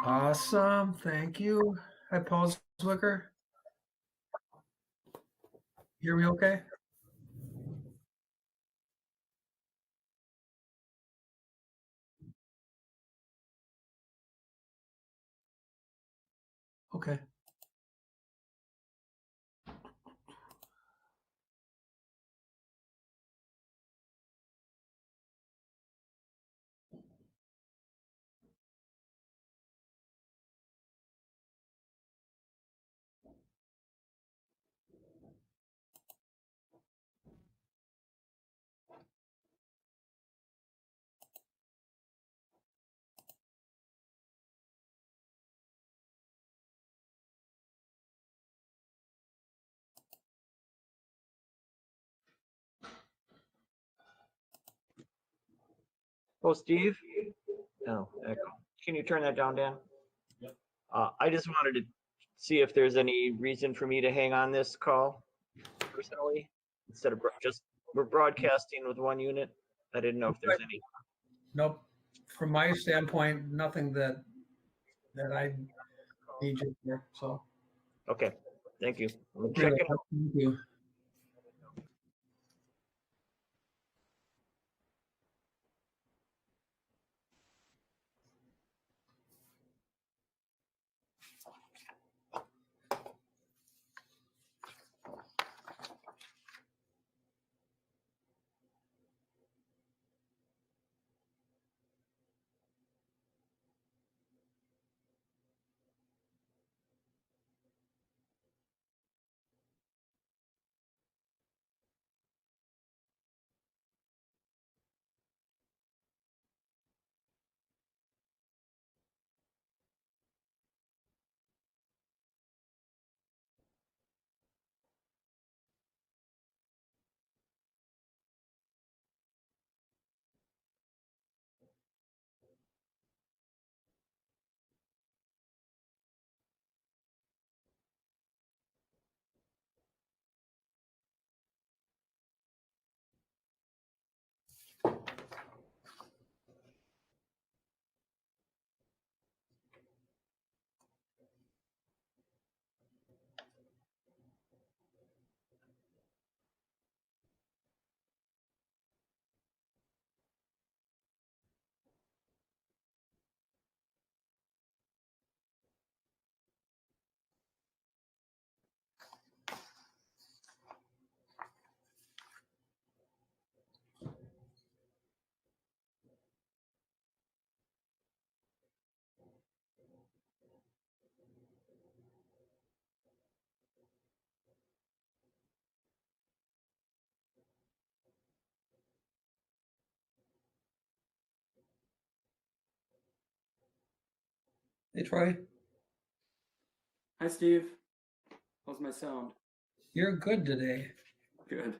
Awesome. Thank you. Hi, Paul Zwicker. Hear me okay? Okay. Oh, Steve? No, echo. Can you turn that down, Dan? Yep. I just wanted to see if there's any reason for me to hang on this call personally, instead of just, we're broadcasting with one unit. I didn't know if there's any. Nope. From my standpoint, nothing that I need you for. So Okay, thank you. I'm Great. checking. Thank you. Hey, Troy. Hi, Steve. How's my sound? You're good today. Good.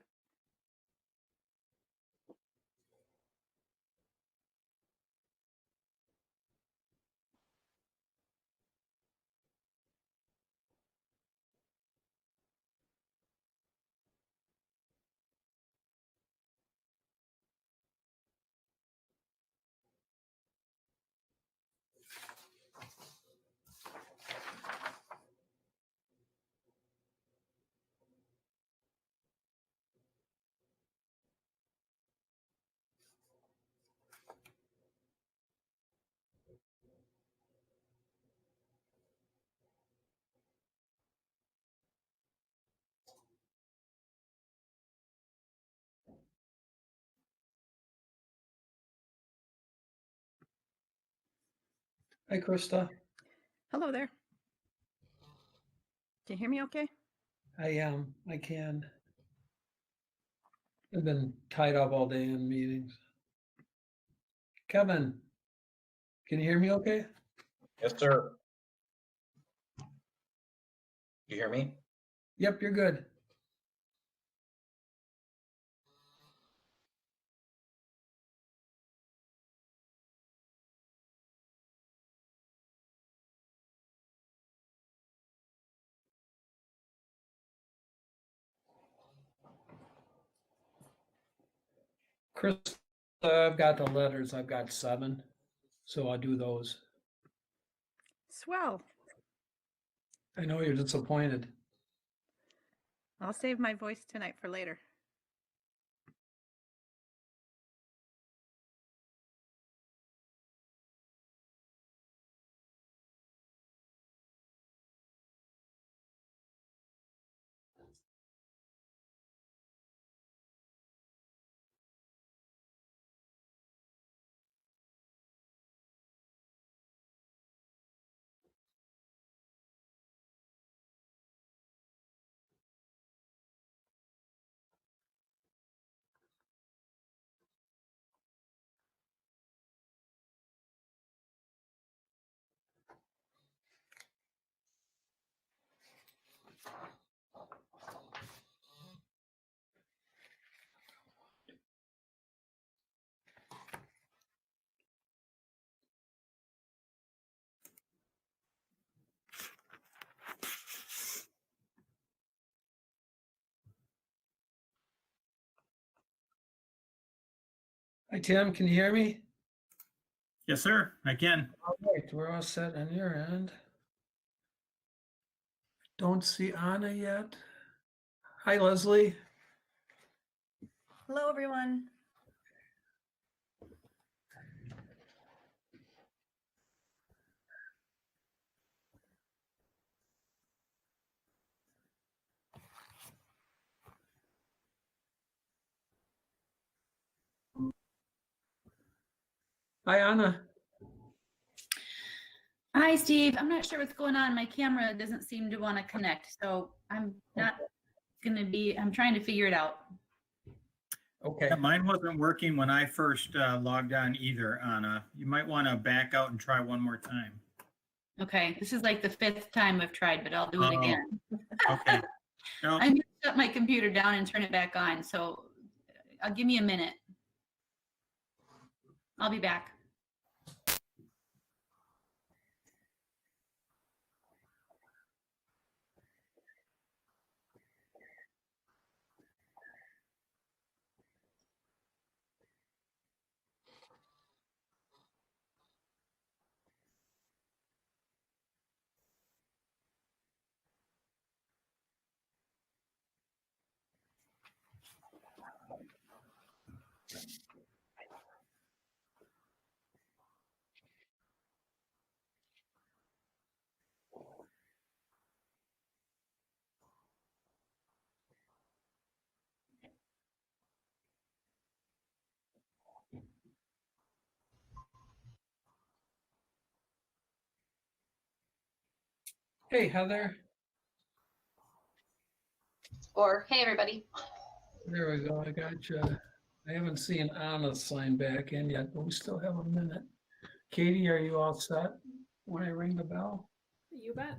Hi, Krista. Hello there. Can you hear me okay? I am. I can. I've been tied up all day in meetings. Kevin, can you hear me okay? Yes, sir. You hear me? Yep, you're good. Chris, I've got the letters. I've got 7. So I'll do those. Swell. I know you're disappointed. I'll save my voice tonight for later. Hi, Tim, can you hear me? Yes, sir, I can. All right, we're all set on your end. Don't see Anna yet. Hi, Leslie. Hello, everyone. Hi, Anna. Hi, Steve. I'm not sure what's going on. My camera doesn't seem to want to connect, so I'm not I'm trying to figure it out. Okay. Yeah, mine wasn't working when I first logged on either, Anna. You might want to back out and try one more time. Okay, this is like the 5th time I've tried, but I'll do it Oh. again. Okay. No, I'm gonna shut my computer down and turn it back on, so give me a minute. I'll be back. Hey, Heather. Or, hey, everybody. There we go. I got you. I haven't seen Anna sign back in yet, but we still have a minute. Katie, are you all set when I ring the bell? You bet.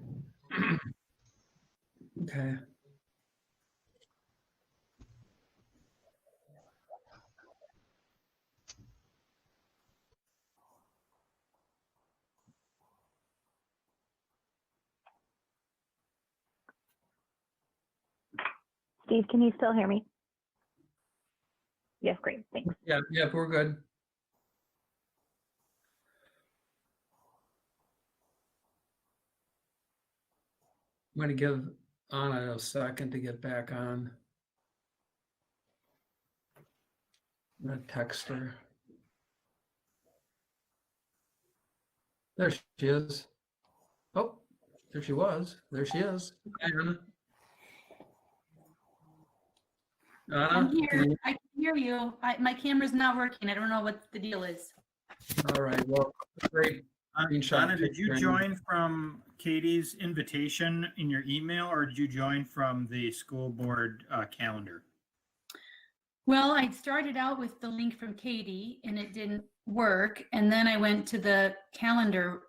Okay. Steve, can you still hear me? Yes, great, thanks. Yeah, we're good. I'm gonna give Anna a second to get back on. I'm gonna text her. There she is. Oh, there she was. There she is. Hi, Anna. Anna, I'm here. can you- I can hear you. My camera's not working. I don't know what the deal is. all right, well, great. Screenshot Anna, did you picture. join from Katie's invitation in your email, or did you join from the school board calendar? Well, I started out with the link from Katie and it didn't work. And then I went to the calendar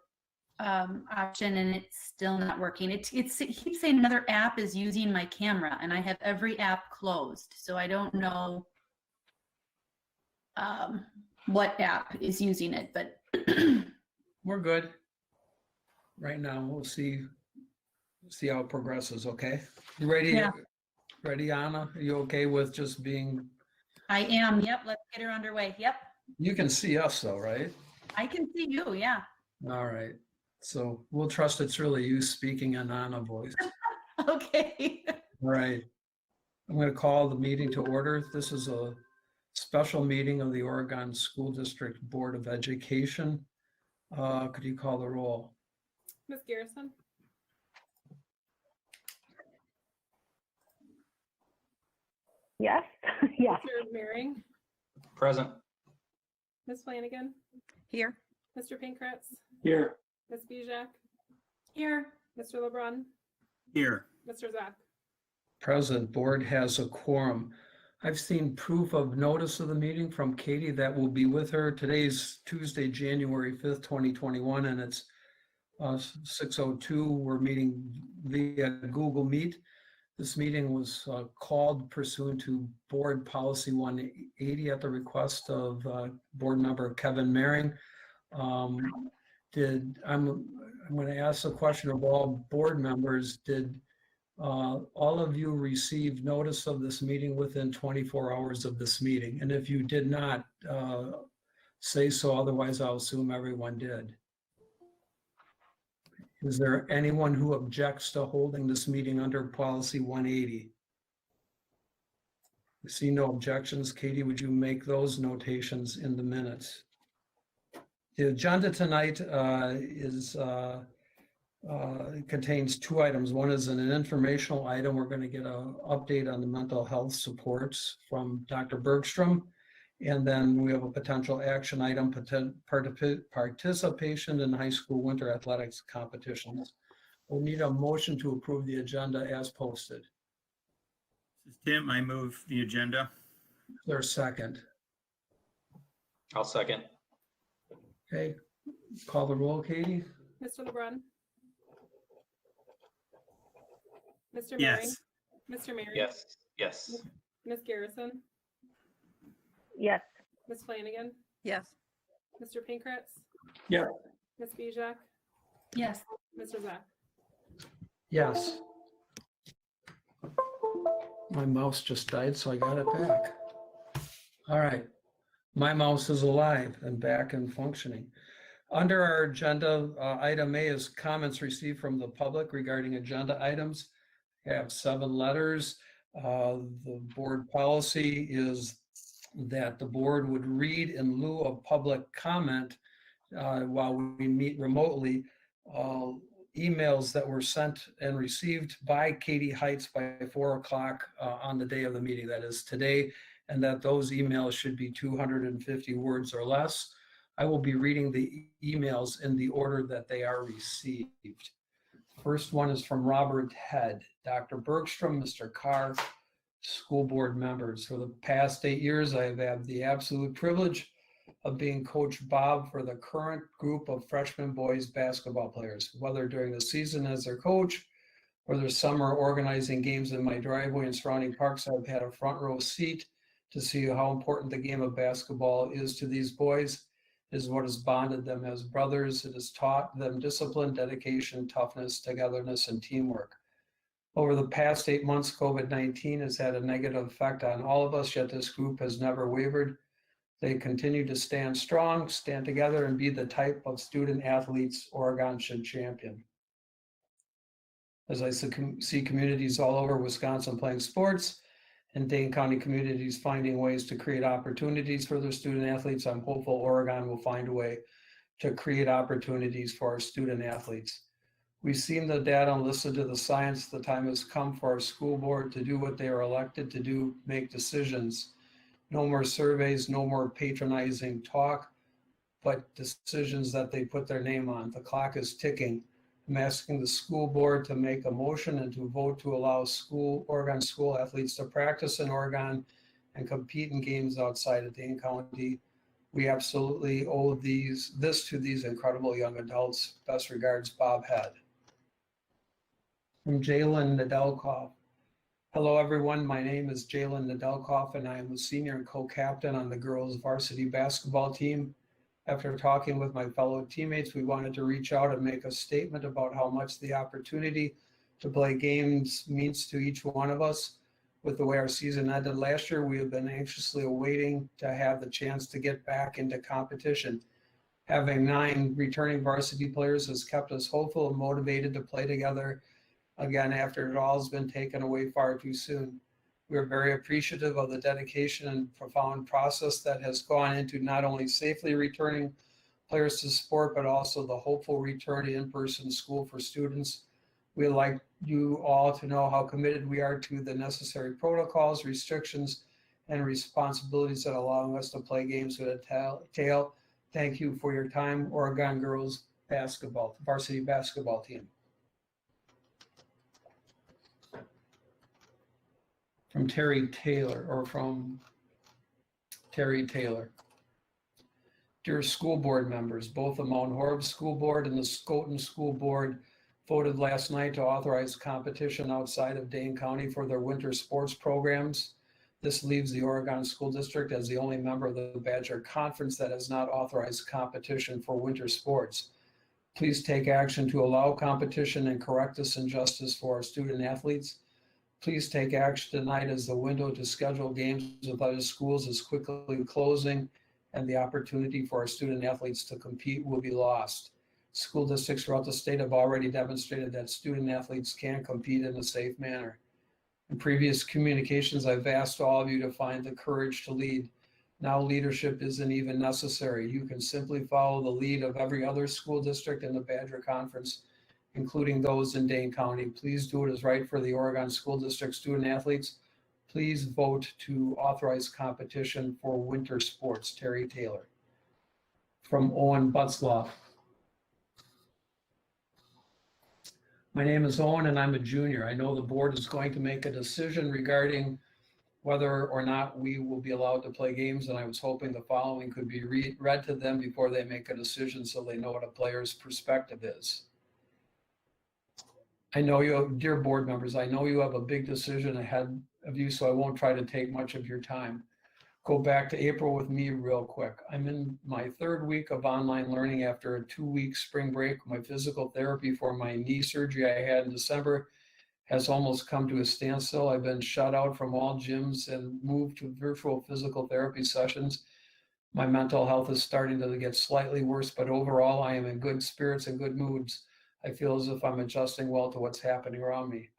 option and it's still not working. It keeps saying another app is using my camera and I have every app closed. So I don't know what app is using it, but We're good. Right now, we'll see how it progresses, okay? You ready? Yeah. Ready, Anna? Are you okay with just being, I am. Yep. Let's get her underway. Yep. you can see us though, right? I can see you. Yeah. All right. So we'll trust it's really you speaking in Anna voice. Okay. Right. I'm going to call the meeting to order. This is a special meeting of the Oregon School District Board of Education. Could you call the roll? Ms. Garrison, Yes, yes, Mr. Maring, Present. Ms. Flanagan, Here. Mr. Pankratz, Here. Ms. Bijak, Here. Mr. LeBrun, Here. Mr. Zach. Present, board has a quorum. I've seen proof of notice of the meeting from Katie that will be with her. Today's Tuesday, January 5th, 2021, and it's 6:02. We're meeting via Google Meet. This meeting was called pursuant to Board Policy 180 at the request of Board Member Kevin Maring. I'm going to ask the question of all board members. Did all of you receive notice of this meeting within 24 hours of this meeting? And if you did not, say so, otherwise I'll assume everyone did. Is there anyone who objects to holding this meeting under policy 180? I see no objections. Katie, would you make those notations in the minutes? The agenda tonight contains two items. One is an informational item. We're going to get an update on the mental health supports from Dr. Bergstrom. And then we have a potential action item, participation in high school winter athletics competitions. We'll need a motion to approve the agenda as posted. This is Tim. I move the agenda. Is there a second? I'll second. Okay, call the roll, Katie. Mr. LeBrun, Mr. Maring, Yes. Mr. Maring, Yes. Yes. Ms. Garrison, yes, Ms. Flanagan, Yes. Mr. Pankratz, Yeah. Ms. Bijak, Yes. Mr. Zach. Yes. My mouse just died, so I got it back. All right. My mouse is alive and back and functioning. Under our agenda, item A is comments received from the public regarding agenda items. We have 7 letters. The board policy is that the board would read in lieu of public comment while we meet remotely, emails that were sent and received by Katie Heights by 4 o'clock on the day of the meeting, that is today, and that those emails should be 250 words or less. I will be reading the emails in the order that they are received. First one is from Robert Head, Dr. Bergstrom, Mr. Carr, school board members. For the past 8 years, I have had the absolute privilege of being Coach Bob for the current group of freshman boys basketball players, whether during the season as their coach or their summer organizing games in my driveway and surrounding parks. I've had a front row seat to see how important the game of basketball is to these boys. It is what has bonded them as brothers. It has taught them discipline, dedication, toughness, togetherness, and teamwork. Over the past 8 months, COVID-19 has had a negative effect on all of us, yet this group has never wavered. They continue to stand strong, stand together, and be the type of student athletes Oregon should champion. As I see communities all over Wisconsin playing sports and Dane County communities finding ways to create opportunities for their student athletes, I'm hopeful Oregon will find a way to create opportunities for our student athletes. We've seen the data and listened to the science. The time has come for our school board to do what they are elected to do, make decisions. No more surveys, no more patronizing talk, but decisions that they put their name on. The clock is ticking. I'm asking the school board to make a motion and to vote to allow Oregon school athletes to practice in Oregon and compete in games outside of Dane County. We absolutely owe this to these incredible young adults. Best regards, Bob Head. From Jalen Nedelkoff. Hello, everyone. My name is Jalen Nedelkoff, and I am a senior and co-captain on the girls' varsity basketball team. After talking with my fellow teammates, we wanted to reach out and make a statement about how much the opportunity to play games means to each one of us. With the way our season ended last year, we have been anxiously awaiting to have the chance to get back into competition. Having 9 returning varsity players has kept us hopeful and motivated to play together again after it all has been taken away far too soon. We are very appreciative of the dedication and profound process that has gone into not only safely returning players to sport, but also the hopeful return to in-person school for students. We'd like you all to know how committed we are to the necessary protocols, restrictions, and responsibilities that allow us to play games with a tail. Thank you for your time, Oregon girls basketball, varsity basketball team. From Terry Taylor. Dear school board members, both the Mount Horeb School Board and the Schoten School Board voted last night to authorize competition outside of Dane County for their winter sports programs. This leaves the Oregon School District as the only member of the Badger Conference that has not authorized competition for winter sports. Please take action to allow competition and correct this injustice for our student athletes. Please take action tonight as the window to schedule games with other schools is quickly closing and the opportunity for our student athletes to compete will be lost. School districts throughout the state have already demonstrated that student athletes can compete in a safe manner. In previous communications, I've asked all of you to find the courage to lead. Now leadership isn't even necessary. You can simply follow the lead of every other school district in the Badger Conference, including those in Dane County. Please do what is right for the Oregon School District student athletes. Please vote to authorize competition for winter sports. Terry Taylor. From Owen Butzlaff. My name is Owen and I'm a junior. I know the board is going to make a decision regarding whether or not we will be allowed to play games, and I was hoping the following could be read to them before they make a decision so they know what a player's perspective is. I know you have, dear board members, I know you have a big decision ahead of you, so I won't try to take much of your time. Go back to April with me real quick. I'm in my 3rd week of online learning after a 2-week spring break. My physical therapy for my knee surgery I had in December has almost come to a standstill. I've been shut out from all gyms and moved to virtual physical therapy sessions. My mental health is starting to get slightly worse, but overall I am in good spirits and good moods. I feel as if I'm adjusting well to what's happening around me.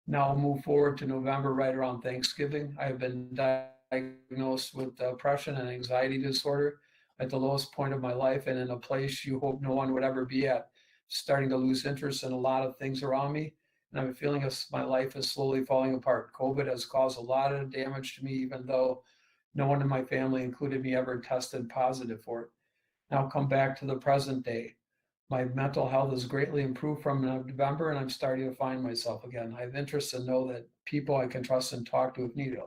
Now I'll move forward to November, right around Thanksgiving. I have been diagnosed with depression and anxiety disorder at the lowest point of my life and in a place you hope no one would ever be at. Starting to lose interest in a lot of things around me, and I'm feeling as my life is slowly falling apart. COVID has caused a lot of damage to me, even though no one in my family, including me, ever tested positive for it. Now come back to the present day. My mental health has greatly improved from November, and I'm starting to find myself again. I have interest and know that people I can trust and talk to if needed.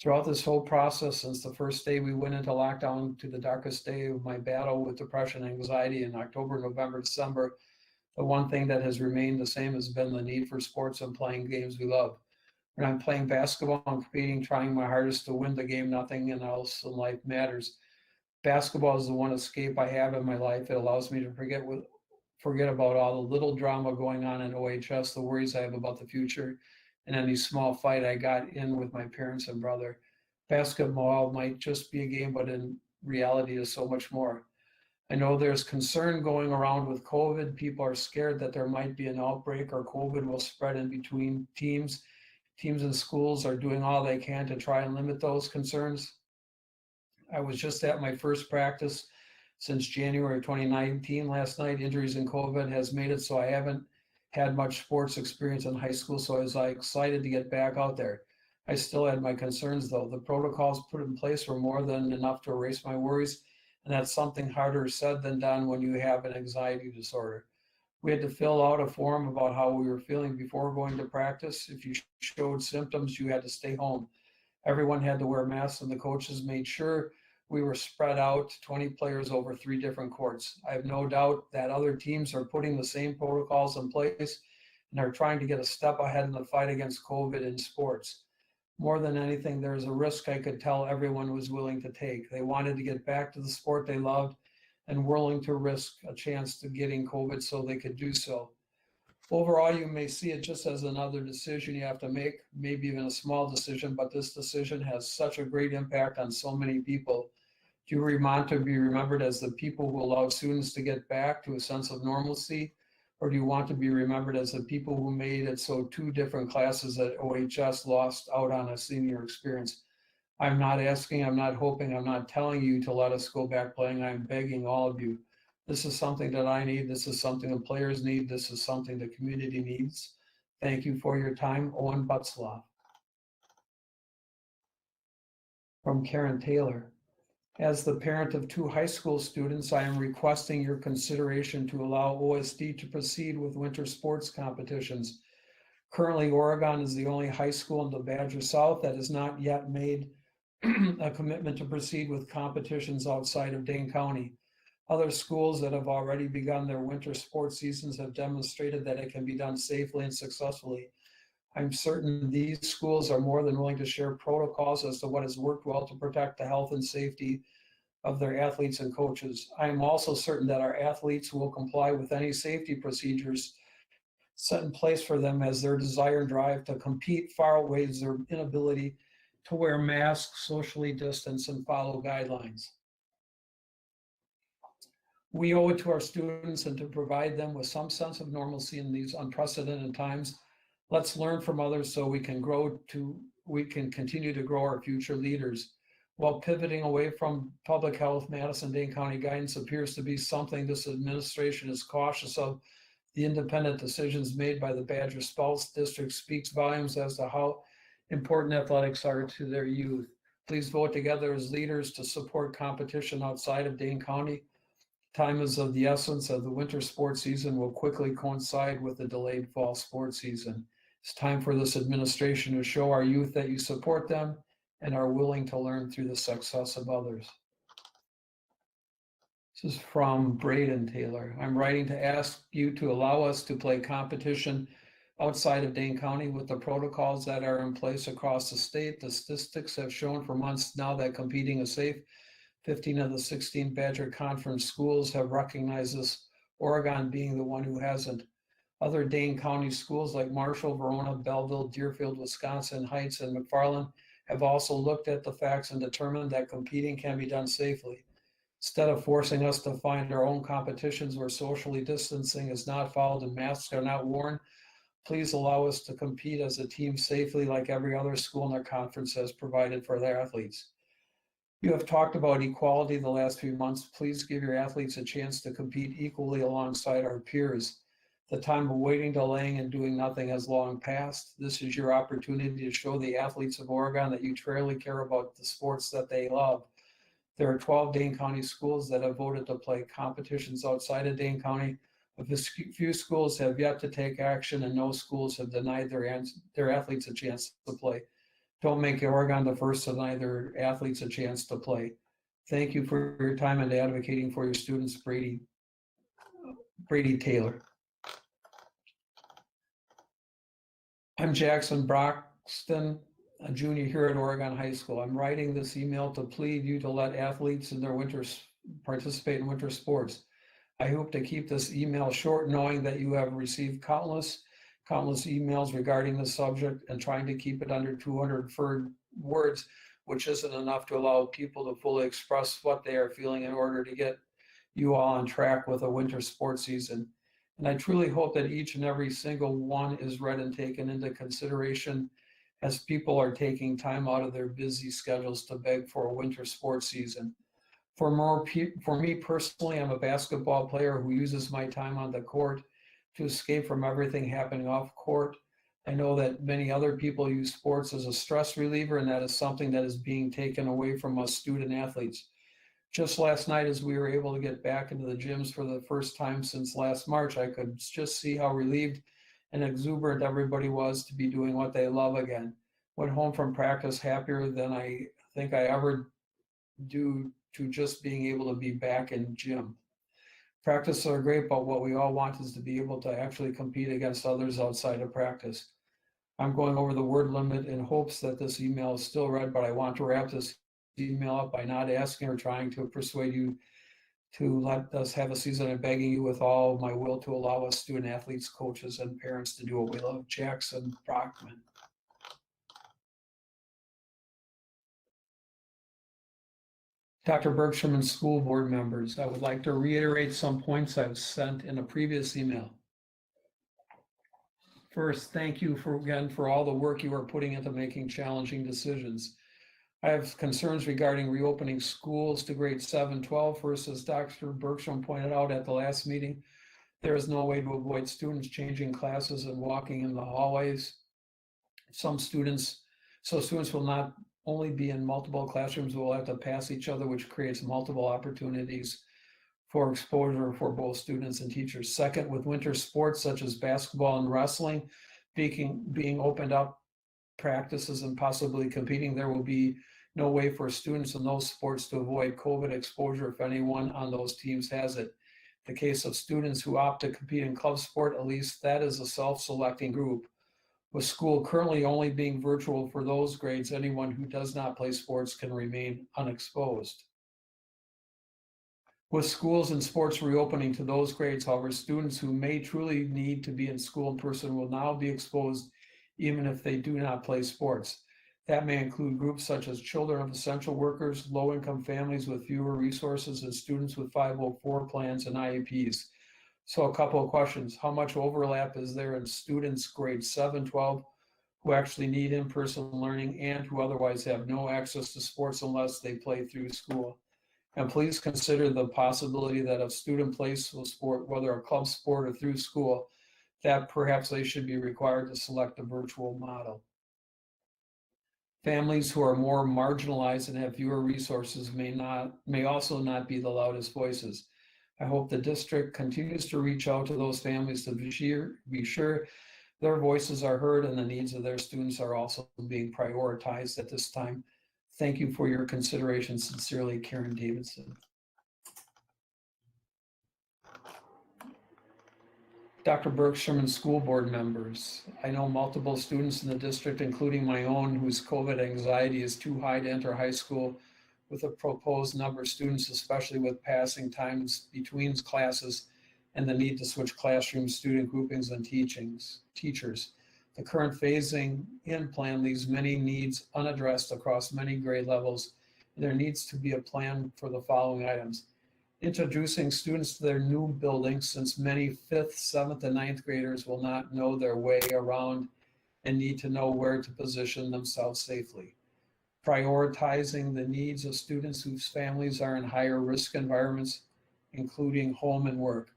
Throughout this whole process, since the first day we went into lockdown to the darkest day of my battle with depression and anxiety in October, November, December, the one thing that has remained the same has been the need for sports and playing games we love. When I'm playing basketball and competing, trying my hardest to win the game, nothing else in life matters. Basketball is the one escape I have in my life. It allows me to forget about all the little drama going on in OHS, the worries I have about the future, and any small fight I got in with my parents and brother. Basketball might just be a game, but in reality is so much more. I know there's concern going around with COVID. People are scared that there might be an outbreak or COVID will spread in between teams. Teams and schools are doing all they can to try and limit those concerns. I was just at my first practice since January 2019 last night. Injuries and COVID has made it so I haven't had much sports experience in high school, so I was excited to get back out there. I still had my concerns though. The protocols put in place were more than enough to erase my worries, and that's something harder said than done when you have an anxiety disorder. We had to fill out a form about how we were feeling before going to practice. If you showed symptoms, you had to stay home. Everyone had to wear masks, and the coaches made sure we were spread out, 20 players over 3 different courts. I have no doubt that other teams are putting the same protocols in place and are trying to get a step ahead in the fight against COVID in sports. More than anything, there's a risk I could tell everyone was willing to take. They wanted to get back to the sport they loved and willing to risk a chance to getting COVID so they could do so. Overall, you may see it just as another decision you have to make, maybe even a small decision, but this decision has such a great impact on so many people. Do you want to be remembered as the people who allow students to get back to a sense of normalcy? Or do you want to be remembered as the people who made it so 2 different classes at OHS lost out on a senior experience? I'm not asking, I'm not hoping, I'm not telling you to let us go back playing. I'm begging all of you. This is something that I need. This is something the players need. This is something the community needs. Thank you for your time, Owen Butzlaff. From Karen Taylor. As the parent of 2 high school students, I am requesting your consideration to allow OSD to proceed with winter sports competitions. Currently, Oregon is the only high school in the Badger South that has not yet made a commitment to proceed with competitions outside of Dane County. Other schools that have already begun their winter sports seasons have demonstrated that it can be done safely and successfully. I'm certain these schools are more than willing to share protocols as to what has worked well to protect the health and safety of their athletes and coaches. I am also certain that our athletes will comply with any safety procedures set in place for them, as their desire and drive to compete far outweighs their inability to wear masks, socially distance, and follow guidelines. We owe it to our students and to provide them with some sense of normalcy in these unprecedented times. Let's learn from others so we can continue to grow our future leaders. While pivoting away from public health, Madison-Dane County guidance appears to be something this administration is cautious of. The independent decisions made by the Badger Sports District speaks volumes as to how important athletics are to their youth. Please vote together as leaders to support competition outside of Dane County. Time is of the essence of the winter sports season will quickly coincide with the delayed fall sports season. It's time for this administration to show our youth that you support them and are willing to learn through the success of others. This is from Braden Taylor. I'm writing to ask you to allow us to play competition outside of Dane County with the protocols that are in place across the state. The statistics have shown for months now that competing is safe. 15 of the 16 Badger Conference schools have recognized this, Oregon being the one who hasn't. Other Dane County schools like Marshall, Verona, Belleville, Deerfield, Wisconsin, Heights, and McFarland have also looked at the facts and determined that competing can be done safely. Instead of forcing us to find our own competitions where socially distancing is not followed and masks are not worn, please allow us to compete as a team safely like every other school in our conference has provided for their athletes. You have talked about equality the last few months. Please give your athletes a chance to compete equally alongside our peers. The time of waiting, delaying, and doing nothing has long passed. This is your opportunity to show the athletes of Oregon that you truly care about the sports that they love. There are 12 Dane County schools that have voted to play competitions outside of Dane County. A few schools have yet to take action, and no schools have denied their athletes a chance to play. Don't make Oregon the first to deny their athletes a chance to play. Thank you for your time and advocating for your students, Brady Taylor. I'm Jackson Broxton, a junior here at Oregon High School. I'm writing this email to plead you to let athletes in their participate in winter sports. I hope to keep this email short, knowing that you have received countless emails regarding the subject, and trying to keep it under 200 words, which isn't enough to allow people to fully express what they are feeling in order to get you all on track with a winter sports season. And I truly hope that each and every single one is read and taken into consideration as people are taking time out of their busy schedules to beg for a winter sports season. For me personally, I'm a basketball player who uses my time on the court to escape from everything happening off court. I know that many other people use sports as a stress reliever, and that is something that is being taken away from us student athletes. Just last night, as we were able to get back into the gyms for the first time since last March, I could just see how relieved and exuberant everybody was to be doing what they love again. Went home from practice happier than I think I ever do to just being able to be back in gym. Practices are great, but what we all want is to be able to actually compete against others outside of practice. I'm going over the word limit in hopes that this email is still read, but I want to wrap this email up by not asking or trying to persuade you to let us have a season and begging you with all my will to allow us student athletes, coaches, and parents to do what we love. Jackson Brockman. Dr. Bergstrom and school board members, I would like to reiterate some points I've sent in a previous email. First, thank you for all the work you are putting into making challenging decisions. I have concerns regarding reopening schools to grades 7-12. First, as Dr. Bergstrom pointed out at the last meeting, there is no way to avoid students changing classes and walking in the hallways. Students will not only be in multiple classrooms, will have to pass each other, which creates multiple opportunities for exposure for both students and teachers. Second, with winter sports such as basketball and wrestling being opened up, practices and possibly competing, there will be no way for students in those sports to avoid COVID exposure if anyone on those teams has it. The case of students who opt to compete in club sport, at least that is a self-selecting group. With school currently only being virtual for those grades, anyone who does not play sports can remain unexposed. With schools and sports reopening to those grades, however, students who may truly need to be in school in person will now be exposed even if they do not play sports. That may include groups such as children of essential workers, low-income families with fewer resources, and students with 504 plans and IEPs. So a couple of questions. How much overlap is there in students grades 7-12 who actually need in-person learning and who otherwise have no access to sports unless they play through school? And please consider the possibility that if student plays a sport, whether a club sport or through school, that perhaps they should be required to select a virtual model. Families who are more marginalized and have fewer resources may also not be the loudest voices. I hope the district continues to reach out to those families to be sure their voices are heard and the needs of their students are also being prioritized at this time. Thank you for your consideration. Sincerely, Karen Davidson. Dr. Bergstrom and school board members, I know multiple students in the district, including my own, whose COVID anxiety is too high to enter high school with a proposed number of students, especially with passing times between classes and the need to switch classrooms, student groupings, and teachers. The current phasing in plan leaves many needs unaddressed across many grade levels. There needs to be a plan for the following items. Introducing students to their new buildings, since many 5th, 7th, and 9th graders will not know their way around and need to know where to position themselves safely. Prioritizing the needs of students whose families are in higher risk environments, including home and work.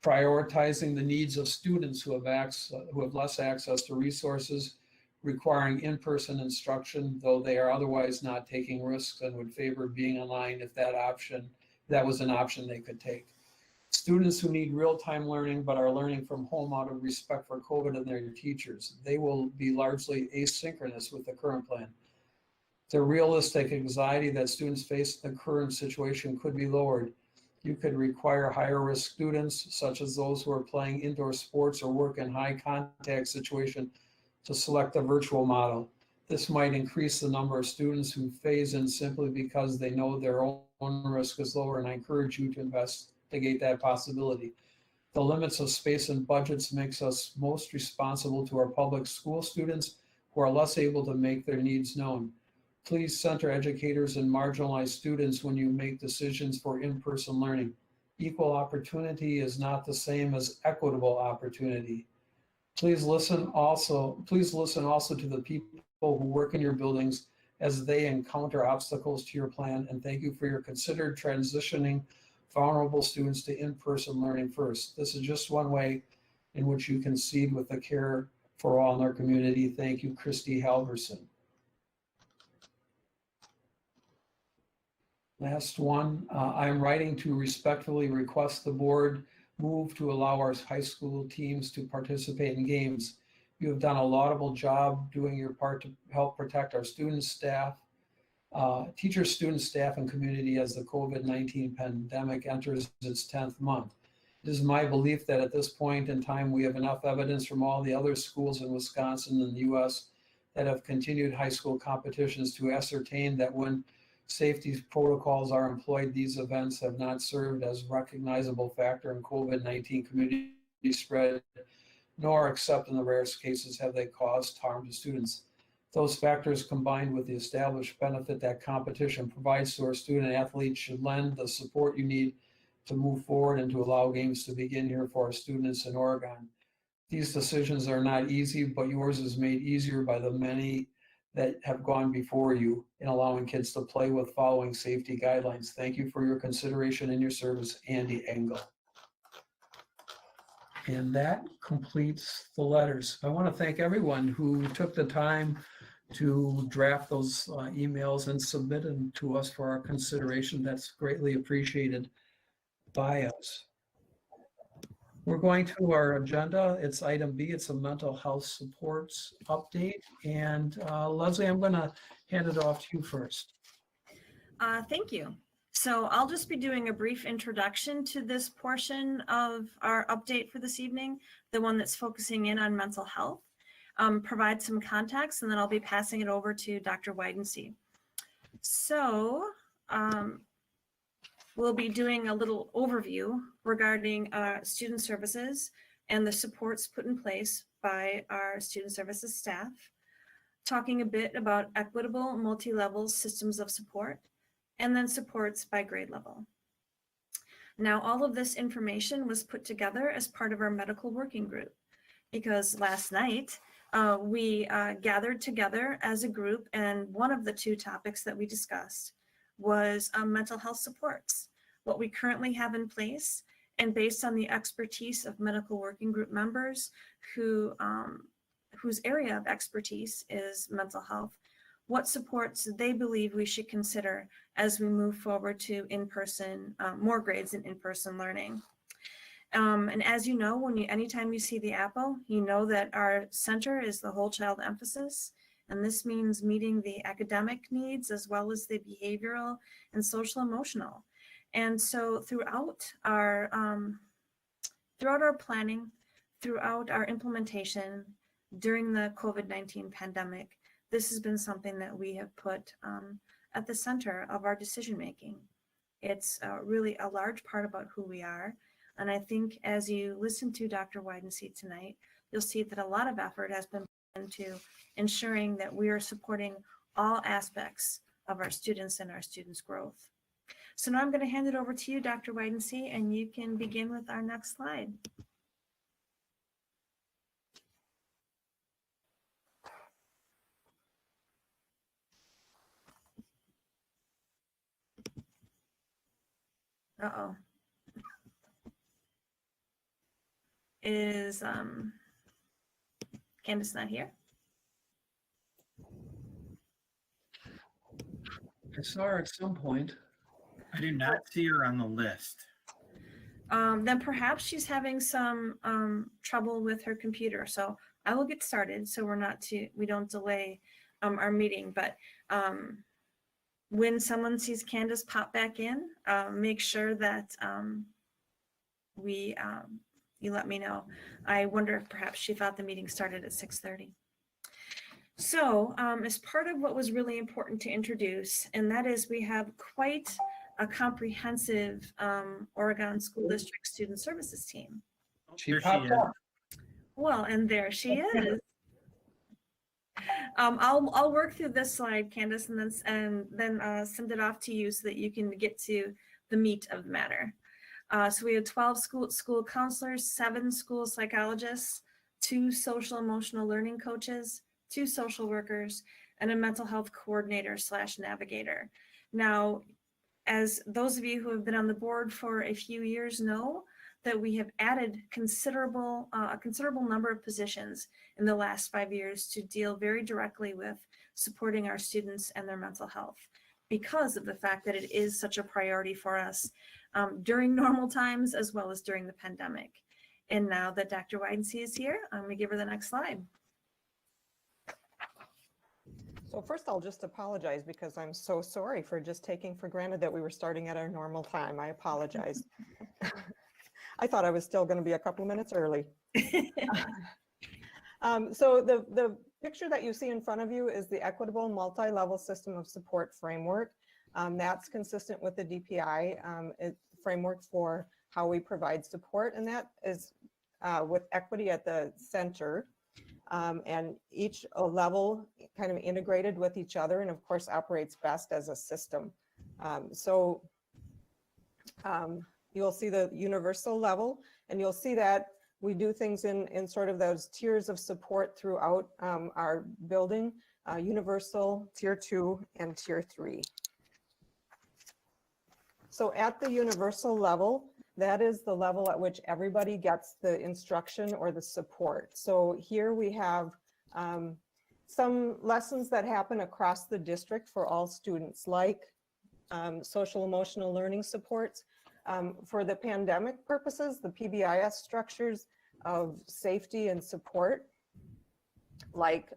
Prioritizing the needs of students who have less access to resources, requiring in-person instruction, though they are otherwise not taking risks and would favor being online if that was an option they could take. Students who need real-time learning but are learning from home out of respect for COVID and their teachers. They will be largely asynchronous with the current plan. The realistic anxiety that students face in the current situation could be lowered. You could require higher risk students, such as those who are playing indoor sports or work in high contact situation, to select a virtual model. This might increase the number of students who phase in simply because they know their own risk is lower, and I encourage you to investigate that possibility. The limits of space and budgets makes us most responsible to our public school students who are less able to make their needs known. Please center educators and marginalized students when you make decisions for in-person learning. Equal opportunity is not the same as equitable opportunity. Please listen also to the people who work in your buildings as they encounter obstacles to your plan, and thank you for your considered transitioning vulnerable students to in-person learning first. This is just one way in which you can seed with the care for all in our community. Thank you, Christy Halverson. Last one, I am writing to respectfully request the board move to allow our high school teams to participate in games. You have done a laudable job doing your part to help protect our students, staff, teachers, students, staff, and community as the COVID-19 pandemic enters its 10th month. It is my belief that at this point in time, we have enough evidence from all the other schools in Wisconsin and the US that have continued high school competitions to ascertain that when safety protocols are employed, these events have not served as a recognizable factor in COVID-19 community spread, nor, except in the rarest cases, have they caused harm to students. Those factors combined with the established benefit that competition provides to our student athletes should lend the support you need to move forward and to allow games to begin here for our students in Oregon. These decisions are not easy, but yours is made easier by the many that have gone before you in allowing kids to play with following safety guidelines. Thank you for your consideration and your service, Andy Engel. And that completes the letters. I want to thank everyone who took the time to draft those emails and submit them to us for our consideration. That's greatly appreciated by us. We're going to our agenda. It's item B. It's a mental health supports update. And Leslie, I'm going to hand it off to you first. Thank you. So I'll just be doing a brief introduction to this portion of our update for this evening, the one that's focusing in on mental health, provide some context, and then I'll be passing it over to Dr. Widensee. So we'll be doing a little overview regarding student services and the supports put in place by our student services staff, talking a bit about equitable multi-level systems of support, and then supports by grade level. Now, all of this information was put together as part of our medical working group, because last night we gathered together as a group, and one of the two topics that we discussed was mental health supports, what we currently have in place, and based on the expertise of medical working group members whose area of expertise is mental health, what supports they believe we should consider as we move forward to in-person, more grades in in-person learning. And as you know, anytime you see the apple, you know that our center is the whole child emphasis. And this means meeting the academic needs as well as the behavioral and social emotional. And so throughout our planning, throughout our implementation during the COVID-19 pandemic, this has been something that we have put at the center of our decision-making. It's really a large part about who we are. And I think as you listen to Dr. Widensee tonight, you'll see that a lot of effort has been put into ensuring that we are supporting all aspects of our students and our students' growth. So now I'm going to hand it over to you, Dr. Widensee, and you can begin with our next slide. Uh-oh. Is Candace not here? I saw her at some point. I do not see her on the list. Then perhaps she's having some trouble with her computer. So I will get started so we don't delay our meeting. But when someone sees Candace pop back in, make sure that you let me know. I wonder if perhaps she thought the meeting started at 6:30. So as part of what was really important to introduce, and that is we have quite a comprehensive Oregon School District Student Services team. She There she popped is. up. Well, and there she is. I'll work through this slide, Candace, and then send it off to you so that you can get to the meat of the matter. So we have 12 school counselors, 7 school psychologists, 2 social emotional learning coaches, 2 social workers, and a mental health coordinator / navigator. Now, as those of you who have been on the board for a few years know, that we have added a considerable number of positions in the last 5 years to deal very directly with supporting our students and their mental health, because of the fact that it is such a priority for us during normal times as well as during the pandemic. And now that Dr. Widensee is here, I'm going to give her the next slide. So first I'll just apologize because I'm so sorry for just taking for granted that we were starting at our normal time. I apologize. I thought I was still going to be a couple minutes early. So the picture that you see in front of you is the equitable multi-level system of support framework. That's consistent with the DPI framework for how we provide support, and that is with equity at the center. and each level kind of integrated with each other, and of course operates best as a system. You'll see the universal level, and you'll see that we do things in sort of those tiers of support throughout our building, universal, tier 2, and tier 3. So at the universal level, that is the level at which everybody gets the instruction or the support. So here we have some lessons that happen across the district for all students, like social emotional learning supports. For the pandemic purposes, the PBIS structures of safety and support, like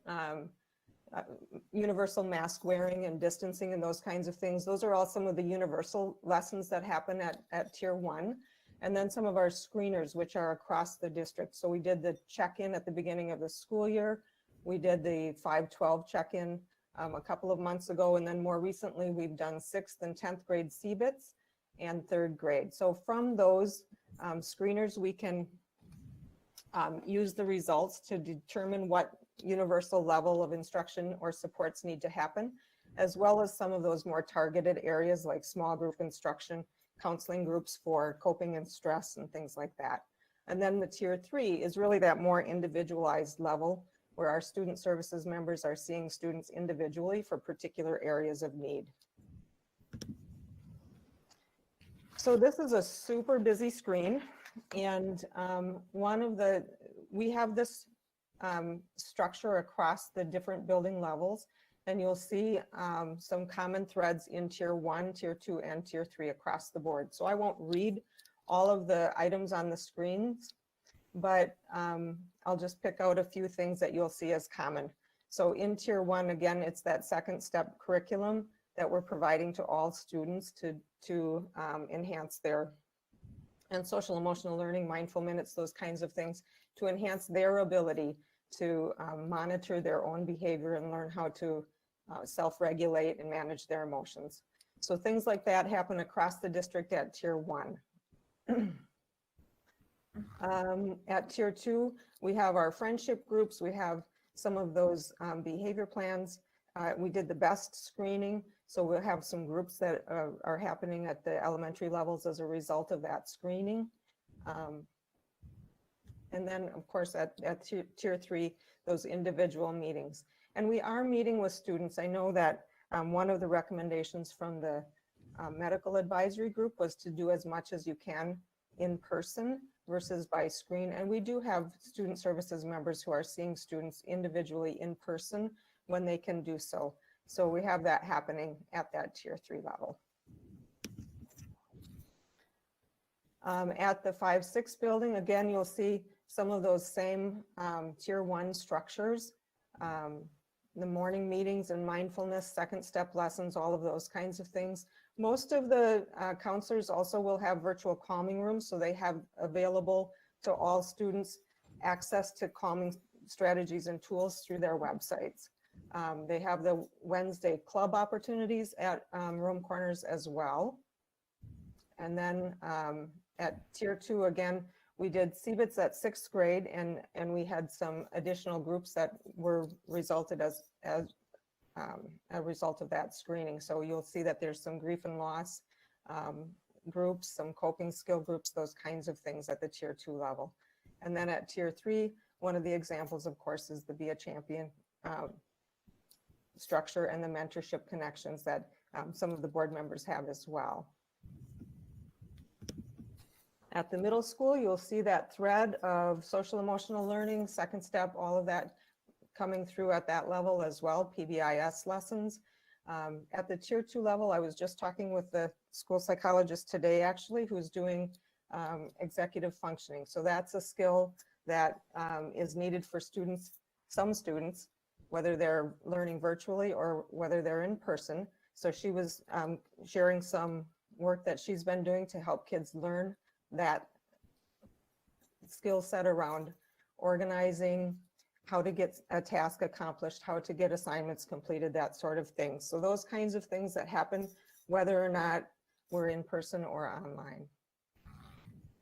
universal mask wearing and distancing and those kinds of things. Those are all some of the universal lessons that happen at tier 1. And then some of our screeners, which are across the district. So we did the check-in at the beginning of the school year. We did the 512 check-in a couple of months ago. And then more recently, we've done 6th and 10th grade CBITS and 3rd grade. So from those screeners, we can use the results to determine what universal level of instruction or supports need to happen, as well as some of those more targeted areas like small group instruction, counseling groups for coping and stress and things like that. And then the tier 3 is really that more individualized level where our student services members are seeing students individually for particular areas of need. So this is a super busy screen, and we have this structure across the different building levels, and you'll see some common threads in tier 1, tier 2, and tier 3 across the board. So I won't read all of the items on the screens, but I'll just pick out a few things that you'll see as common. So in tier 1, again, it's that second step curriculum that we're providing to all students to enhance their, and social emotional learning, mindful minutes, those kinds of things, to enhance their ability to monitor their own behavior and learn how to self-regulate and manage their emotions. So things like that happen across the district at tier 1. At tier 2, we have our friendship groups. We have some of those behavior plans. We did the BEST screening, so we'll have some groups that are happening at the elementary levels as a result of that screening. And then, of course, at tier 3, those individual meetings. And we are meeting with students. I know that one of the recommendations from the medical advisory group was to do as much as you can in person versus by screen. And we do have student services members who are seeing students individually in person when they can do so. So we have that happening at that tier 3 level. At the 5-6 building, again, you'll see some of those same tier 1 structures, the morning meetings and mindfulness, second step lessons, all of those kinds of things. Most of the counselors also will have virtual calming rooms, so they have available to all students access to calming strategies and tools through their websites. They have the Wednesday club opportunities at room corners as well. And then at tier 2, again, we did CBITS at 6th grade, and we had some additional groups that were resulted as a result of that screening. So you'll see that there's some grief and loss groups, some coping skill groups, those kinds of things at the tier 2 level. And then at tier 3, one of the examples, of course, is the Be a Champion structure and the mentorship connections that some of the board members have as well. At the middle school, you'll see that thread of social emotional learning, second step, all of that coming through at that level as well, PBIS lessons. At the tier 2 level, I was just talking with the school psychologist today, actually, who's doing executive functioning. So that's a skill that is needed for students, some students, whether they're learning virtually or whether they're in person. So she was sharing some work that she's been doing to help kids learn that skill set around organizing, how to get a task accomplished, how to get assignments completed, that sort of thing. So those kinds of things that happen whether or not we're in person or online.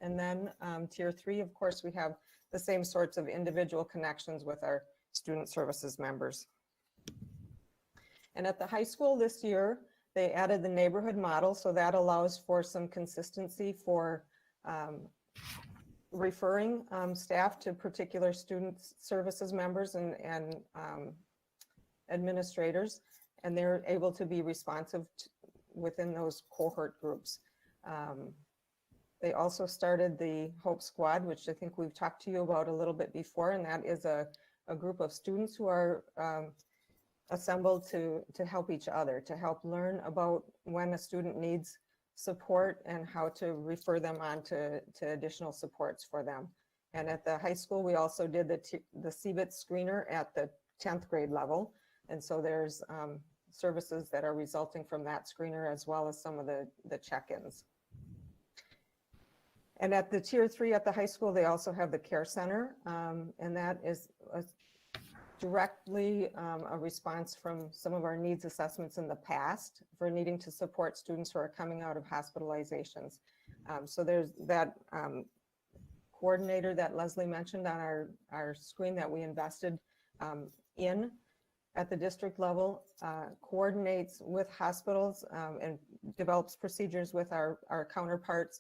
And then tier 3, of course, we have the same sorts of individual connections with our student services members. And at the high school this year, they added the neighborhood model, so that allows for some consistency for referring staff to particular student services members and administrators, and they're able to be responsive within those cohort groups. They also started the Hope Squad, which I think we've talked to you about a little bit before, and that is a group of students who are assembled to help each other, to help learn about when a student needs support and how to refer them on to additional supports for them. And at the high school, we also did the CBIT screener at the 10th grade level. And so there's services that are resulting from that screener, as well as some of the check-ins. And at the tier 3 at the high school, they also have the care center, and that is directly a response from some of our needs assessments in the past for needing to support students who are coming out of hospitalizations. So there's that coordinator that Leslie mentioned on our screen that we invested in at the district level, coordinates with hospitals and develops procedures with our counterparts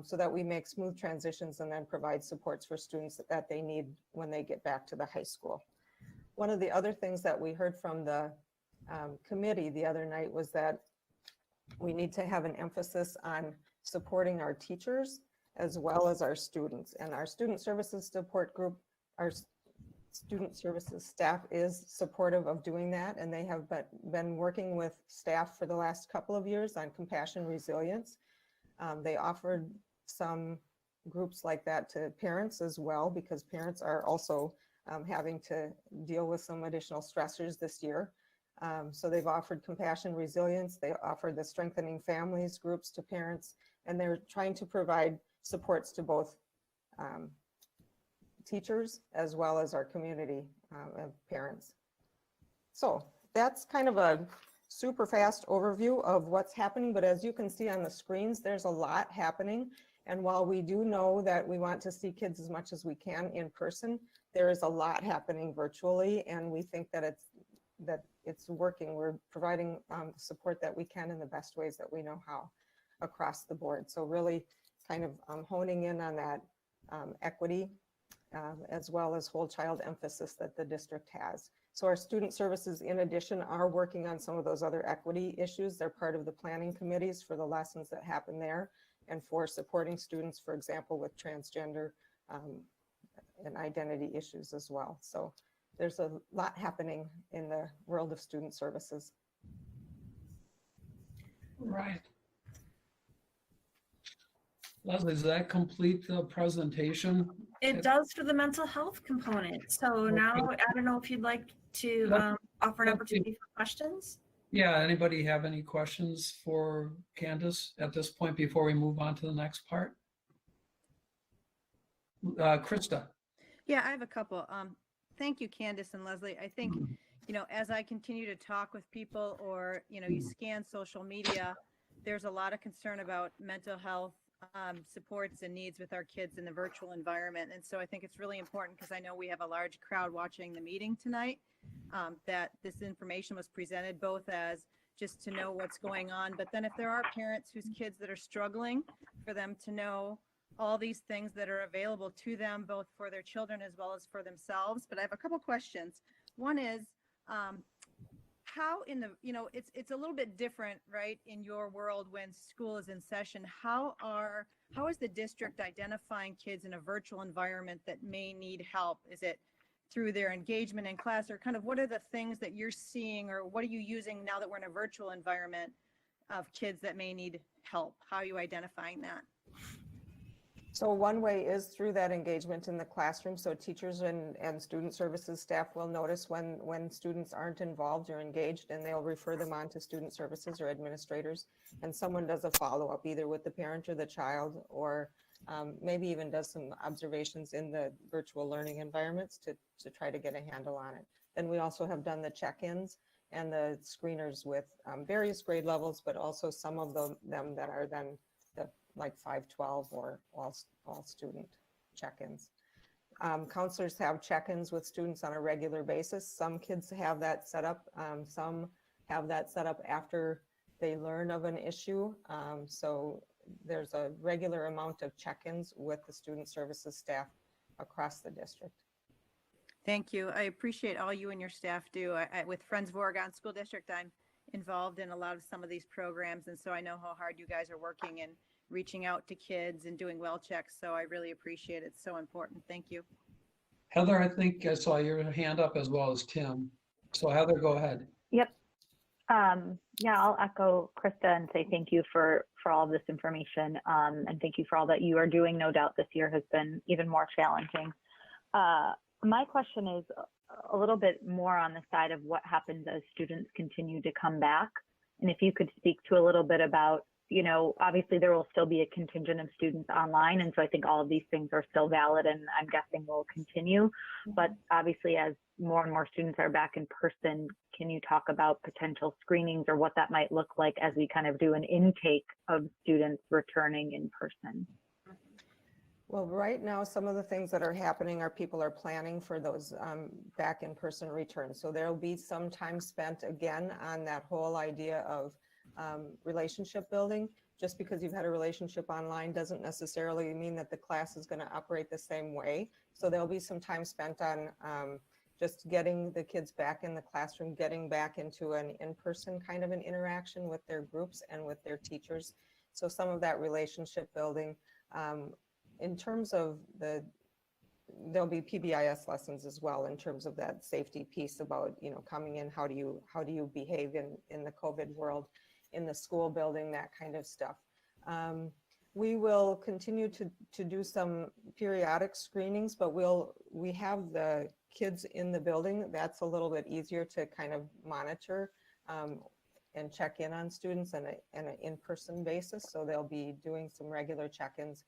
so that we make smooth transitions and then provide supports for students that they need when they get back to the high school. One of the other things that we heard from the committee the other night was that we need to have an emphasis on supporting our teachers as well as our students. And our student services support group, our student services staff is supportive of doing that. And they have been working with staff for the last couple of years on compassion resilience. They offered some groups like that to parents as well, because parents are also having to deal with some additional stressors this year. So they've offered compassion resilience. They offered the strengthening families groups to parents, and they're trying to provide supports to both teachers as well as our community of parents. So that's kind of a super fast overview of what's happening, but as you can see on the screens, there's a lot happening. And while we do know that we want to see kids as much as we can in person, there is a lot happening virtually, and we think that it's working. We're providing support that we can in the best ways that we know how across the board. So really kind of honing in on that equity as well as whole child emphasis that the district has. So our student services, in addition, are working on some of those other equity issues. They're part of the planning committees for the lessons that happen there and for supporting students, for example, with transgender and identity issues as well. So there's a lot happening in the world of student services. Right. Leslie, does that complete the presentation? It does for the mental health component. So now, I don't know if you'd like to offer an opportunity for questions. Yeah, anybody have any questions for Candace at this point before we move on to the next part? Krista. Yeah, I have a couple. Thank you, Candace and Leslie. I think, as I continue to talk with people or, you scan social media, there's a lot of concern about mental health supports and needs with our kids in the virtual environment. And so I think it's really important, because I know we have a large crowd watching the meeting tonight, that this information was presented both as just to know what's going on, but then if there are parents whose kids that are struggling, for them to know all these things that are available to them, both for their children as well as for themselves. But I have a couple questions. One is, how in the, it's a little bit different, right, in your world when school is in session. How is the district identifying kids in a virtual environment that may need help? Is it through their engagement in class, or kind of what are the things that you're seeing, or what are you using now that we're in a virtual environment of kids that may need help? How are you identifying that? So one way is through that engagement in the classroom. So teachers and student services staff will notice when students aren't involved or engaged, and they'll refer them on to student services or administrators. And someone does a follow-up either with the parent or the child, or maybe even does some observations in the virtual learning environments to try to get a handle on it. Then we also have done the check-ins and the screeners with various grade levels, but also some of them that are then like 512 or all student check-ins. Counselors have check-ins with students on a regular basis. Some kids have that set up. Some have that set up after they learn of an issue. So there's a regular amount of check-ins with the student services staff across the district. Thank you. I appreciate all you and your staff do. With Friends of Oregon School District, I'm involved in a lot of some of these programs, and so I know how hard you guys are working and reaching out to kids and doing well checks. So I really appreciate it. It's so important. Thank you. Heather, I think I saw your hand up as well as Tim. So Heather, go ahead. Yep. Yeah, I'll echo Krista and say thank you for all of this information. And thank you for all that you are doing. No doubt this year has been even more challenging. My question is a little bit more on the side of what happens as students continue to come back. And if you could speak to a little bit about, you know, obviously there will still be a contingent of students online. And so I think all of these things are still valid and I'm guessing will continue. But obviously as more and more students are back in person, can you talk about potential screenings or what that might look like as we kind of do an intake of students returning in person? Well, right now, some of the things that are happening are people are planning for those back in-person returns. So there'll be some time spent again on that whole idea of relationship building. Just because you've had a relationship online doesn't necessarily mean that the class is going to operate the same way. So there'll be some time spent on just getting the kids back in the classroom, getting back into an in-person kind of an interaction with their groups and with their teachers. So some of that relationship building. In terms of there'll be PBIS lessons as well in terms of that safety piece about, you know, coming in, how do you behave in the COVID world, in the school building, that kind of stuff. We will continue to do some periodic screenings, but we have the kids in the building. That's a little bit easier to kind of monitor and check in on students on an in-person basis. So they'll be doing some regular check-ins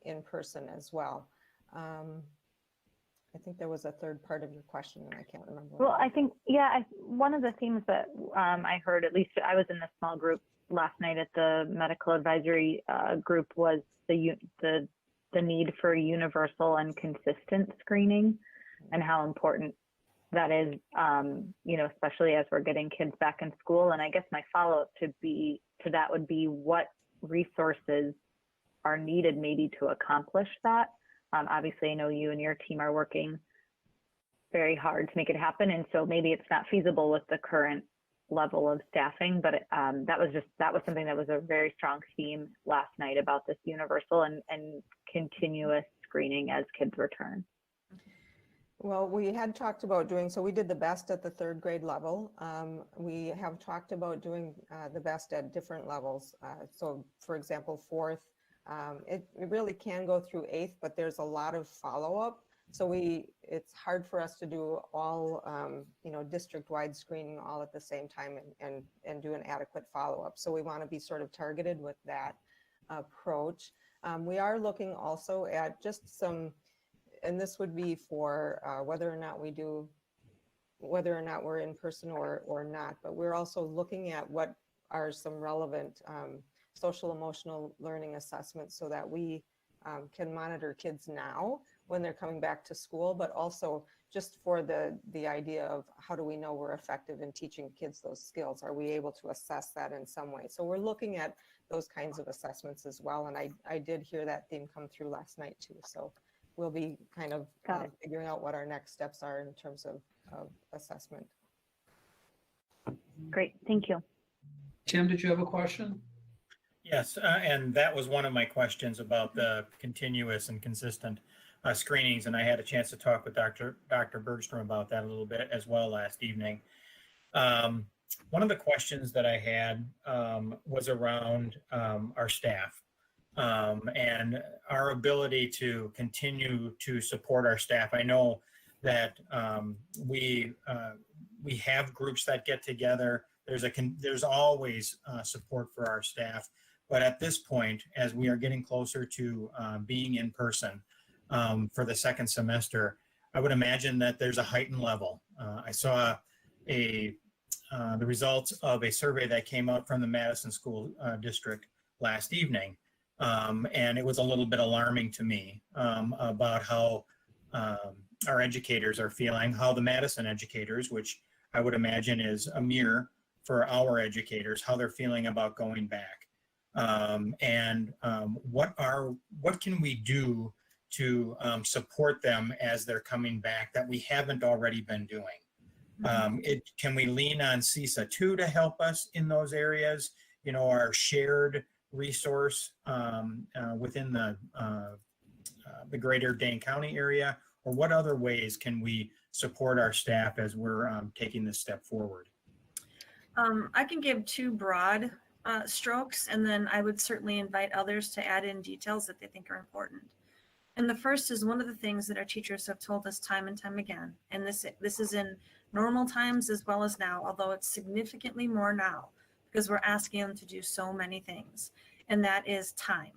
in person as well. I think there was a third part of your question and I can't remember. Well, I think, yeah, one of the themes that I heard, at least I was in the small group last night at the medical advisory group, was the need for universal and consistent screening and how important that is, you know, especially as we're getting kids back in school. And I guess my follow-up to that would be what resources are needed maybe to accomplish that. Obviously, I know you and your team are working very hard to make it happen. And so maybe it's not feasible with the current level of staffing, but that was something that was a very strong theme last night about this universal and continuous screening as kids return. Well, we had talked about so we did the best at the third grade level. We have talked about doing the best at different levels. So for example, fourth, it really can go through eighth, but there's a lot of follow-up. So it's hard for us to do all, you know, district-wide screening all at the same time and do an adequate follow-up. So we want to be sort of targeted with that approach. We are looking also at just some, and this would be for whether or not we're in person or not, but we're also looking at what are some relevant social emotional learning assessments so that we can monitor kids now when they're coming back to school, but also just for the idea of how do we know we're effective in teaching kids those skills? Are we able to assess that in some way? So we're looking at those kinds of assessments as well. And I did hear that theme come through last night too. So we'll be kind of figuring out what our next steps are in terms of assessment. Great, thank you. Tim, did you have a question? Yes, and that was one of my questions about the continuous and consistent screenings, and I had a chance to talk with Dr. Bergstrom about that a little bit as well last evening. One of the questions that I had was around our staff and our ability to continue to support our staff. I know that we have groups that get together. There's always support for our staff. But at this point, as we are getting closer to being in person for the second semester, I would imagine that there's a heightened level. I saw the results of a survey that came out from the Madison School District last evening And it was a little bit alarming to me about how our educators are feeling, how the Madison educators, which I would imagine is a mirror for our educators, how they're feeling about going back. What can we do to support them as they're coming back that we haven't already been doing? Can we lean on CISA 2 to help us in those areas? You know, our shared resource within the greater Dane County area, or what other ways can we support our staff as we're taking this step forward? I can give two broad strokes, and then I would certainly invite others to add in details that they think are important. And the first is one of the things that our teachers have told us time and time again, and this is in normal times as well as now, although it's significantly more now because we're asking them to do so many things, and that is time.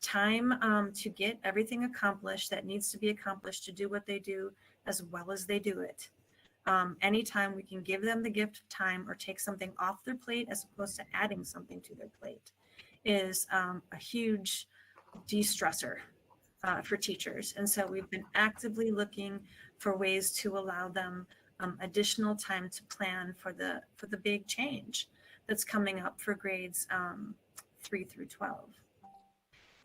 Time to get everything accomplished that needs to be accomplished to do what they do as well as they do it. Anytime we can give them the gift of time or take something off their plate as opposed to adding something to their plate is a huge de-stressor for teachers. And so we've been actively looking for ways to allow them additional time to plan for the big change that's coming up for grades 3 through 12.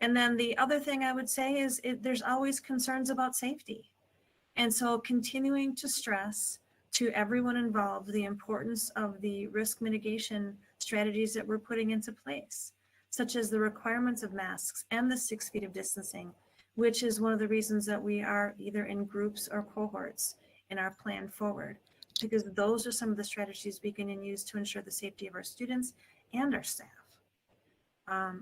And then the other thing I would say is there's always concerns about safety. And so continuing to stress to everyone involved the importance of the risk mitigation strategies that we're putting into place, such as the requirements of masks and the 6 feet of distancing, which is one of the reasons that we are either in groups or cohorts in our plan forward, because those are some of the strategies we can use to ensure the safety of our students and our staff.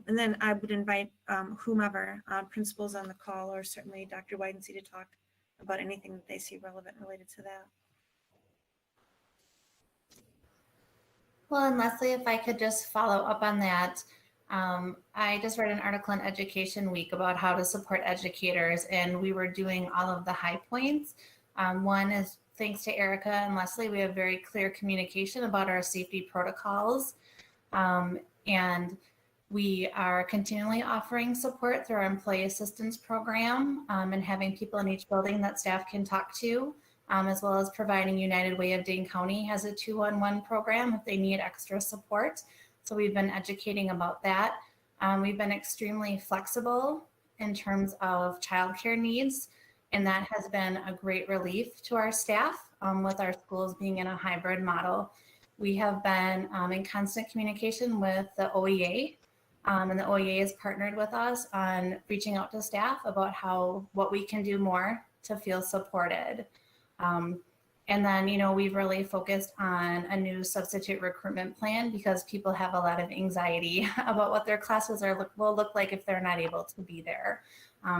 And then I would invite whomever, principals on the call, or certainly Dr. Widensee, to talk about anything that they see relevant related to that. Well, and Leslie, if I could just follow up on that. I just read an article in Education Week about how to support educators, and we were doing all of the high points. One is thanks to Erica and Leslie, we have very clear communication about our safety protocols. And we are continually offering support through our employee assistance program and having people in each building that staff can talk to, as well as providing United Way of Dane County has a 211 program if they need extra support. So we've been educating about that. We've been extremely flexible in terms of childcare needs, and that has been a great relief to our staff with our schools being in a hybrid model. We have been in constant communication with the OEA, and the OEA has partnered with us on reaching out to staff about what we can do more to feel supported. And then, you know, we've really focused on a new substitute recruitment plan because people have a lot of anxiety about what their classes will look like if they're not able to be there,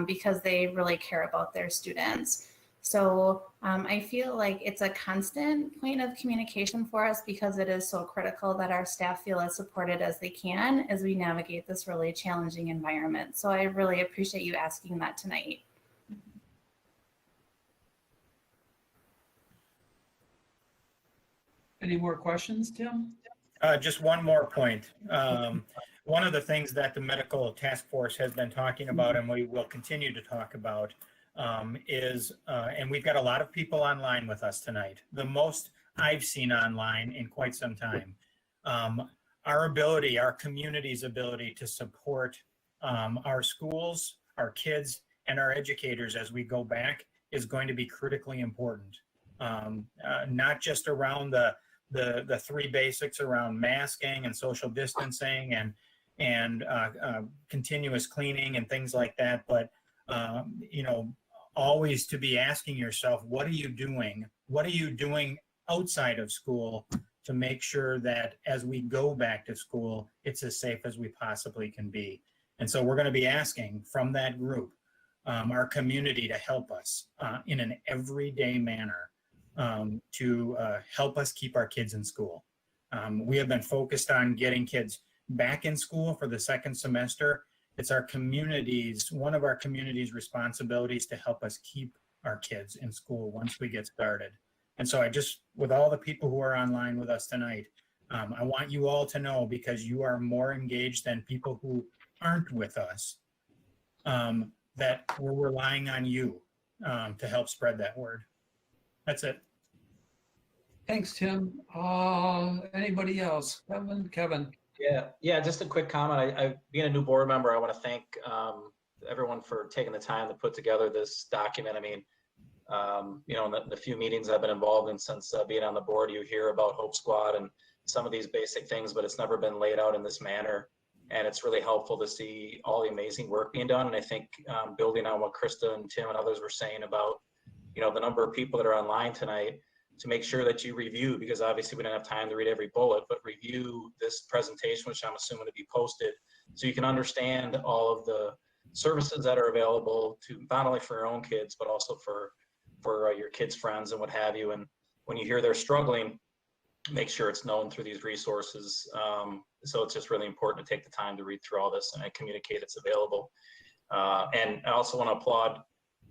because they really care about their students. So I feel like it's a constant point of communication for us because it is so critical that our staff feel as supported as they can as we navigate this really challenging environment. So I really appreciate you asking that tonight. Any more questions, Tim? Just one more point. One of the things that the medical task force has been talking about, and we will continue to talk about, is, and we've got a lot of people online with us tonight, the most I've seen online in quite some time. Our community's ability to support our schools, our kids, and our educators as we go back is going to be critically important. Not just around the three basics around masking and social distancing and continuous cleaning and things like that, but you know, always to be asking yourself, what are you doing? What are you doing outside of school to make sure that as we go back to school, it's as safe as we possibly can be? And so we're going to be asking from that group, our community, to help us in an everyday manner to help us keep our kids in school. We have been focused on getting kids back in school for the second semester. It's our community's, one of our community's responsibilities to help us keep our kids in school once we get started. And so I just, with all the people who are online with us tonight, I want you all to know, because you are more engaged than people who aren't with us, that we're relying on you to help spread that word. That's it. Thanks, Tim. Anybody else? Kevin? Yeah, just a quick comment. Being a new board member, I want to thank everyone for taking the time to put together this document. I mean, in the few meetings I've been involved in since being on the board, you hear about Hope Squad and some of these basic things, but it's never been laid out in this manner. And it's really helpful to see all the amazing work being done. And I think building on what Krista and Tim and others were saying about, the number of people that are online tonight, to make sure that you review, because obviously we don't have time to read every bullet, but review this presentation, which I'm assuming to be posted, so you can understand all of the services that are available to not only for your own kids, but also for your kids' friends and what have you. And when you hear they're struggling, make sure it's known through these resources. So it's just really important to take the time to read through all this and communicate it's available. And I also want to applaud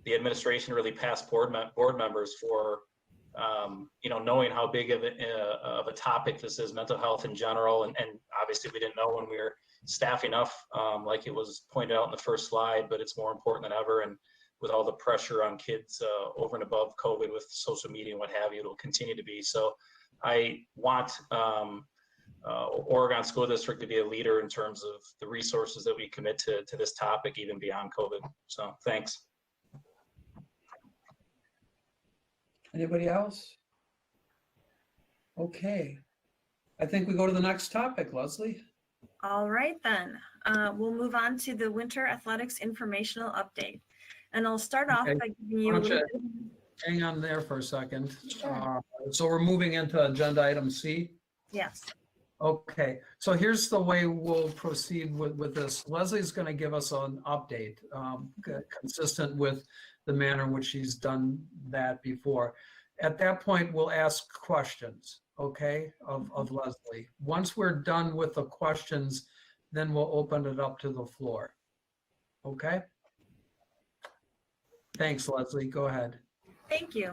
the administration, really past board members for knowing how big of a topic this is, mental health in general. And obviously we didn't know when we were staffing enough, like it was pointed out in the first slide, but it's more important than ever. And with all the pressure on kids over and above COVID with social media and what have you, it'll continue to be. So I want Oregon School District to be a leader in terms of the resources that we commit to this topic, even beyond COVID. So thanks. Anybody else? Okay. I think we go to the next topic, Leslie. All right, then. We'll move on to the Winter Athletics Informational Update. And I'll start off Okay. by giving you Why a don't little you hang on there for a second. Sure. So we're moving into agenda item C. Yes. Okay, so here's the way we'll proceed with this. Leslie's going to give us an update consistent with the manner in which she's done that before. At that point, we'll ask questions, okay, of Leslie. Once we're done with the questions, then we'll open it up to the floor. Okay? Thanks, Leslie. Go ahead. Thank you.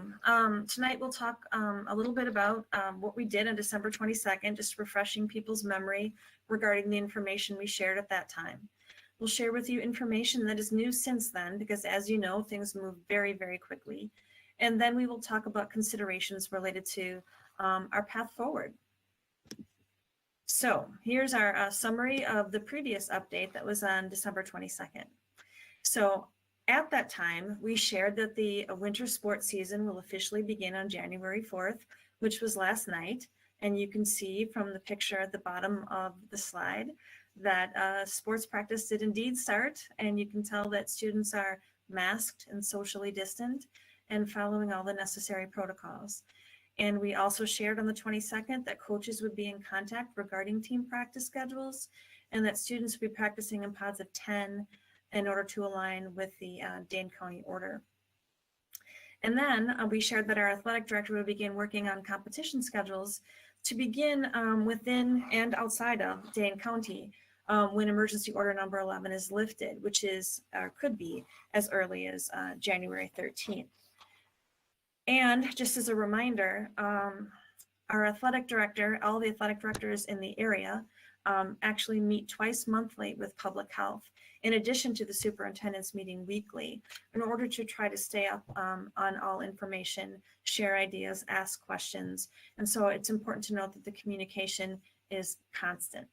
Tonight we'll talk a little bit about what we did on December 22nd, just refreshing people's memory regarding the information we shared at that time. We'll share with you information that is new since then, because as you know, things move very, very quickly. And then we will talk about considerations related to our path forward. So here's our summary of the previous update that was on December 22nd. So at that time, we shared that the winter sports season will officially begin on January 4th, which was last night. And you can see from the picture at the bottom of the slide that sports practice did indeed start. And you can tell that students are masked and socially distant and following all the necessary protocols. And we also shared on the 22nd that coaches would be in contact regarding team practice schedules and that students would be practicing in pods of 10 in order to align with the Dane County order. And then we shared that our athletic director would begin working on competition schedules to begin within and outside of Dane County when emergency order number 11 is lifted, which is or could be as early as January 13th. And just as a reminder, our athletic director, all the athletic directors in the area actually meet twice monthly with public health, in addition to the superintendent's meeting weekly, in order to try to stay up on all information, share ideas, ask questions. And so it's important to note that the communication is constant.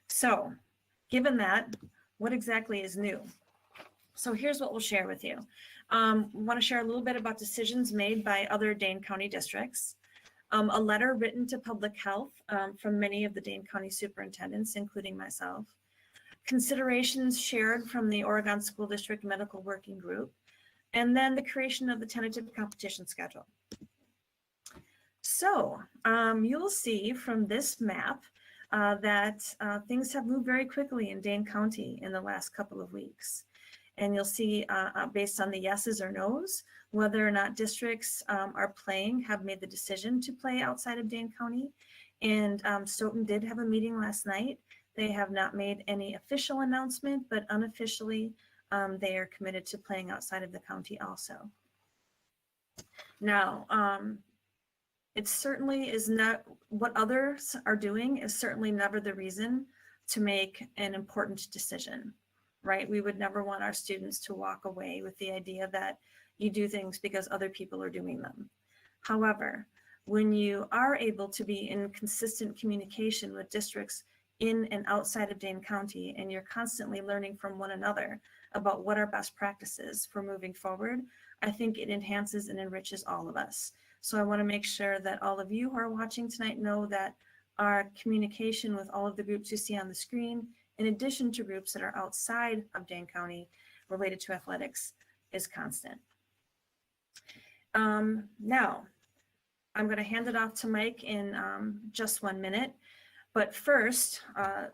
So given that, what exactly is new? So here's what we'll share with you. We want to share a little bit about decisions made by other Dane County districts. A letter written to public health from many of the Dane County superintendents, including myself. Considerations shared from the Oregon School District Medical Working Group, and then the creation of the tentative competition schedule. So you'll see from this map that things have moved very quickly in Dane County in the last couple of weeks. And you'll see based on the yeses or nos, whether or not districts have made the decision to play outside of Dane County. And Stoughton did have a meeting last night. They have not made any official announcement, but unofficially, they are committed to playing outside of the county also. Now, it certainly is not, what others are doing is certainly never the reason to make an important decision, right? We would never want our students to walk away with the idea that you do things because other people are doing them. However, when you are able to be in consistent communication with districts in and outside of Dane County, and you're constantly learning from one another about what our best practices for moving forward, I think it enhances and enriches all of us. So I want to make sure that all of you who are watching tonight know that our communication with all of the groups you see on the screen, in addition to groups that are outside of Dane County related to athletics, is constant. Now, I'm going to hand it off to Mike in just 1 minute. But first,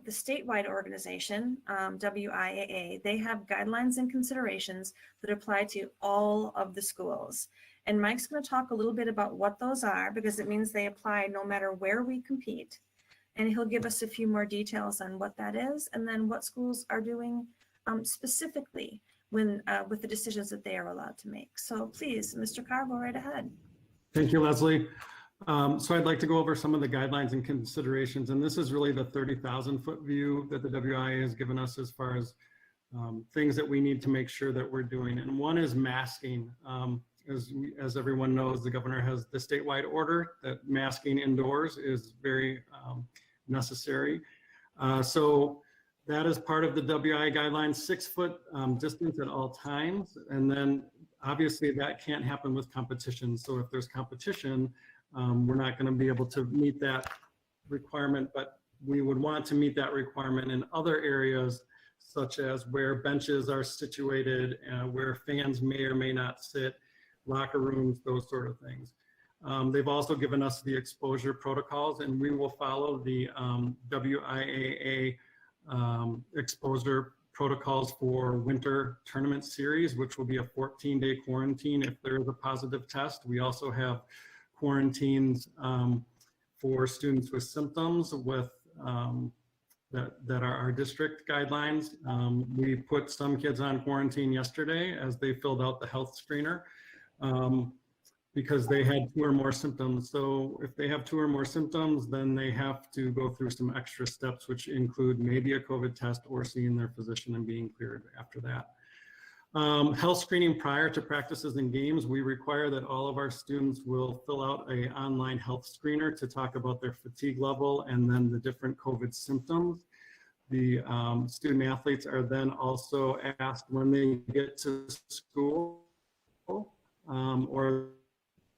the statewide organization, WIAA, they have guidelines and considerations that apply to all of the schools. And Mike's going to talk a little bit about what those are, because it means they apply no matter where we compete. And he'll give us a few more details on what that is, and then what schools are doing specifically when with the decisions that they are allowed to make. So please, Mr. Carr, go right ahead. Thank you, Leslie. So I'd like to go over some of the guidelines and considerations, and this is really the 30,000-foot view that the WIA has given us as far as things that we need to make sure that we're doing. And one is masking. As everyone knows, the governor has the statewide order that masking indoors is very necessary. So that is part of the WIA guidelines, 6-foot distance at all times. And then obviously that can't happen with competition. So if there's competition, we're not going to be able to meet that requirement, but we would want to meet that requirement in other areas, such as where benches are situated, where fans may or may not sit, locker rooms, those sort of things. They've also given us the exposure protocols, and we will follow the WIAA exposure protocols for winter tournament series, which will be a 14-day quarantine if there is a positive test. We also have quarantines for students with symptoms with that are our district guidelines. We put some kids on quarantine yesterday as they filled out the health screener because they had 2 or more symptoms. So if they have 2 or more symptoms, then they have to go through some extra steps, which include maybe a COVID test or seeing their physician and being cleared after that. Health screening prior to practices and games, we require that all of our students will fill out an online health screener to talk about their fatigue level and then the different COVID symptoms. The student athletes are then also asked when they get to school or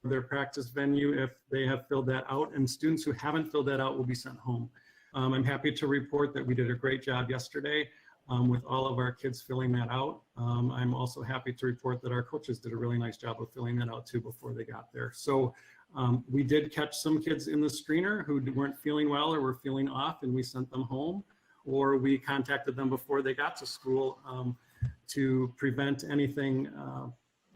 their practice venue if they have filled that out, and students who haven't filled that out will be sent home. I'm happy to report that we did a great job yesterday with all of our kids filling that out. I'm also happy to report that our coaches did a really nice job of filling that out too before they got there. So we did catch some kids in the screener who weren't feeling well or were feeling off, and we sent them home, or we contacted them before they got to school to prevent anything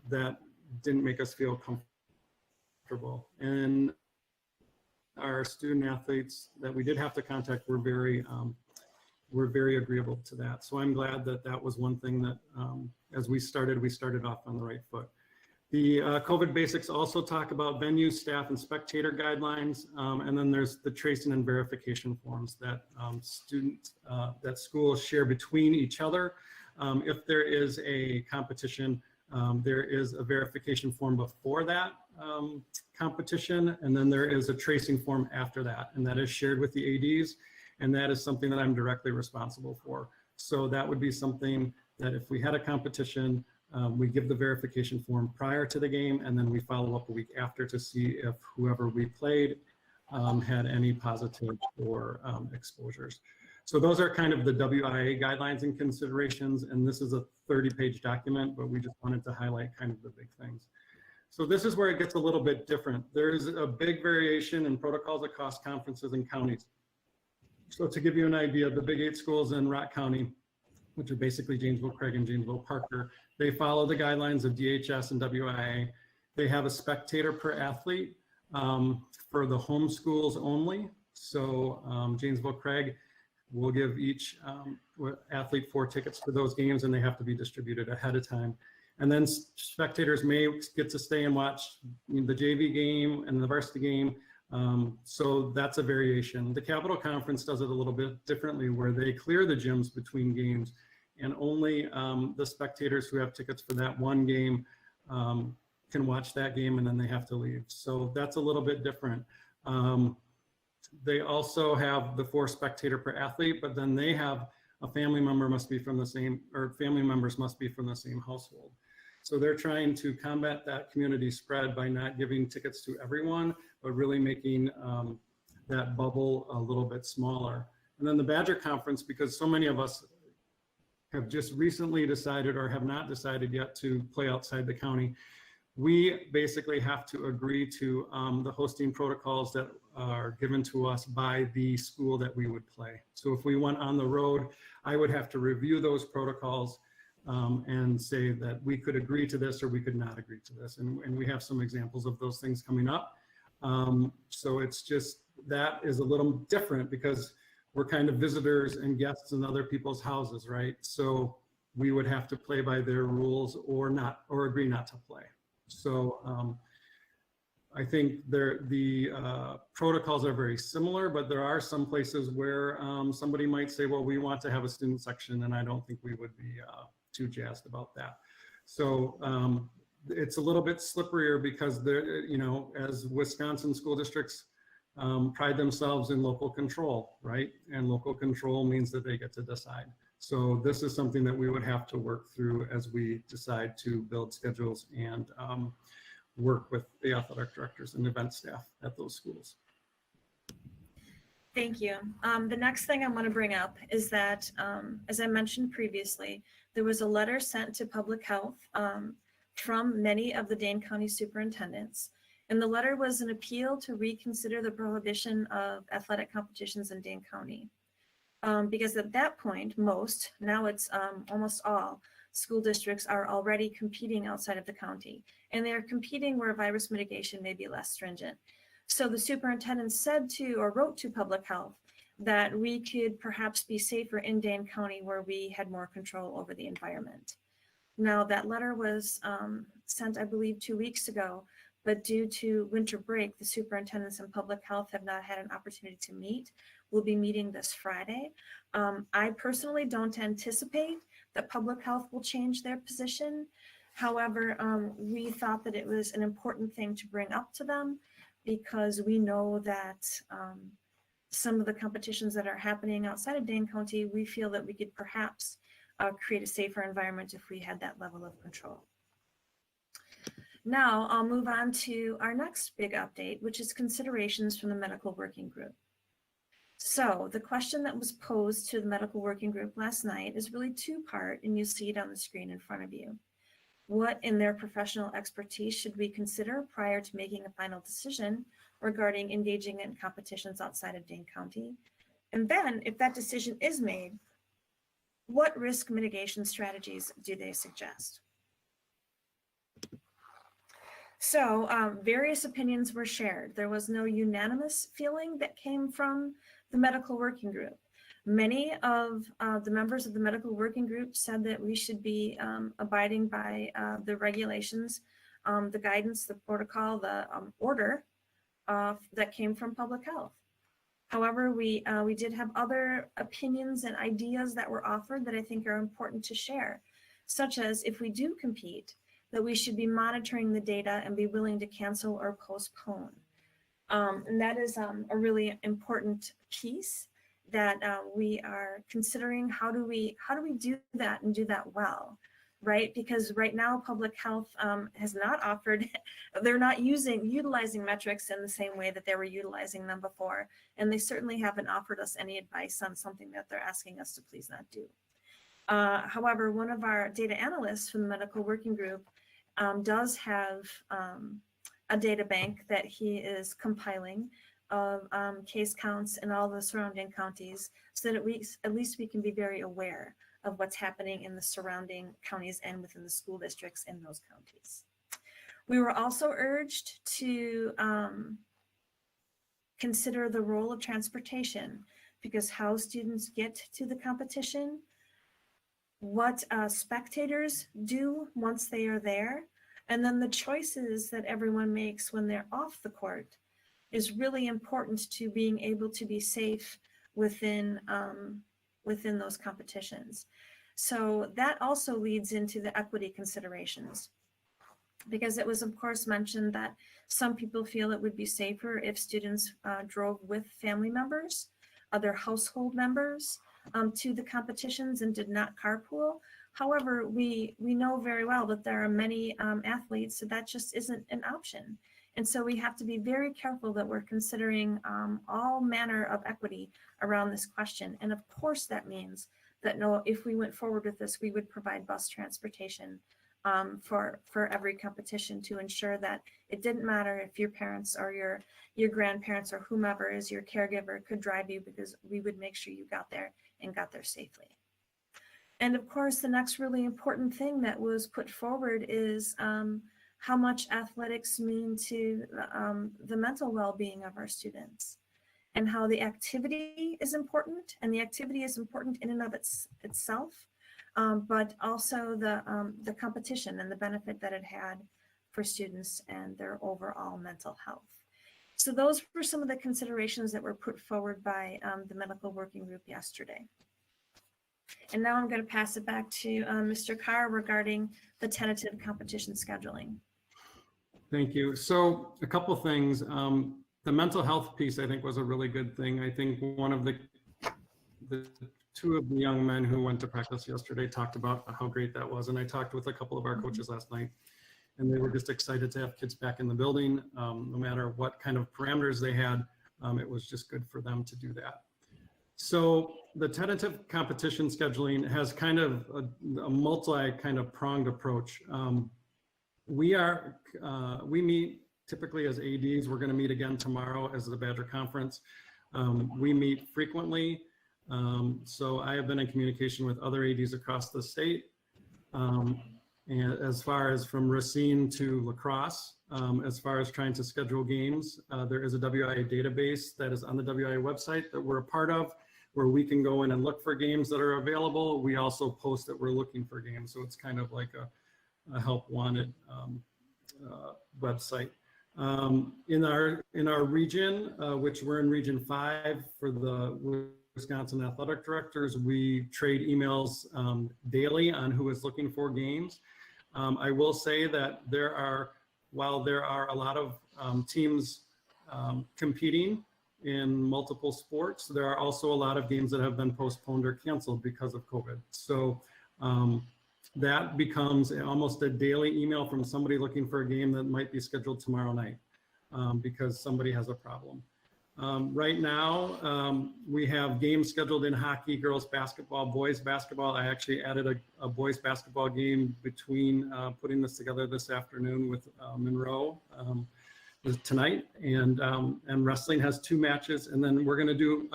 that didn't make us feel comfortable. And our student athletes that we did have to contact were very agreeable to that. So I'm glad that that was one thing that as we started off on the right foot. The COVID basics also talk about venue, staff, and spectator guidelines. And then there's the tracing and verification forms that that schools share between each other. If there is a competition, there is a verification form before that competition, and then there is a tracing form after that, and that is shared with the ADs, and that is something that I'm directly responsible for. So that would be something that if we had a competition, we give the verification form prior to the game, and then we follow up a week after to see if whoever we played had any positive or exposures. So those are kind of the WIA guidelines and considerations, and this is a 30-page document, but we just wanted to highlight kind of the big things. So this is where it gets a little bit different. There's a big variation in protocols across conferences and counties. So to give you an idea, the Big 8 schools in Rock County, which are basically Janesville, Craig, and Janesville, Parker, they follow the guidelines of DHS and WIA. They have a spectator per athlete for the home schools only. So Janesville, Craig will give each athlete 4 tickets to those games, and they have to be distributed ahead of time. And then spectators may get to stay and watch the JV game and the varsity game So that's a variation. The Capitol Conference does it a little bit differently, where they clear the gyms between games, and only the spectators who have tickets for that one game can watch that game, and then they have to leave. So that's a little bit different. They also have the 4 spectator per athlete, but then they have a family member must be from the same, or family members must be from the same household. So they're trying to combat that community spread by not giving tickets to everyone, but really making that bubble a little bit smaller. And then the Badger Conference, because so many of us have just recently decided or have not decided yet to play outside the county, we basically have to agree to the hosting protocols that are given to us by the school that we would play. So if we went on the road, I would have to review those protocols and say that we could agree to this or we could not agree to this. And we have some examples of those things coming up. So it's just, that is a little different because we're kind of visitors and guests in other people's houses, right? So we would have to play by their rules or not, or agree not to play. So I think the protocols are very similar, but there are some places where somebody might say, well, we want to have a student section, and I don't think we would be too jazzed about that. So it's a little bit slipperier because they're, you know, as Wisconsin school districts pride themselves in local control, right? And local control means that they get to decide. So this is something that we would have to work through as we decide to build schedules and work with the athletic directors and event staff at those schools. Thank you. The next thing I want to bring up is that, as I mentioned previously, there was a letter sent to public health from many of the Dane County superintendents. And the letter was an appeal to reconsider the prohibition of athletic competitions in Dane County. Because at that point, most, now it's almost all, school districts are already competing outside of the county. And they're competing where virus mitigation may be less stringent. So the superintendent said to, or wrote to public health, that we could perhaps be safer in Dane County where we had more control over the environment. Now that letter was sent, I believe, 2 weeks ago, but due to winter break, the superintendents and public health have not had an opportunity to meet. We'll be meeting this Friday. I personally don't anticipate that public health will change their position. However, we thought that it was an important thing to bring up to them because we know that some of the competitions that are happening outside of Dane County, we feel that we could perhaps create a safer environment if we had that level of control. Now I'll move on to our next big update, which is considerations from the medical working group. So the question that was posed to the medical working group last night is really two-part, and you see it on the screen in front of you. What in their professional expertise should we consider prior to making a final decision regarding engaging in competitions outside of Dane County? And then if that decision is made, what risk mitigation strategies do they suggest? So various opinions were shared. There was no unanimous feeling that came from the medical working group. Many of the members of the medical working group said that we should be abiding by the regulations, the guidance, the protocol, the order that came from public health. However, we did have other opinions and ideas that were offered that I think are important to share, such as if we do compete, that we should be monitoring the data and be willing to cancel or postpone. And that is a really important piece that we are considering. How do we do that and do that well, right? Because right now public health has not offered, they're not utilizing metrics in the same way that they were utilizing them before. And they certainly haven't offered us any advice on something that they're asking us to please not do. However, one of our data analysts from the medical working group does have a data bank that he is compiling of case counts in all the surrounding counties so that at least we can be very aware of what's happening in the surrounding counties and within the school districts in those counties. We were also urged to consider the role of transportation, because how students get to the competition, what spectators do once they are there, and then the choices that everyone makes when they're off the court. is really important to being able to be safe within within those competitions. So that also leads into the equity considerations, because it was of course mentioned that some people feel it would be safer if students drove with family members, other household members to the competitions and did not carpool. However, we know very well that there are many athletes that just isn't an option. And so we have to be very careful that we're considering all manner of equity around this question. And of course, that means that if we went forward with this, we would provide bus transportation for every competition to ensure that it didn't matter if your parents or your grandparents or whomever is your caregiver could drive you, because we would make sure you got there and got there safely. And of course, the next really important thing that was put forward is how much athletics mean to the mental well-being of our students, and how the activity is important, and the activity is important in and of itself, but also the competition and the benefit that it had for students and their overall mental health. So those were some of the considerations that were put forward by the medical working group yesterday. And now I'm going to pass it back to Mr. Carr regarding the tentative competition scheduling. Thank you. So a couple things. The mental health piece, I think, was a really good thing. I think one of the two of the young men who went to practice yesterday talked about how great that was. And I talked with a couple of our coaches last night, and they were just excited to have kids back in the building. No matter what kind of parameters they had, it was just good for them to do that. So the tentative competition scheduling has kind of a multi kind of pronged approach. We meet typically as ADs. We're going to meet again tomorrow as the Badger Conference. We meet frequently. So I have been in communication with other ADs across the state. And as far as from Racine to La Crosse, as far as trying to schedule games, there is a WIA database that is on the WIA website that we're a part of, where we can go in and look for games that are available. We also post that we're looking for games. So it's kind of like a help wanted website. In our region, which we're in Region 5 for the Wisconsin Athletic Directors, we trade emails daily on who is looking for games. I will say that while there are a lot of teams competing in multiple sports, there are also a lot of games that have been postponed or canceled because of COVID. So that becomes almost a daily email from somebody looking for a game that might be scheduled tomorrow night because somebody has a problem. Right now, we have games scheduled in hockey, girls basketball, boys basketball. I actually added a boys basketball game between putting this together this afternoon with Monroe tonight, and wrestling has 2 matches, and then we're going to do.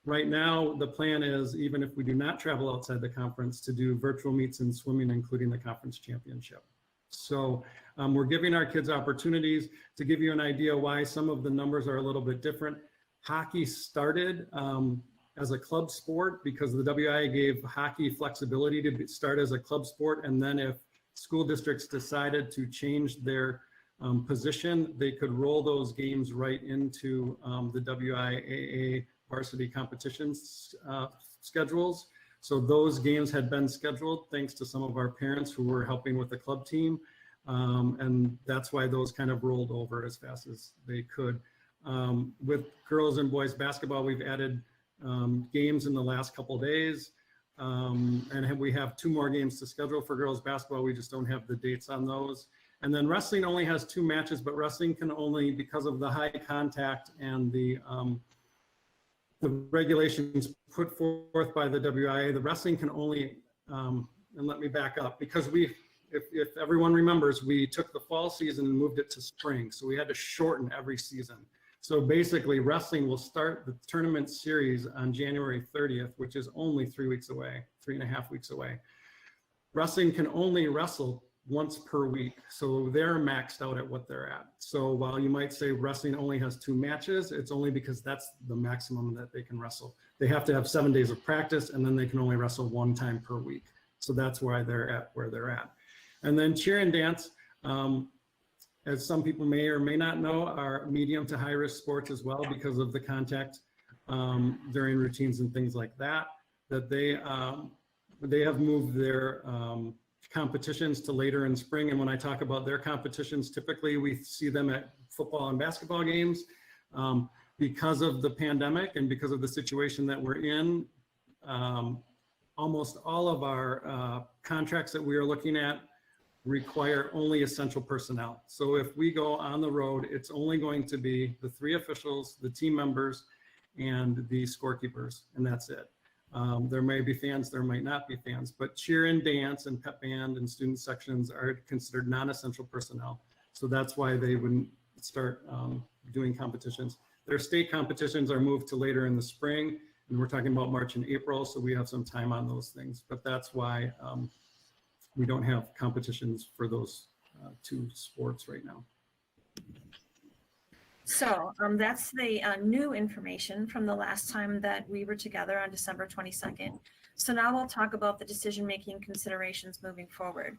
Right now, the plan is, even if we do not travel outside the conference, to do virtual meets in swimming, including the conference championship. So we're giving our kids opportunities. To give you an idea why some of the numbers are a little bit different, hockey started as a club sport because the WIA gave hockey flexibility to start as a club sport. And then if school districts decided to change their position, they could roll those games right into the WIAA varsity competitions schedules. So those games had been scheduled thanks to some of our parents who were helping with the club team. And that's why those kind of rolled over as fast as they could. With girls and boys basketball, we've added games in the last couple days. And we have 2 more games to schedule for girls basketball. We just don't have the dates on those. And then wrestling only has 2 matches, but wrestling can only, because of the high contact and the regulations put forth by the WIA, the wrestling can only, and let me back up, because if everyone remembers, we took the fall season and moved it to spring. So we had to shorten every season. So basically wrestling will start the tournament series on January 30th, which is only 3 weeks away, 3.5 weeks away. Wrestling can only wrestle once per week. So they're maxed out at what they're at. So while you might say wrestling only has 2 matches, it's only because that's the maximum that they can wrestle. They have to have 7 days of practice, and then they can only wrestle 1 time per week. So that's why they're at where they're at. And then cheer and dance, as some people may or may not know, are medium to high risk sports as well because of the contact during routines and things like that, that they have moved their competitions to later in spring. And when I talk about their competitions, typically we see them at football and basketball games. Because of the pandemic and because of the situation that we're in, almost all of our contracts that we are looking at require only essential personnel. So if we go on the road, it's only going to be the 3 officials, the team members, and the scorekeepers, and that's it. There may be fans, there might not be fans, but cheer and dance and pep band and student sections are considered non-essential personnel. So that's why they wouldn't start doing competitions. Their state competitions are moved to later in the spring, and we're talking about March and April, so we have some time on those things. But that's why we don't have competitions for those 2 sports right now. So that's the new information from the last time that we were together on December 22nd. So now we'll talk about the decision-making considerations moving forward.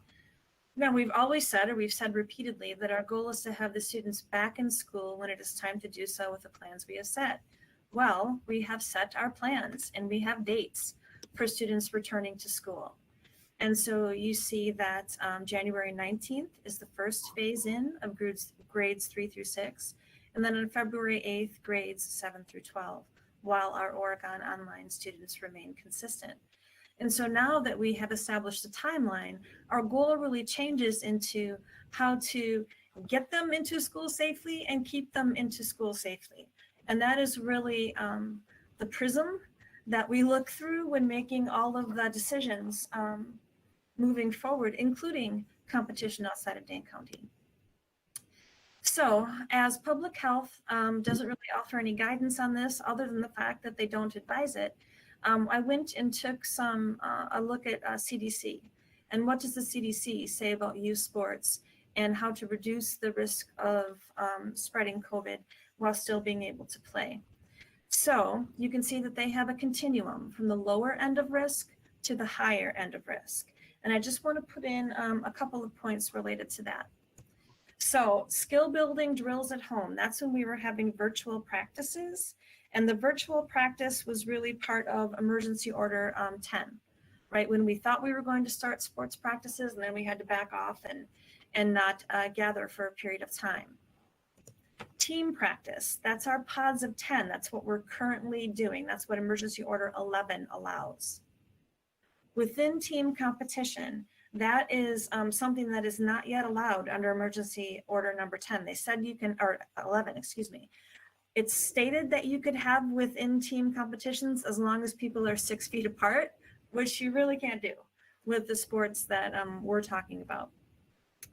Now, we've always said, or we've said repeatedly, that our goal is to have the students back in school when it is time to do so with the plans we have set. Well, we have set our plans and we have dates for students returning to school. And so you see that January 19th is the first phase in of grades 3 through 6. And then on February 8th, grades 7 through 12, while our Oregon Online students remain consistent. And so now that we have established a timeline, our goal really changes into how to get them into school safely and keep them into school safely. And that is really the prism that we look through when making all of the decisions moving forward, including competition outside of Dane County. So as public health doesn't really offer any guidance on this other than the fact that they don't advise it, I went and took a look at CDC. And what does the CDC say about youth sports and how to reduce the risk of spreading COVID while still being able to play? So you can see that they have a continuum from the lower end of risk to the higher end of risk. And I just want to put in a couple of points related to that. So skill building drills at home, that's when we were having virtual practices. And the virtual practice was really part of emergency order 10, right? When we thought we were going to start sports practices and then we had to back off and not gather for a period of time. Team practice, that's our pods of 10. That's what we're currently doing. That's what emergency order 11 allows. Within team competition, that is something that is not yet allowed under emergency order number 10. They said you can, or 11, excuse me. It's stated that you could have within team competitions as long as people are 6 feet apart, which you really can't do with the sports that we're talking about.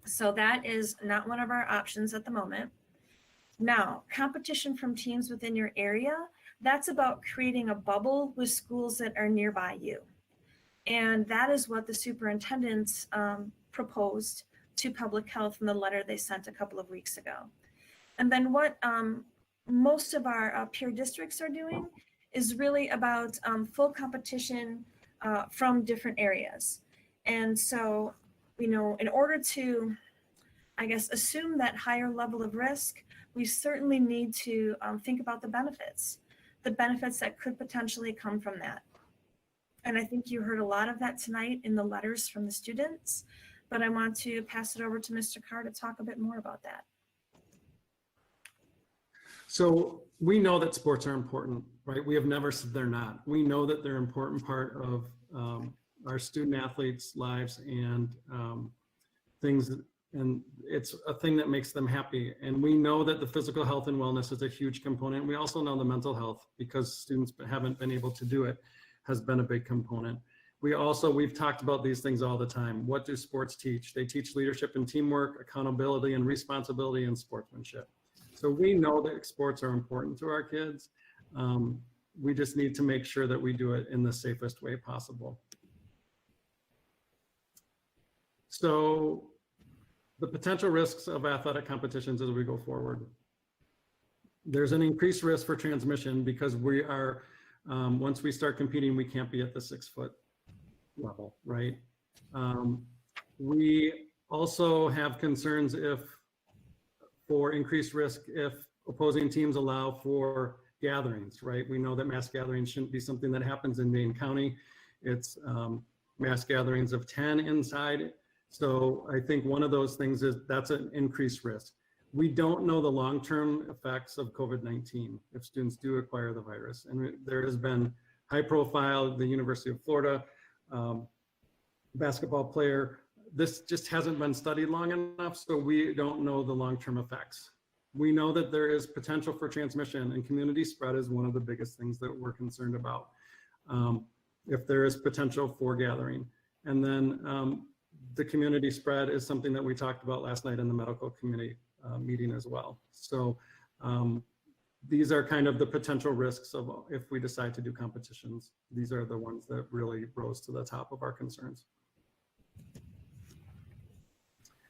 So that is not one of our options at the moment. Now, competition from teams within your area, that's about creating a bubble with schools that are nearby you. And that is what the superintendents proposed to public health in the letter they sent a couple of weeks ago. And then what most of our peer districts are doing is really about full competition from different areas. And so, you know, in order to, I guess, assume that higher level of risk, we certainly need to think about the benefits that could potentially come from that. And I think you heard a lot of that tonight in the letters from the students, but I want to pass it over to Mr. Carr to talk a bit more about that. So we know that sports are important, right? We have never said they're not. We know that they're an important part of our student athletes' lives and things, and it's a thing that makes them happy. And we know that the physical health and wellness is a huge component. We also know the mental health, because students haven't been able to do it, has been a big component. We've talked about these things all the time. What do sports teach? They teach leadership and teamwork, accountability and responsibility, and sportsmanship. So we know that sports are important to our kids. We just need to make sure that we do it in the safest way possible. So the potential risks of athletic competitions as we go forward. There's an increased risk for transmission because we are, once we start competing, we can't be at the 6 foot level, right? We also have concerns if for increased risk if opposing teams allow for gatherings, right? We know that mass gatherings shouldn't be something that happens in Dane County. It's mass gatherings of 10 inside. So I think one of those things is that's an increased risk. We don't know the long-term effects of COVID-19 if students do acquire the virus. And there has been high profile, the University of Florida basketball player. This just hasn't been studied long enough, so we don't know the long-term effects. We know that there is potential for transmission, and community spread is one of the biggest things that we're concerned about. If there is potential for gathering. And then the community spread is something that we talked about last night in the medical community meeting as well. So these are kind of the potential risks of if we decide to do competitions. These are the ones that really rose to the top of our concerns.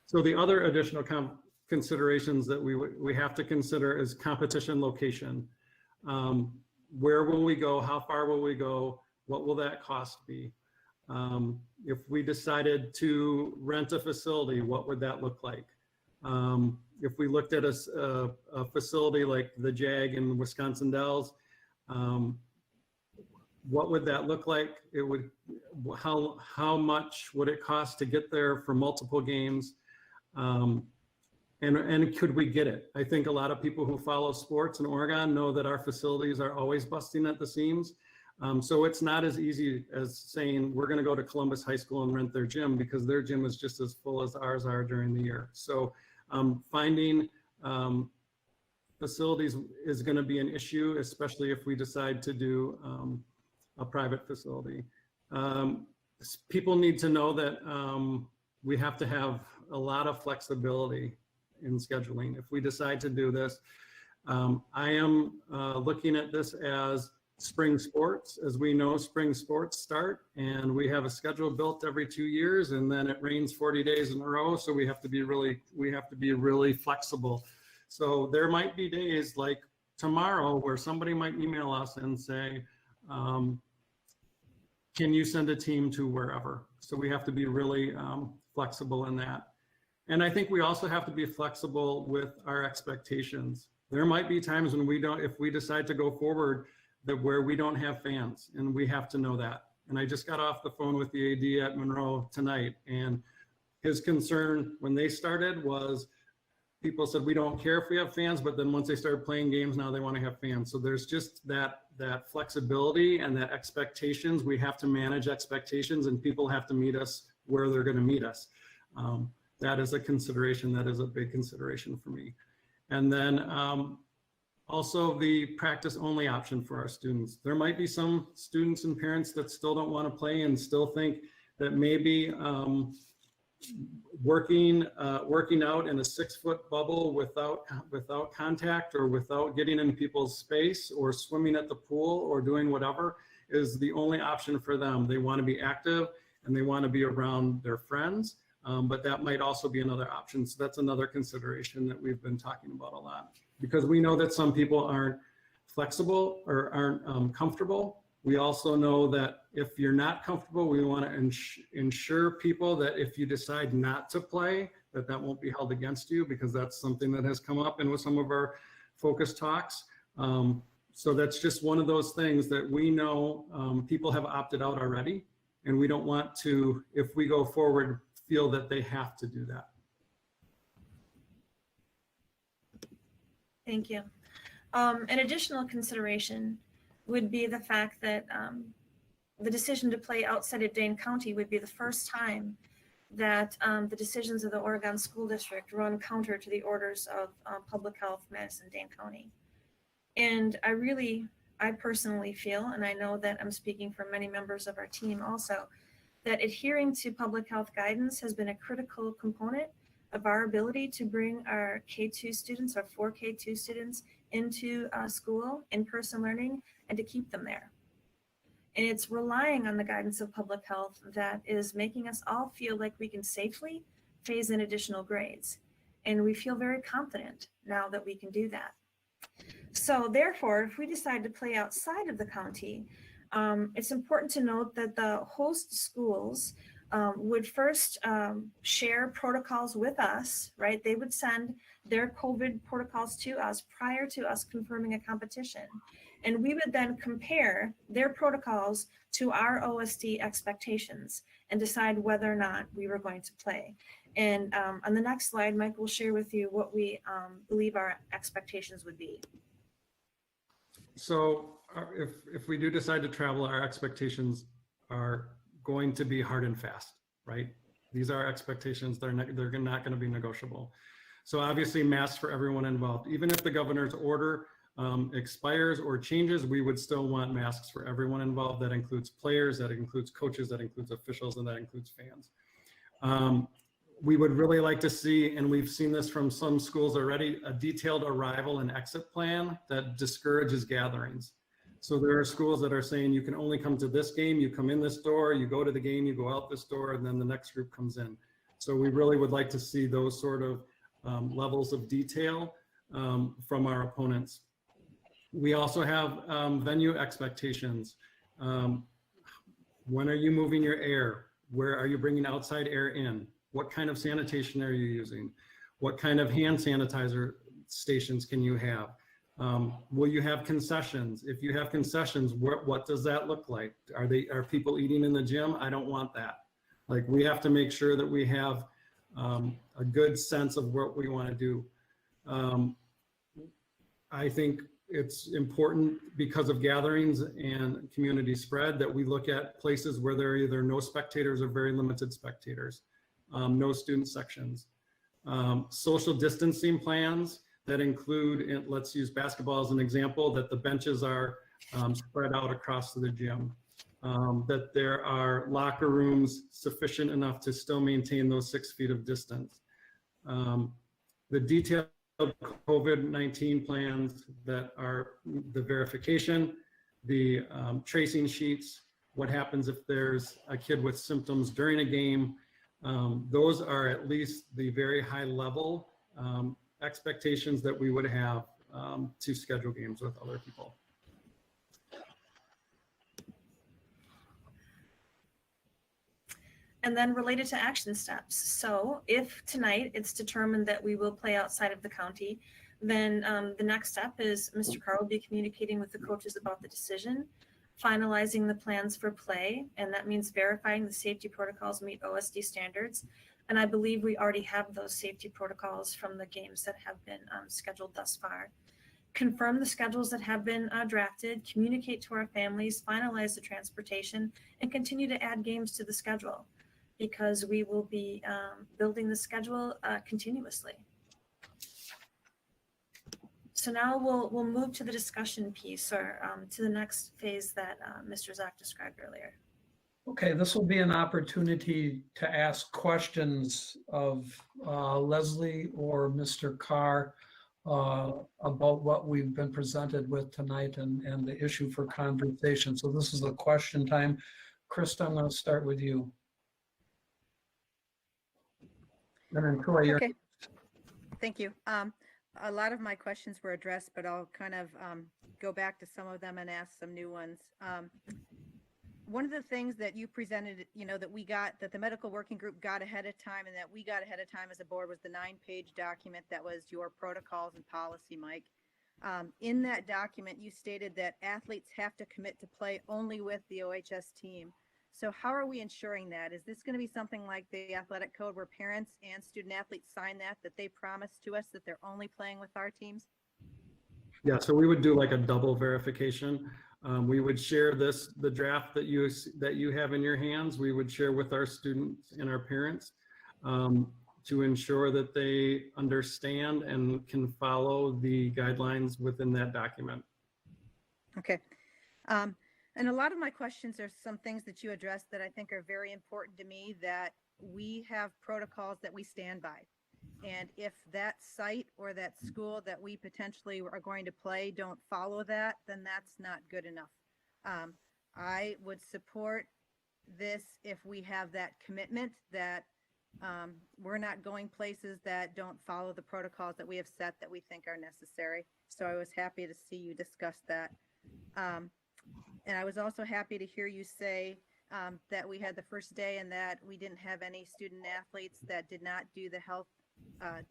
So the other additional considerations that we have to consider is competition location. Where will we go? How far will we go? What will that cost be? If we decided to rent a facility, what would that look like? If we looked at a facility like the JAG in Wisconsin Dells, what would that look like? It would, how much would it cost to get there for multiple games? And could we get it? I think a lot of people who follow sports in Oregon know that our facilities are always busting at the seams. So it's not as easy as saying we're going to go to Columbus High School and rent their gym, because their gym is just as full as ours are during the year. So finding facilities is going to be an issue, especially if we decide to do a private facility. People need to know that we have to have a lot of flexibility in scheduling. If we decide to do this, I am looking at this as spring sports. As we know, spring sports start, and we have a schedule built every 2 years, and then it rains 40 days in a row. So we have to be really flexible. So there might be days like tomorrow where somebody might email us and say, can you send a team to wherever? So we have to be really flexible in that. And I think we also have to be flexible with our expectations. There might be times when we don't, if we decide to go forward, that where we don't have fans, and we have to know that. And I just got off the phone with the AD at Monroe tonight, and his concern when they started was people said, we don't care if we have fans, but then once they started playing games, now they want to have fans. So there's just that flexibility and that expectations. We have to manage expectations, and people have to meet us where they're going to meet us. That is a consideration. That is a big consideration for me. And then also the practice only option for our students. There might be some students and parents that still don't want to play and still think that maybe working out in a 6-foot bubble without contact, or without getting in people's space, or swimming at the pool, or doing whatever is the only option for them. They want to be active and they want to be around their friends, but that might also be another option. So that's another consideration that we've been talking about a lot, because we know that some people aren't flexible or aren't comfortable. We also know that if you're not comfortable, we want to ensure people that if you decide not to play, that won't be held against you, because that's something that has come up in with some of our focus talks. So that's just one of those things that we know people have opted out already, and we don't want to, if we go forward, feel that they have to do that. Thank you. An additional consideration would be the fact that the decision to play outside of Dane County would be the first time that the decisions of the Oregon School District run counter to the orders of Public Health Madison-Dane County. And I personally feel, and I know that I'm speaking for many members of our team also, that adhering to public health guidance has been a critical component of our ability to bring our K-2 students, our 4 K-2 students, into school, in-person learning, and to keep them there. And it's relying on the guidance of public health that is making us all feel like we can safely phase in additional grades. And we feel very confident now that we can do that. So therefore, if we decide to play outside of the county, it's important to note that the host schools would first share protocols with us, right? They would send their COVID protocols to us prior to us confirming a competition. And we would then compare their protocols to our OSD expectations and decide whether or not we were going to play. And on the next slide, Mike will share with you what we believe our expectations would be. So if we do decide to travel, our expectations are going to be hard and fast, right? These are our expectations. They're not going to be negotiable. So obviously masks for everyone involved. Even if the governor's order expires or changes, we would still want masks for everyone involved. That includes players, that includes coaches, that includes officials, and that includes fans. We would really like to see, and we've seen this from some schools already, a detailed arrival and exit plan that discourages gatherings. So there are schools that are saying you can only come to this game, you come in this door, you go to the game, you go out this door, and then the next group comes in. So we really would like to see those sort of levels of detail from our opponents. We also have venue expectations. When are you moving your air? Where are you bringing outside air in? What kind of sanitation are you using? What kind of hand sanitizer stations can you have? Will you have concessions? If you have concessions, what does that look like? Are people eating in the gym? I don't want that. Like, we have to make sure that we have a good sense of what we want to do. I think it's important, because of gatherings and community spread, that we look at places where there are either no spectators or very limited spectators, no student sections. Social distancing plans that include, and let's use basketball as an example, that the benches are spread out across the gym, that there are locker rooms sufficient enough to still maintain those 6 feet of distance. The detailed COVID-19 plans that are the verification, the tracing sheets, what happens if there's a kid with symptoms during a game. Those are at least the very high level expectations that we would have to schedule games with other people. And then related to action steps. So if tonight it's determined that we will play outside of the county, then the next step is Mr. Carr will be communicating with the coaches about the decision, finalizing the plans for play, and that means verifying the safety protocols meet OSD standards. And I believe we already have those safety protocols from the games that have been scheduled thus far. Confirm the schedules that have been drafted, communicate to our families, finalize the transportation, and continue to add games to the schedule, because we will be building the schedule continuously. So now we'll move to the discussion piece, or to the next phase that Mr. Zach described earlier. Okay, this will be an opportunity to ask questions of Leslie or Mr. Carr about what we've been presented with tonight and the issue for conversation. So this is the question time. Krista, I'm going to start with you. And then Troy, you're... Okay, thank you. A lot of my questions were addressed, but I'll kind of go back to some of them and ask some new ones. One of the things that you presented, that the medical working group got ahead of time and that we got ahead of time as a board, was the 9-page document that was your protocols and policy, Mike. In that document, you stated that athletes have to commit to play only with the OHS team. So how are we ensuring that? Is this going to be something like the athletic code where parents and student athletes sign that they promise to us that they're only playing with our teams? Yeah, so we would do like a double verification. We would share the draft that you have in your hands. We would share with our students and our parents to ensure that they understand and can follow the guidelines within that document. Okay. And a lot of my questions are some things that you addressed that I think are very important to me, that we have protocols that we stand by. And if that site or that school that we potentially are going to play don't follow that, then that's not good enough. I would support this if we have that commitment that we're not going places that don't follow the protocols that we have set that we think are necessary. So I was happy to see you discuss that. And I was also happy to hear you say that we had the first day and that we didn't have any student athletes that did not do the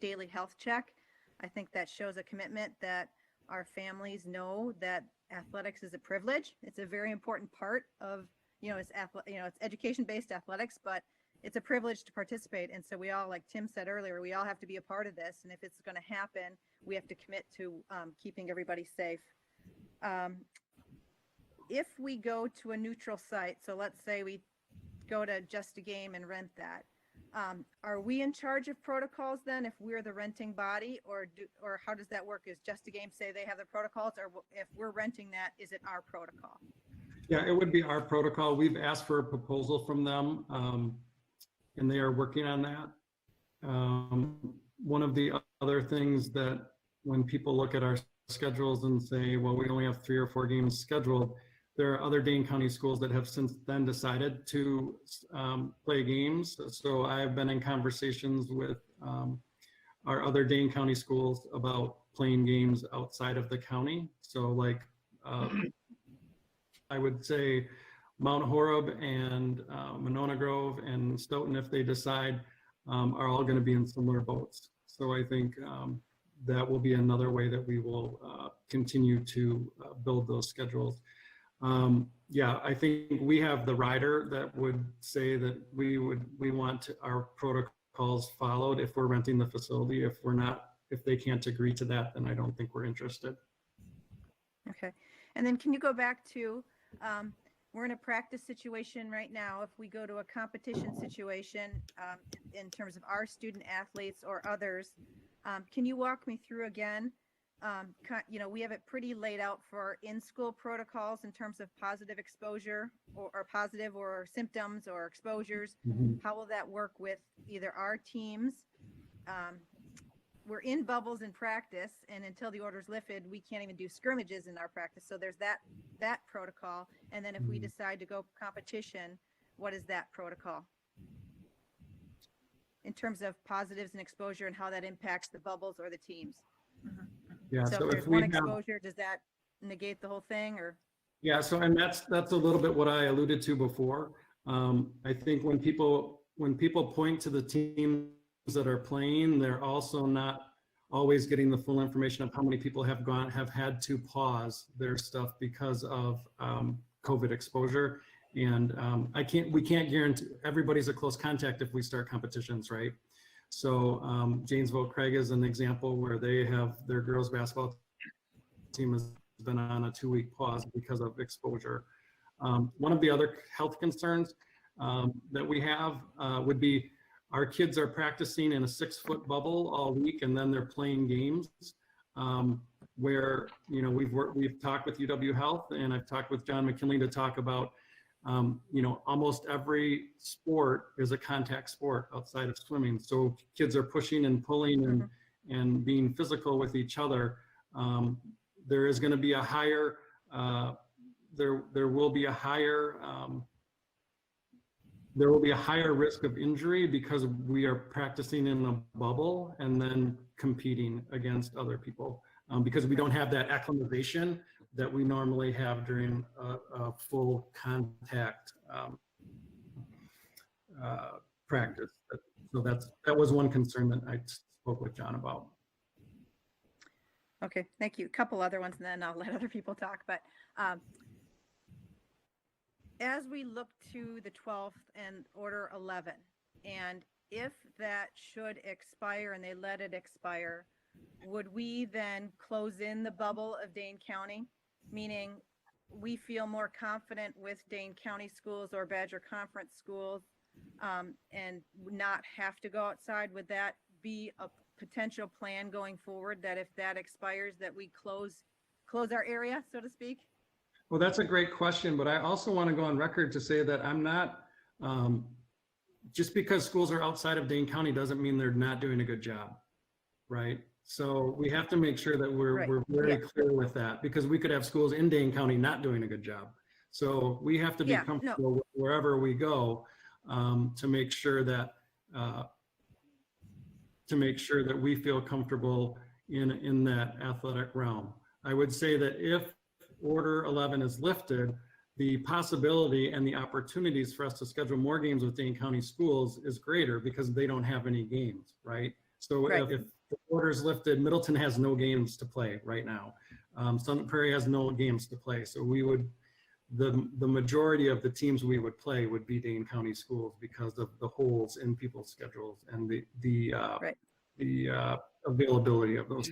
daily health check. I think that shows a commitment that our families know that athletics is a privilege. It's a very important part of, it's education-based athletics, but it's a privilege to participate. And so we all, like Tim said earlier, we all have to be a part of this. And if it's going to happen, we have to commit to keeping everybody safe. If we go to a neutral site, so let's say we go to Just a Game and rent that, are we in charge of protocols then if we're the renting body, or how does that work? Is Just a Game say they have the protocols, or if we're renting that, is it our protocol? Yeah, it would be our protocol. We've asked for a proposal from them, and they are working on that. One of the other things that when people look at our schedules and say, well, we only have 3 or 4 games scheduled, there are other Dane County schools that have since then decided to play games. So I've been in conversations with our other Dane County schools about playing games outside of the county. So like, I would say Mount Horeb and Monona Grove and Stoughton, if they decide, are all going to be in similar boats. So I think that will be another way that we will continue to build those schedules. Yeah, I think we have the rider that would say that we want our protocols followed if we're renting the facility. If they can't agree to that, then I don't think we're interested. Okay. And then can you go back to, we're in a practice situation right now. If we go to a competition situation in terms of our student athletes or others, can you walk me through again? We have it pretty laid out for in-school protocols in terms of positive exposure or positive or symptoms or exposures. Mhm. How will that work with either our teams? We're in bubbles in practice, and until the order's lifted, we can't even do scrimmages in our practice. So there's that protocol. And then if we decide to go competition, what is that protocol? In terms of positives and exposure and how that impacts the bubbles or the teams. Yeah, So if there's one exposure, does that negate the whole thing, or? Yeah, so and that's a little bit what I alluded to before. I think when people point to the teams that are playing, they're also not always getting the full information of how many people have had to pause their stuff because of COVID exposure. And we can't guarantee everybody's a close contact if we start competitions, right? So Janesville Craig is an example where they have their girls basketball team has been on a 2-week pause because of exposure. One of the other health concerns that we have would be our kids are practicing in a 6-foot bubble all week, and then they're playing games where, we've talked with UW Health, and I've talked with John McKinley to talk about, almost every sport is a contact sport outside of swimming. So kids are pushing and pulling and being physical with each other. There is going to be a higher, there will be a higher risk of injury because we are practicing in a bubble and then competing against other people because we don't have that acclimatization that we normally have during a full contact practice. So that was one concern that I spoke with John about. Okay, thank you. A couple other ones, and then I'll let other people talk. But as we look to the 12th and Order 11, and if that should expire and they let it expire, would we then close in the bubble of Dane County? Meaning we feel more confident with Dane County schools or Badger Conference schools and not have to go outside. Would that be a potential plan going forward, that if that expires, that we close our area, so to speak? Well, that's a great question, but I also want to go on record to say that I'm not, just because schools are outside of Dane County doesn't mean they're not doing a good job, right? So we have to make sure that we're very clear with that, because we could have schools in Dane County not doing a good job. So we have to be comfortable wherever we go to make sure that we feel comfortable in that athletic realm. I would say that if Order 11 is lifted, the possibility and the opportunities for us to schedule more games with Dane County Schools is greater because they don't have any games, right? So Right. if the order's lifted, Middleton has no games to play right now. Sun Prairie has no games to play. So we would, the majority of the teams we would play would be Dane County Schools because of the holes in people's schedules and the availability of those.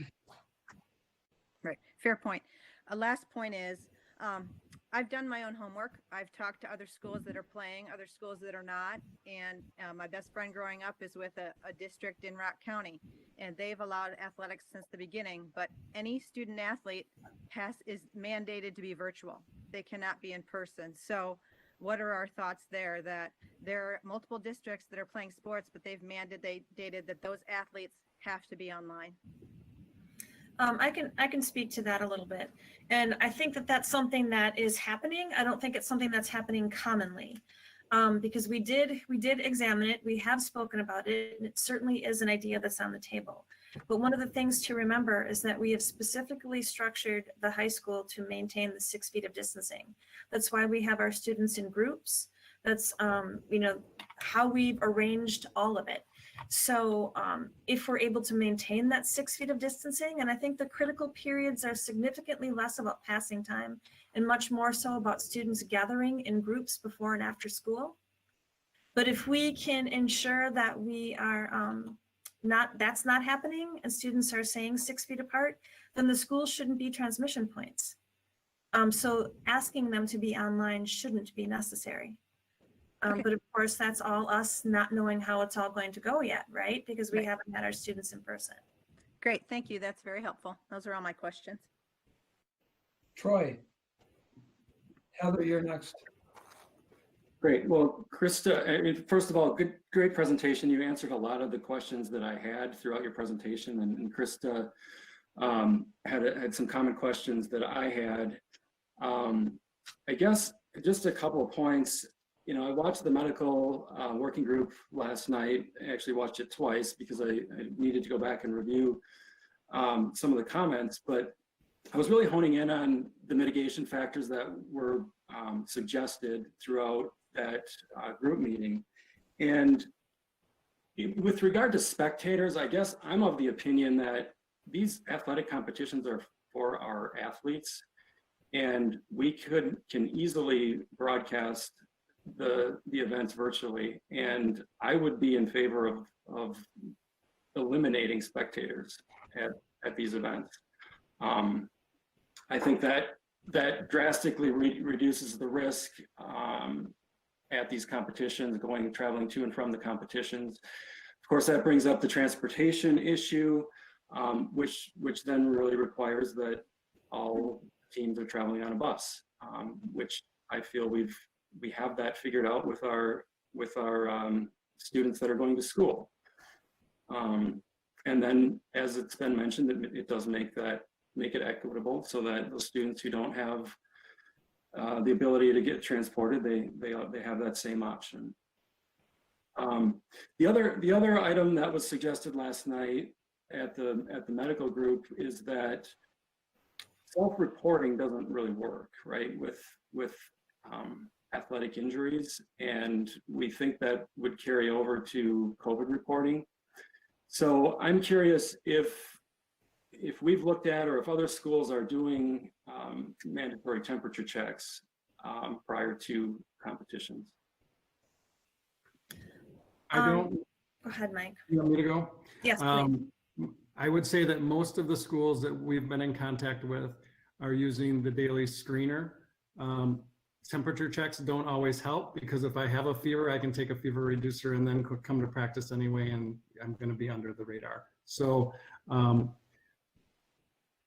Right, fair point. A last point is, I've done my own homework. I've talked to other schools that are playing, other schools that are not. And my best friend growing up is with a district in Rock County, and they've allowed athletics since the beginning. But any student athlete is mandated to be virtual. They cannot be in person. So what are our thoughts there? That there are multiple districts that are playing sports, but they've mandated that those athletes have to be online. I can speak to that a little bit. And I think that that's something that is happening. I don't think it's something that's happening commonly, because we did examine it. We have spoken about it, and it certainly is an idea that's on the table. But one of the things to remember is that we have specifically structured the high school to maintain the 6 feet of distancing. That's why we have our students in groups. That's how we've arranged all of it. So if we're able to maintain that 6 feet of distancing, and I think the critical periods are significantly less about passing time and much more so about students gathering in groups before and after school. But if we can ensure that we are that's not happening and students are staying 6 feet apart, then the school shouldn't be transmission points. So asking them to be online shouldn't be necessary. But of course, that's all us not knowing how it's all going to go yet, right? Because we haven't had our students in person. Great, thank you. That's very helpful. Those are all my questions. Troy. Heather, you're next. Great. Well, Krista, I mean, first of all, great presentation. You answered a lot of the questions that I had throughout your presentation, and Krista had some common questions that I had. I guess just a couple of points. You know, I watched the medical working group last night. I actually watched it twice because I needed to go back and review some of the comments, but I was really honing in on the mitigation factors that were suggested throughout that group meeting. And with regard to spectators, I guess I'm of the opinion that these athletic competitions are for our athletes, and we can easily broadcast the events virtually, and I would be in favor of eliminating spectators at these events. I think that drastically reduces the risk at these competitions, traveling to and from the competitions. Of course, that brings up the transportation issue, which then really requires that all teams are traveling on a bus, which I feel we have that figured out with our students that are going to school. And then, as it's been mentioned, it does make it equitable so that those students who don't have the ability to get transported, they have that same option. The other item that was suggested last night at the medical group is that self-reporting doesn't really work, right, with athletic injuries, and we think that would carry over to COVID reporting. So I'm curious if we've looked at, or if other schools are doing mandatory temperature checks prior to competitions. I don't. Go ahead, Mike. You want me to go? Yes, please. I would say that most of the schools that we've been in contact with are using the daily screener. Temperature checks don't always help because if I have a fever, I can take a fever reducer and then come to practice anyway, and I'm going to be under the radar. So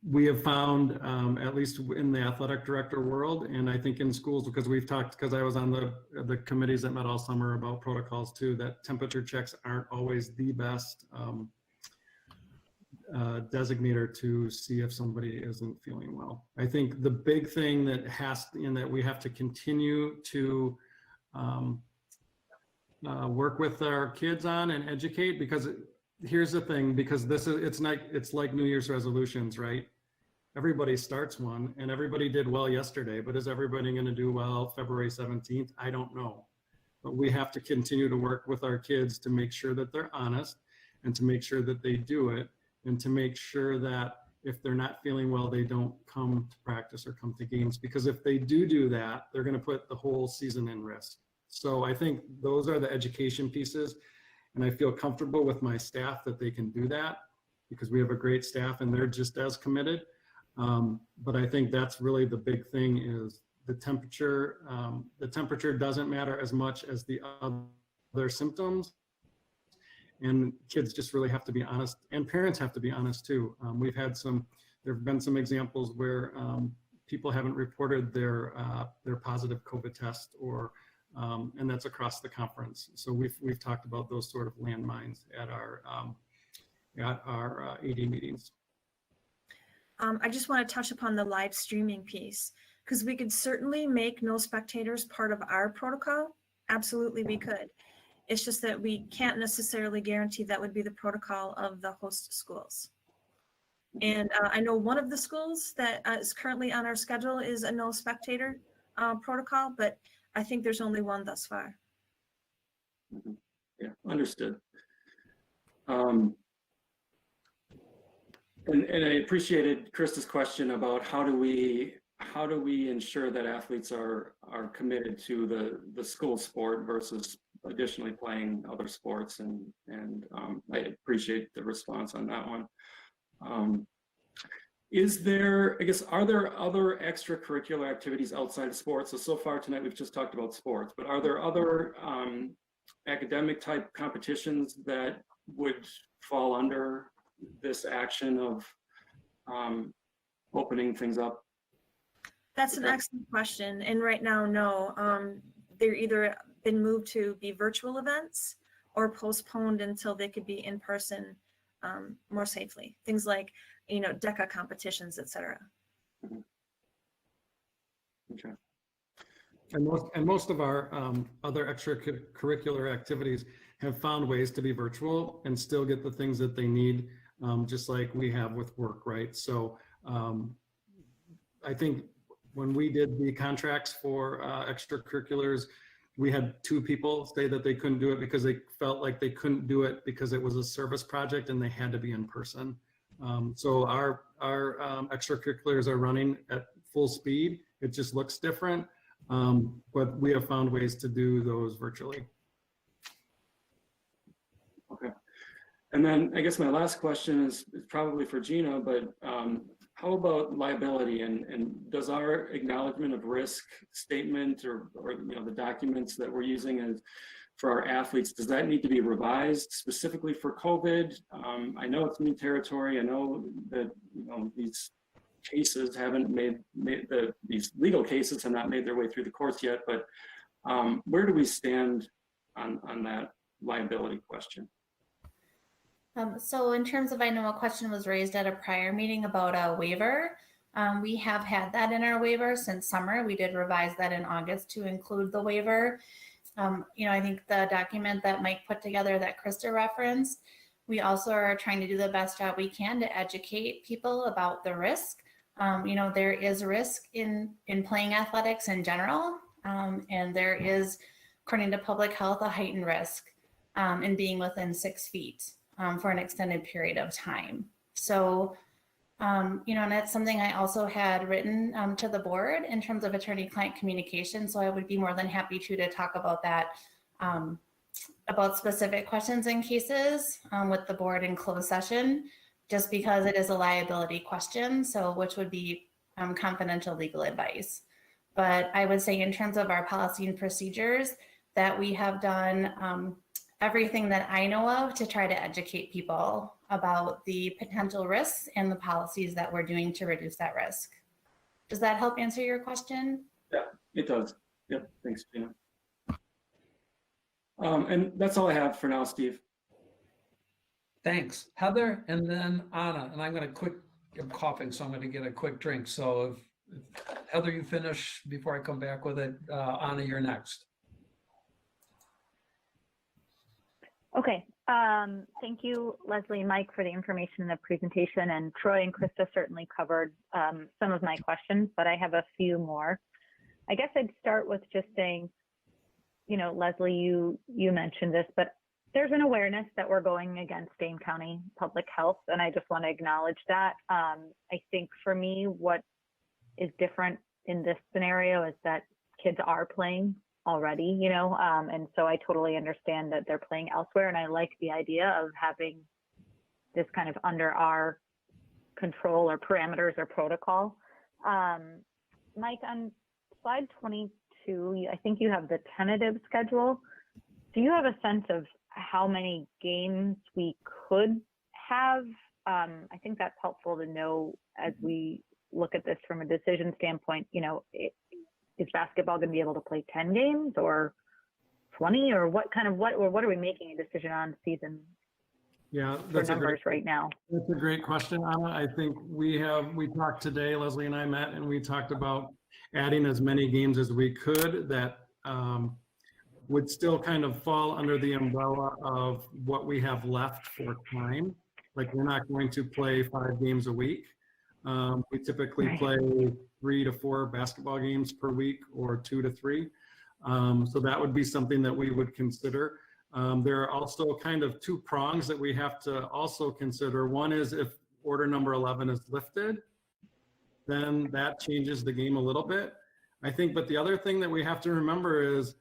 we have found, at least in the athletic director world, and I think in schools, because we've talked, because I was on the committees that met all summer about protocols too, that temperature checks aren't always the best designator to see if somebody isn't feeling well. I think the big thing that we have to continue to work with our kids on and educate, because here's the thing, because it's like New Year's resolutions, right? everybody starts one and everybody did well yesterday, but is everybody going to do well February 17th? I don't know. But we have to continue to work with our kids to make sure that they're honest and to make sure that they do it and to make sure that if they're not feeling well, they don't come to practice or come to games, because if they do that, they're going to put the whole season in risk. So I think those are the education pieces. And I feel comfortable with my staff that they can do that because we have a great staff and they're just as committed. But I think that's really the big thing is the temperature. The temperature doesn't matter as much as the other symptoms. And kids just really have to be honest, and parents have to be honest too. There have been some examples where people haven't reported their positive COVID test, or and that's across the conference. So we've talked about those sort of landmines at our AD meetings. I just want to touch upon the live streaming piece, because we could certainly make no spectators part of our protocol. Absolutely, we could. It's just that we can't necessarily guarantee that would be the protocol of the host schools. And I know one of the schools that is currently on our schedule is a no spectator protocol, but I think there's only one thus far. Yeah, understood. And I appreciated Krista's question about how do we ensure that athletes are committed to the school sport versus additionally playing other sports, and I appreciate the response on that one. Is there, I guess, are there other extracurricular activities outside of sports? So far tonight we've just talked about sports, but are there other academic type competitions that would fall under this action of opening things up? That's an excellent question. And right now, no. They're either been moved to be virtual events or postponed until they could be in person more safely. Things like, DECA competitions, et cetera. Okay. And most of our other extracurricular activities have found ways to be virtual and still get the things that they need, just like we have with work, right? So I think when we did the contracts for extracurriculars, we had 2 people say that they couldn't do it because they felt like they couldn't do it because it was a service project and they had to be in person. So our extracurriculars are running at full speed. It just looks different, but we have found ways to do those virtually. Okay. And then I guess my last question is probably for Gina, but how about liability, and does our acknowledgement of risk statement or the documents that we're using as for our athletes, does that need to be revised specifically for COVID? I know it's new territory. I know that these cases haven't these legal cases have not made their way through the courts yet, but where do we stand on that liability question? So in terms of, I know a question was raised at a prior meeting about a waiver. We have had that in our waiver since summer. We did revise that in August to include the waiver. I think the document that Mike put together that Krista referenced, we also are trying to do the best job we can to educate people about the risk. There is risk in playing athletics in general, and there is, according to public health, a heightened risk in being within 6 feet for an extended period of time. So, and that's something I also had written to the board in terms of attorney-client communication. So I would be more than happy to talk about that, about specific questions and cases with the board in closed session, just because it is a liability question, so which would be confidential legal advice. But I would say in terms of our policy and procedures that we have done everything that I know of to try to educate people about the potential risks and the policies that we're doing to reduce that risk. Does that help answer your question? Yeah, it does. Yep, thanks, Gina. And that's all I have for now, Steve. Thanks. Heather, and then Anna, and I'm coughing, so I'm going to get a quick drink. So if Heather, you finish before I come back with it, Anna, you're next. Okay, Thank you, Leslie and Mike, for the information in the presentation, and Troy and Krista certainly covered some of my questions, but I have a few more. I guess I'd start with just saying, you know, Leslie, you mentioned this, but there's an awareness that we're going against Dane County Public Health, and I just want to acknowledge that. I think for me, what is different in this scenario is that kids are playing already, you know, and so I totally understand that they're playing elsewhere, and I like the idea of having this kind of under our control or parameters or protocol. Mike, on slide 22, I think you have the tentative schedule. Do you have a sense of how many games we could have? I think that's helpful to know as we look at this from a decision standpoint. You know, is basketball going to be able to play 10 games or 20, or what are we making a decision on season Yeah, for numbers right now? That's a great question, Anna. I think we talked today, Leslie and I met, and we talked about adding as many games as we could that would still kind of fall under the umbrella of what we have left for time. Like, we're not going to play 5 games a week. We typically play 3 to 4 basketball games per week, or 2 to 3. So that would be something that we would consider. There are also kind of 2 prongs that we have to also consider. One is if order number 11 is lifted, then that changes the game a little bit, I think. But the other thing that we have to remember is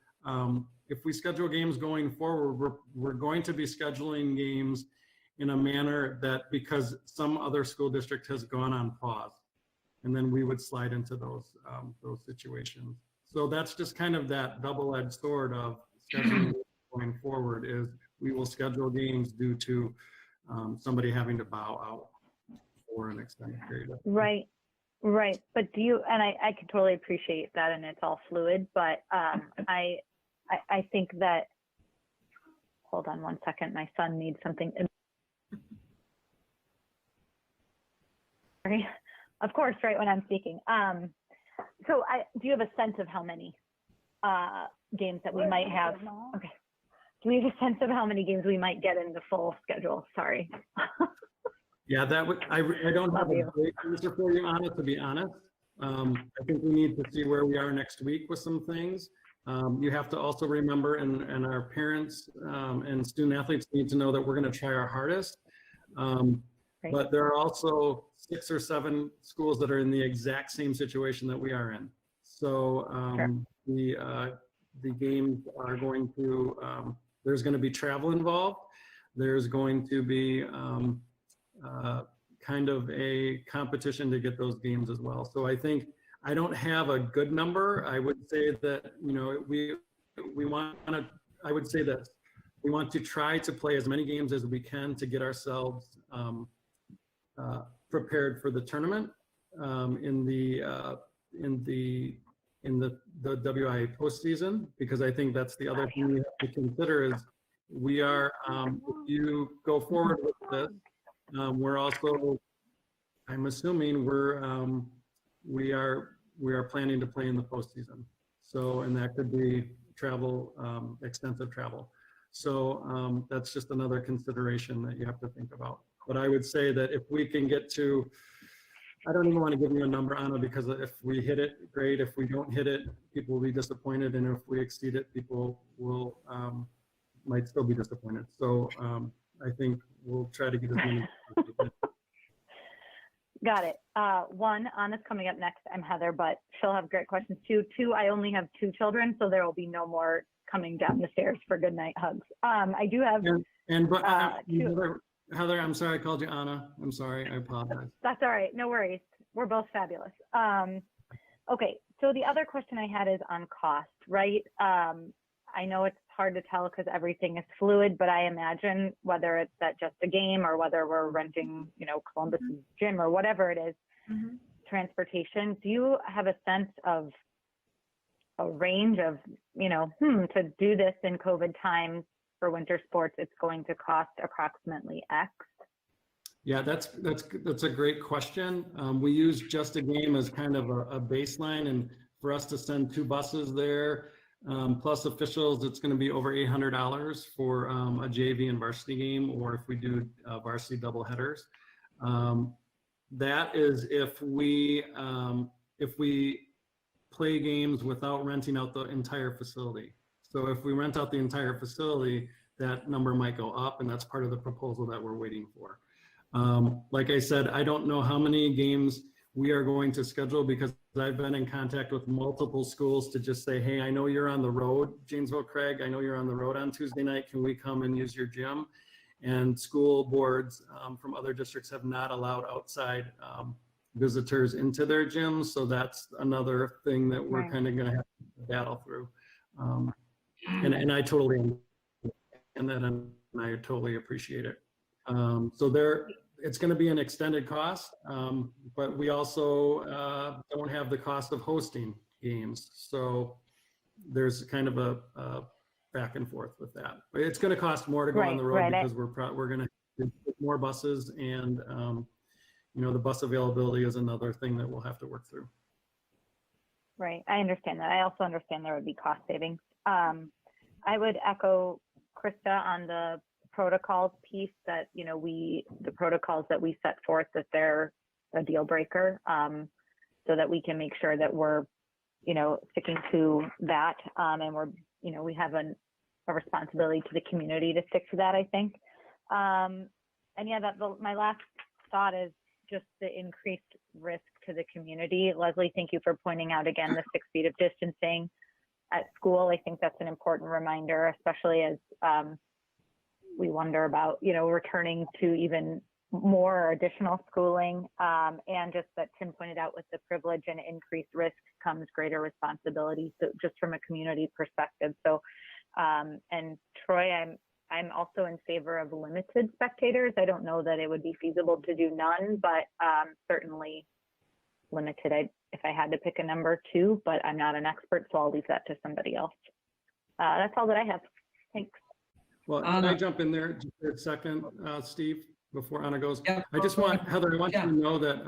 if we schedule games going forward, we're going to be scheduling games in a manner that, because some other school district has gone on pause, and then we would slide into those situations. So that's just kind of that double-edged sword of scheduling going forward, is we will schedule games due to somebody having to bow out for an extended period of time. Right. But do you, and I can totally appreciate that, and it's all fluid, but I think that, hold on one second, my son needs something. Sorry. Of course, right when I'm speaking. So do you have a sense of how many games that we might have? Okay. Do we have a sense of how many games we might get in the full schedule? Sorry. Yeah, that would, I don't have a great answer for you, Anna, to be honest. I think we need to see where we are next week with some things. You have to also remember, and our parents and student athletes need to know that we're going to try our hardest. But there are also 6 or 7 schools that are in the exact same situation that we are in. So the games are going to, there's going to be travel involved. There's going to be kind of a competition to get those games as well. So I think, I don't have a good number. I would say that, you know, we want to, I would say this, we want to try to play as many games as we can to get ourselves prepared for the tournament in the WIA postseason, because I think that's the other thing we have to consider is we are, if you go forward with this, we're also, I'm assuming we are planning to play in the postseason. So, and that could be travel, extensive travel. So that's just another consideration that you have to think about. But I would say that if we can get to, I don't even want to give you a number, Anna, because if we hit it, great. If we don't hit it, people will be disappointed. And if we exceed it, people will, might still be disappointed. So I think we'll try to get as many. Got it. 1, Anna's coming up next. I'm Heather, but she'll have great questions too. 2, I only have 2 children, so there will be no more coming down the stairs for goodnight hugs. I do have. Heather, I'm sorry I called you Anna. I'm sorry. I apologize. That's all right. No worries. We're both fabulous. Okay. So the other question I had is on cost, right? I know it's hard to tell because everything is fluid, but I imagine whether it's at just a game or whether we're renting, you know, Columbus's gym or whatever it is, transportation, do you have a sense of a range of, you know, to do this in COVID times for winter sports, it's going to cost approximately X? Yeah, that's a great question. We use Just a Game as kind of a baseline, and for us to send 2 buses there, plus officials, it's going to be over $800 for a JV and varsity game, or if we do varsity double headers. That is if we play games without renting out the entire facility. So if we rent out the entire facility, that number might go up, and that's part of the proposal that we're waiting for. Like I said, I don't know how many games we are going to schedule because I've been in contact with multiple schools to just say, hey, I know you're on the road, Janesville Craig, I know you're on the road on Tuesday night. Can we come and use your gym? And school boards from other districts have not allowed outside visitors into their gyms. So that's another thing that we're kind of going to have to battle through. And I totally understand that, and I totally appreciate it. So it's going to be an extended cost, but we also don't have the cost of hosting games. So there's kind of a back and forth with that. But it's going to cost more to go on the road because we're going to have more buses, and the bus availability is another thing that we'll have to work through. Right, I understand that. I also understand there would be cost savings. I would echo Krista on the protocols piece that, the protocols that we set forth, that they're a deal breaker, so that we can make sure that we're, sticking to that. And we're, we have a responsibility to the community to stick to that, I think. And yeah, my last thought is just the increased risk to the community. Leslie, thank you for pointing out again the 6 feet of distancing at school. I think that's an important reminder, especially as we wonder about, returning to even more or additional schooling, and just that Tim pointed out, with the privilege and increased risk comes greater responsibility. So just from a community perspective. So, and Troy, I'm also in favor of limited spectators. I don't know that it would be feasible to do none, but certainly limited. If I had to pick a number, 2, but I'm not an expert, so I'll leave that to somebody else. That's all that I have. Thanks. Well, can I jump in there just for a second, Steve, before Anna goes? Yeah. I just want, Heather, I want you to know that,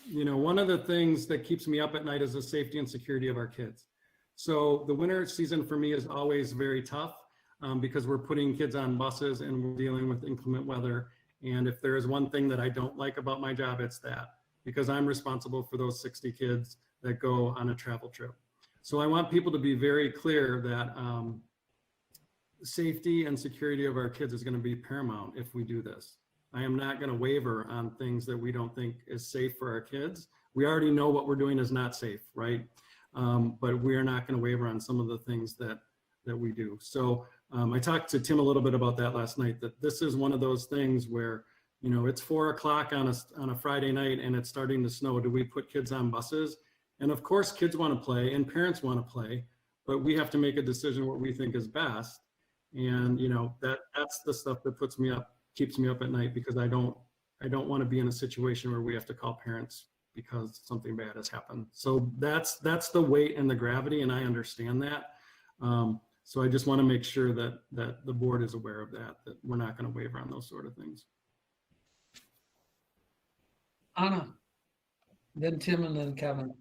one of the things that keeps me up at night is the safety and security of our kids. So the winter season for me is always very tough because we're putting kids on buses and we're dealing with inclement weather. And if there is one thing that I don't like about my job, it's that, because I'm responsible for those 60 kids that go on a travel trip. So I want people to be very clear that safety and security of our kids is going to be paramount if we do this. I am not going to waver on things that we don't think is safe for our kids. We already know what we're doing is not safe, right? But we are not going to waver on some of the things that we do. So I talked to Tim a little bit about that last night, that this is one of those things where, it's 4 o'clock on a Friday night and it's starting to snow. Do we put kids on buses? And of course, kids want to play and parents want to play, but we have to make a decision what we think is best. And that's the stuff that keeps me up at night, because I don't want to be in a situation where we have to call parents because something bad has happened. So that's the weight and the gravity, and I understand that. So I just want to make sure that the board is aware of that we're not going to waver on those sort of things. Anna, then Tim, and then Kevin.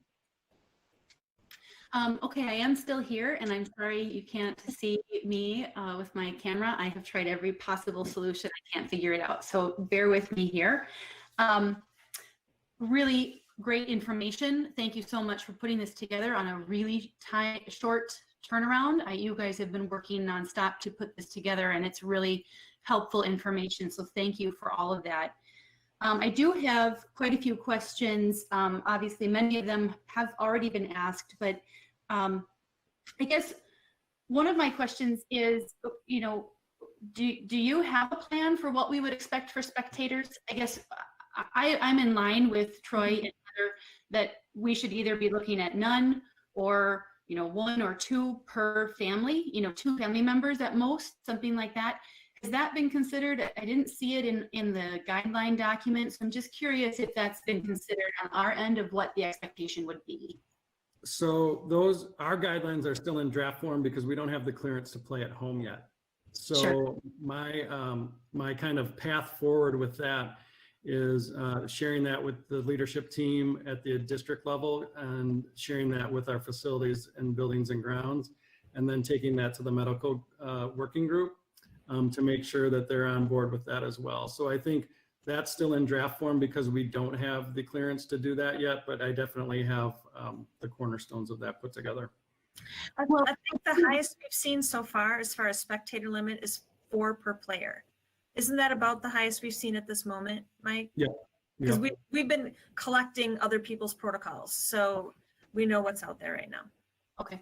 Okay, I am still here, and I'm sorry you can't see me with my camera. I have tried every possible solution. I can't figure it out, so bear with me here. Really great information. Thank you so much for putting this together on a really short turnaround. You guys have been working nonstop to put this together, and it's really helpful information, so thank you for all of that. I do have quite a few questions. Obviously, many of them have already been asked, but I guess one of my questions is, do you have a plan for what we would expect for spectators? I guess I'm in line with Troy and Heather that we should either be looking at none or 1 or 2 per family, 2 family members at most, something like that. Has that been considered? I didn't see it in the guideline document, so I'm just curious if that's been considered on our end of what the expectation would be. So our guidelines are still in draft form because we don't have the clearance to play at home yet. So Sure. my kind of path forward with that is sharing that with the leadership team at the district level and sharing that with our facilities and buildings and grounds, and then taking that to the medical working group to make sure that they're on board with that as well. So I think that's still in draft form because we don't have the clearance to do that yet, but I definitely have the cornerstones of that put together. I think the highest we've seen so far as spectator limit is 4 per player. Isn't that about the highest we've seen at this moment, Mike? Yeah. Because we've been collecting other people's protocols, so we know what's out there right now. Okay.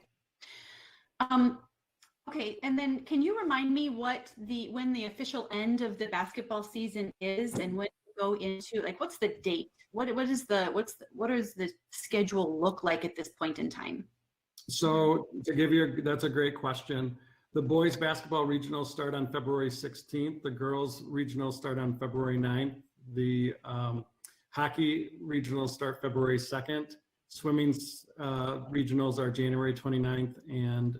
Okay, and then can you remind me when the official end of the basketball season is, and when you go into, like, what's the date? What does the schedule look like at this point in time? So to give you, that's a great question. The boys basketball regionals start on February 16th. The girls regionals start on February 9th. The hockey regionals start February 2nd. Swimming regionals are January 29th, and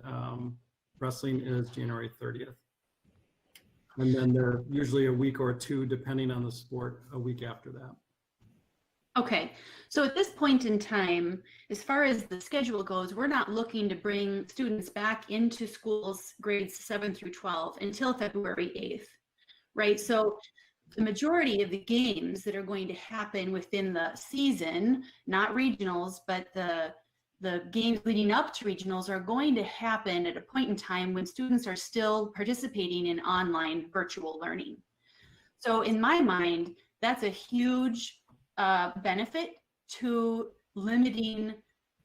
wrestling is January 30th. And then they're usually a week or two, depending on the sport, a week after that. Okay, so at this point in time, as far as the schedule goes, we're not looking to bring students back into schools grades 7 through 12 until February 8th, right? So the majority of the games that are going to happen within the season, not regionals, but the games leading up to regionals are going to happen at a point in time when students are still participating in online virtual learning. So in my mind, that's a huge benefit to limiting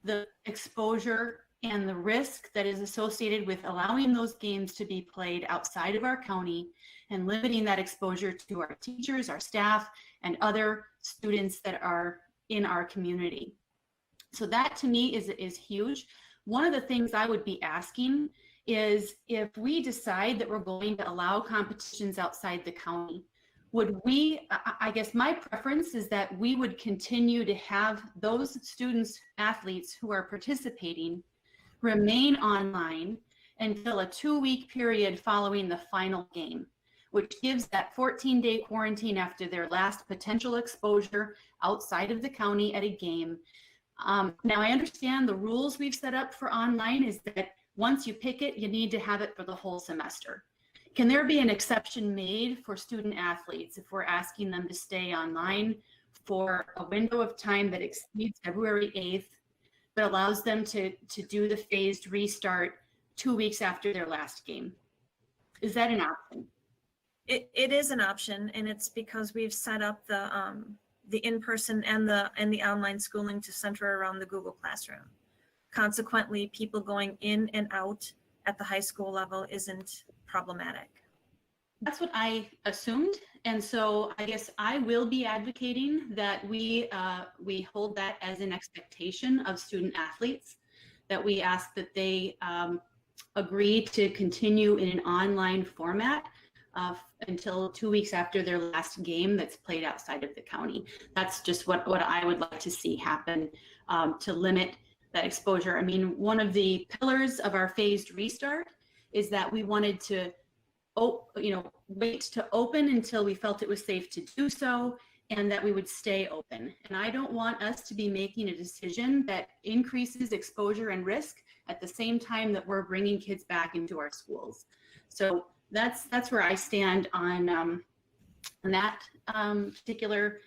the exposure and the risk that is associated with allowing those games to be played outside of our county and limiting that exposure to our teachers, our staff, and other students that are in our community. So that to me is huge. One of the things I would be asking is if we decide that we're going to allow competitions outside the county, would we, I guess my preference is that we would continue to have those students, athletes who are participating remain online until a 2-week period following the final game, which gives that 14-day quarantine after their last potential exposure outside of the county at a game. Now I understand the rules we've set up for online is that once you pick it, you need to have it for the whole semester. Can there be an exception made for student athletes if we're asking them to stay online for a window of time that exceeds February 8th, but allows them to do the phased restart 2 weeks after their last game? Is that an option? It is an option, and it's because we've set up the in-person and the online schooling to center around the Google Classroom. Consequently, people going in and out at the high school level isn't problematic. That's what I assumed. And so I guess I will be advocating that we hold that as an expectation of student athletes, that we ask that they agree to continue in an online format until 2 weeks after their last game that's played outside of the county. That's just what I would like to see happen to limit that exposure. I mean, one of the pillars of our phased restart is that we wanted to, wait to open until we felt it was safe to do so, and that we would stay open. And I don't want us to be making a decision that increases exposure and risk at the same time that we're bringing kids back into our schools. So that's where I stand on that particular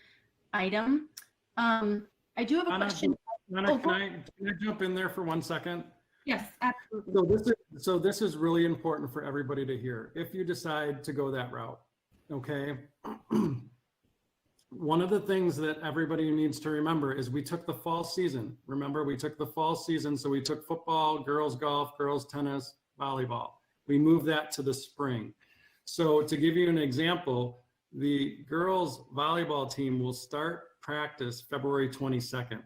item. I do have a question. Anna, can I jump in there for 1 second? Yes, absolutely. So this is really important for everybody to hear. If you decide to go that route, okay? One of the things that everybody needs to remember is we took the fall season. Remember, we took the fall season. So we took football, girls golf, girls tennis, volleyball. We moved that to the spring. So to give you an example, the girls volleyball team will start practice February 22nd.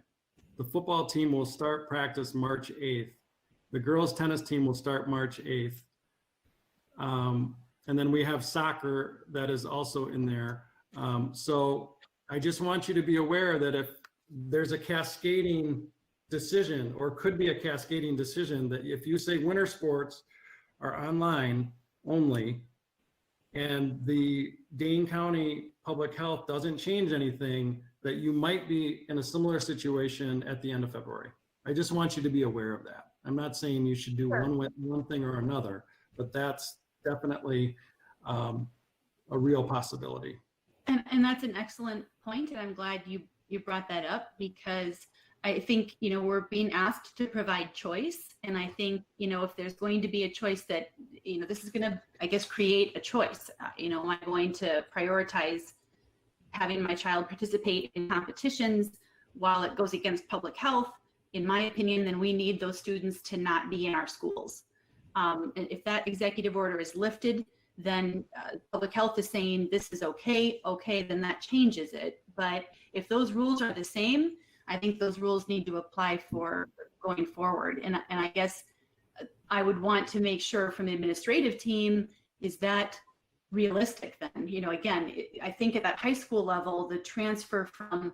The football team will start practice March 8th. The girls tennis team will start March 8th. And then we have soccer that is also in there. So I just want you to be aware that if there's a cascading decision, or could be a cascading decision, that if you say winter sports are online only, and the Dane County Public Health doesn't change anything, that you might be in a similar situation at the end of February. I just want you to be aware of that. I'm not saying you should do one thing or another, but that's definitely a real possibility. And that's an excellent point, and I'm glad you brought that up, because I think, you know, we're being asked to provide choice. And I think, you know, if there's going to be a choice that, you know, this is going to, I guess, create a choice. You know, am I going to prioritize having my child participate in competitions while it goes against public health? In my opinion, then we need those students to not be in our schools. And if that executive order is lifted, then public health is saying this is okay, then that changes it. But if those rules are the same, I think those rules need to apply for going forward. And I guess I would want to make sure from the administrative team, is that realistic then? You know, again, I think at that high school level, the transfer from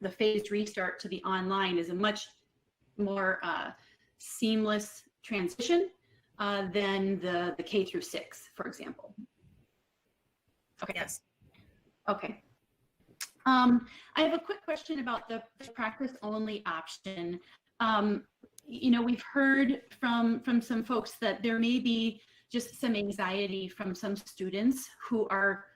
the phased restart to the online is a much more seamless transition than the K through 6, for example. Okay. Yes. Okay. I have a quick question about the practice only option. You know, we've heard from some folks that there may be just some anxiety from some students who are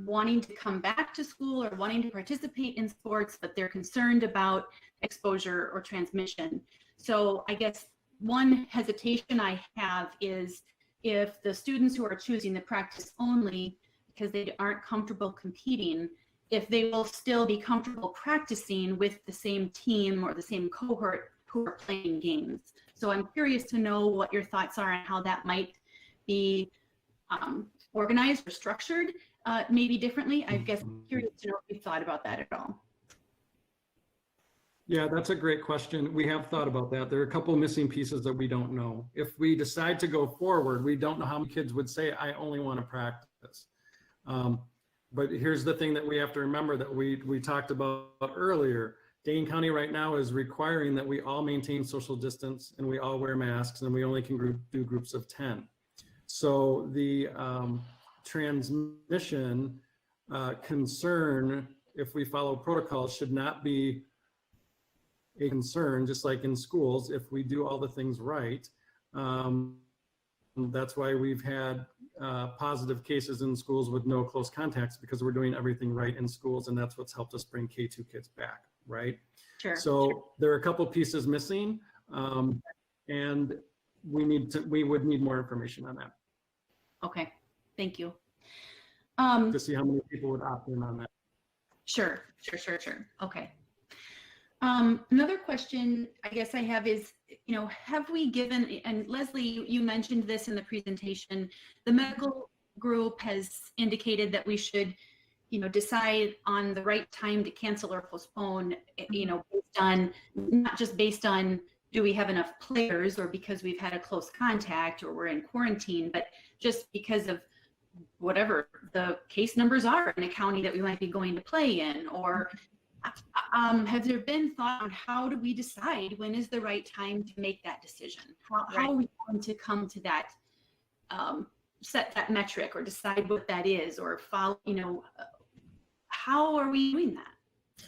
wanting to come back to school or wanting to participate in sports, but they're concerned about exposure or transmission. So I guess one hesitation I have is if the students who are choosing the practice only because they aren't comfortable competing, if they will still be comfortable practicing with the same team or the same cohort who are playing games. So I'm curious to know what your thoughts are on how that might be organized or structured, maybe differently. I guess I'm curious to know if you've thought about that at all. Yeah, that's a great question. We have thought about that. There are a couple of missing pieces that we don't know. If we decide to go forward, we don't know how many kids would say, I only want to practice. But here's the thing that we have to remember that we talked about earlier. Dane County right now is requiring that we all maintain social distance and we all wear masks, and we only can do groups of 10. So the transmission concern, if we follow protocols, should not be a concern, just like in schools, if we do all the things right. That's why we've had positive cases in schools with no close contacts, because we're doing everything right in schools, and that's what's helped us bring K2 kids back, right? Sure. So there are a couple pieces missing, and we would need more information on that. Okay, thank you. To see how many people would opt in on that. Sure. Okay. Another question I guess I have is, you know, have we given, and Leslie, you mentioned this in the presentation, the medical group has indicated that we should, you know, decide on the right time to cancel or postpone, you know, based on, not just based on do we have enough players or because we've had a close contact or we're in quarantine, but just because of whatever the case numbers are in a county that we might be going to play in, or have there been thought on how do we decide when is the right time to make that decision? How are we going to come to that, set that metric or decide what that is, or follow, you know, how are we doing that?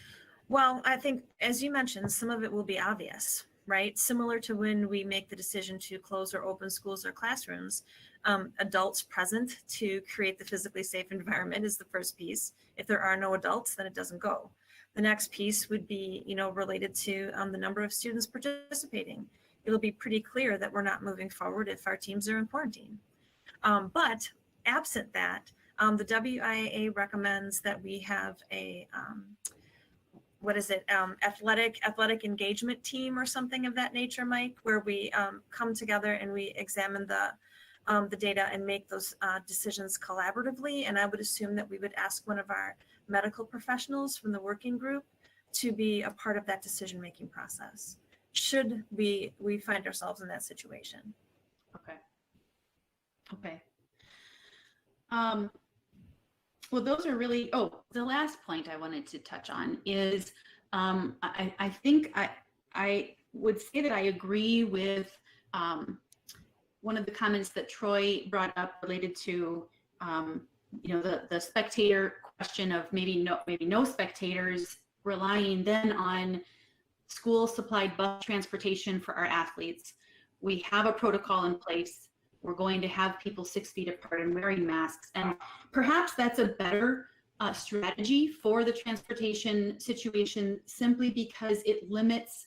Well, I think, as you mentioned, some of it will be obvious, right? Similar to when we make the decision to close or open schools or classrooms, adults present to create the physically safe environment is the first piece. If there are no adults, then it doesn't go. The next piece would be, you know, related to the number of students participating. It'll be pretty clear that we're not moving forward if our teams are in quarantine. But absent that, the WIAA recommends that we have a, athletic engagement team or something of that nature, Mike, where we come together and we examine the data and make those decisions collaboratively. And I would assume that we would ask one of our medical professionals from the working group to be a part of that decision-making process, should we find ourselves in that situation. Okay. Well, those are really, the last point I wanted to touch on is, I think I would say that I agree with one of the comments that Troy brought up related to the spectator question of maybe no spectators, relying then on school supplied bus transportation for our athletes. We have a protocol in place. We're going to have people 6 feet apart and wearing masks. And perhaps that's a better strategy for the transportation situation, simply because it limits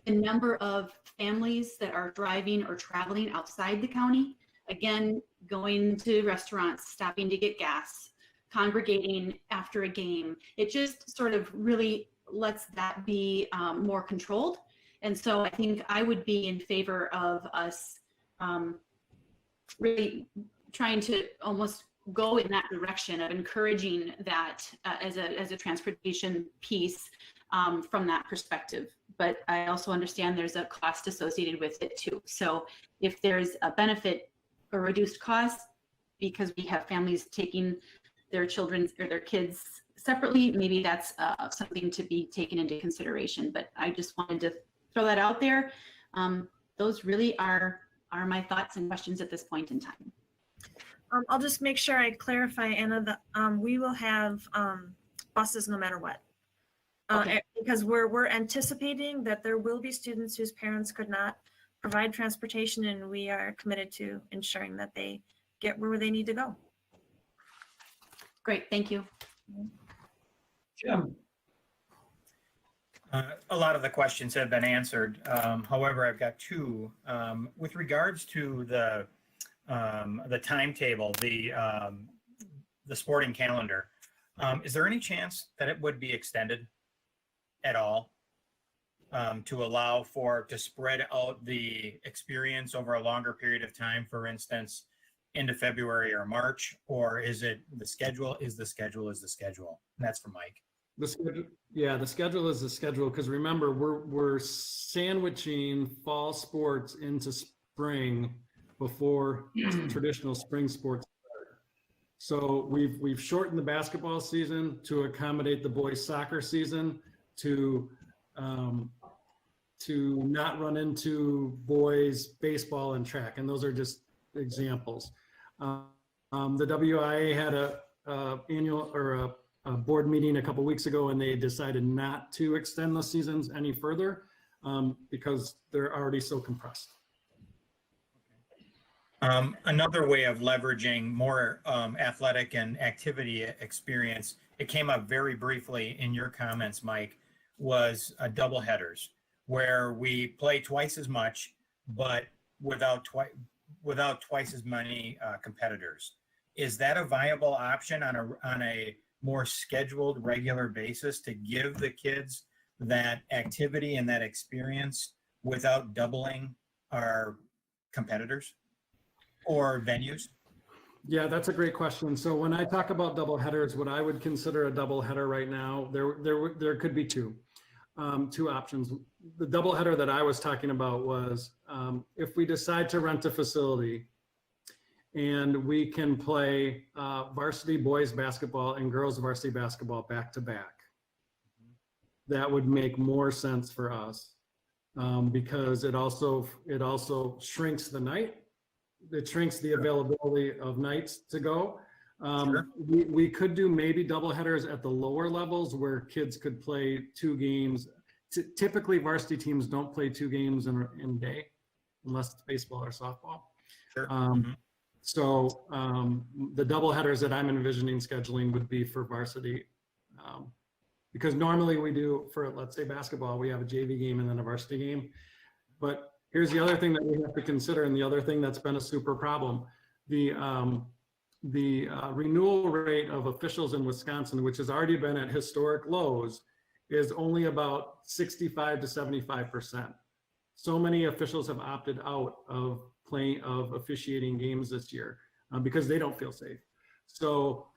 the number of families that are driving or traveling outside the county. Again, going to restaurants, stopping to get gas, congregating after a game. It just sort of really lets that be more controlled. And so I think I would be in favor of us really trying to almost go in that direction of encouraging that as a transportation piece from that perspective. But I also understand there's a cost associated with it too. So if there's a benefit or reduced cost because we have families taking their children or their kids separately, maybe that's something to be taken into consideration. But I just wanted to throw that out there. Those really are my thoughts and questions at this point in time. I'll just make sure I clarify, Anna, that we will have buses no matter what. Okay. Because we're anticipating that there will be students whose parents could not provide transportation, and we are committed to ensuring that they get where they need to go. Great, thank you. Jim? A lot of the questions have been answered. However, I've got two. With regards to the timetable, the sporting calendar, is there any chance that it would be extended at all to allow to spread out the experience over a longer period of time, for instance, into February or March? Or is it the schedule is the schedule? And that's for Mike. The schedule, yeah, the schedule is the schedule, because remember, we're sandwiching fall sports into spring before traditional spring sports start. So we've shortened the basketball season to accommodate the boys soccer season, to not run into boys baseball and track, and those are just examples. The WIA had a annual or a board meeting a couple weeks ago, and they decided not to extend the seasons any further because they're already so compressed. Another way of leveraging more athletic and activity experience, it came up very briefly in your comments, Mike, was double headers, where we play twice as much, but without twice as many competitors. Is that a viable option on a more scheduled, regular basis to give the kids that activity and that experience without doubling our competitors or venues? Yeah, that's a great question. So when I talk about double headers, what I would consider a double header right now, there could be two options. The double header that I was talking about was if we decide to rent a facility and we can play varsity boys basketball and girls varsity basketball back to back, that would make more sense for us because it also shrinks the night. It shrinks the availability of nights to go. Sure. We could do maybe double headers at the lower levels where kids could play 2 games. Typically, varsity teams don't play 2 games in a day unless it's baseball or softball. Sure. So the double headers that I'm envisioning scheduling would be for varsity, because normally we do for, let's say, basketball, we have a JV game and then a varsity game. But here's the other thing that we have to consider, and the other thing that's been a super problem: the renewal rate of officials in Wisconsin, which has already been at historic lows, is only about 65 to 75%. So many officials have opted out of officiating games this year because they don't feel safe. So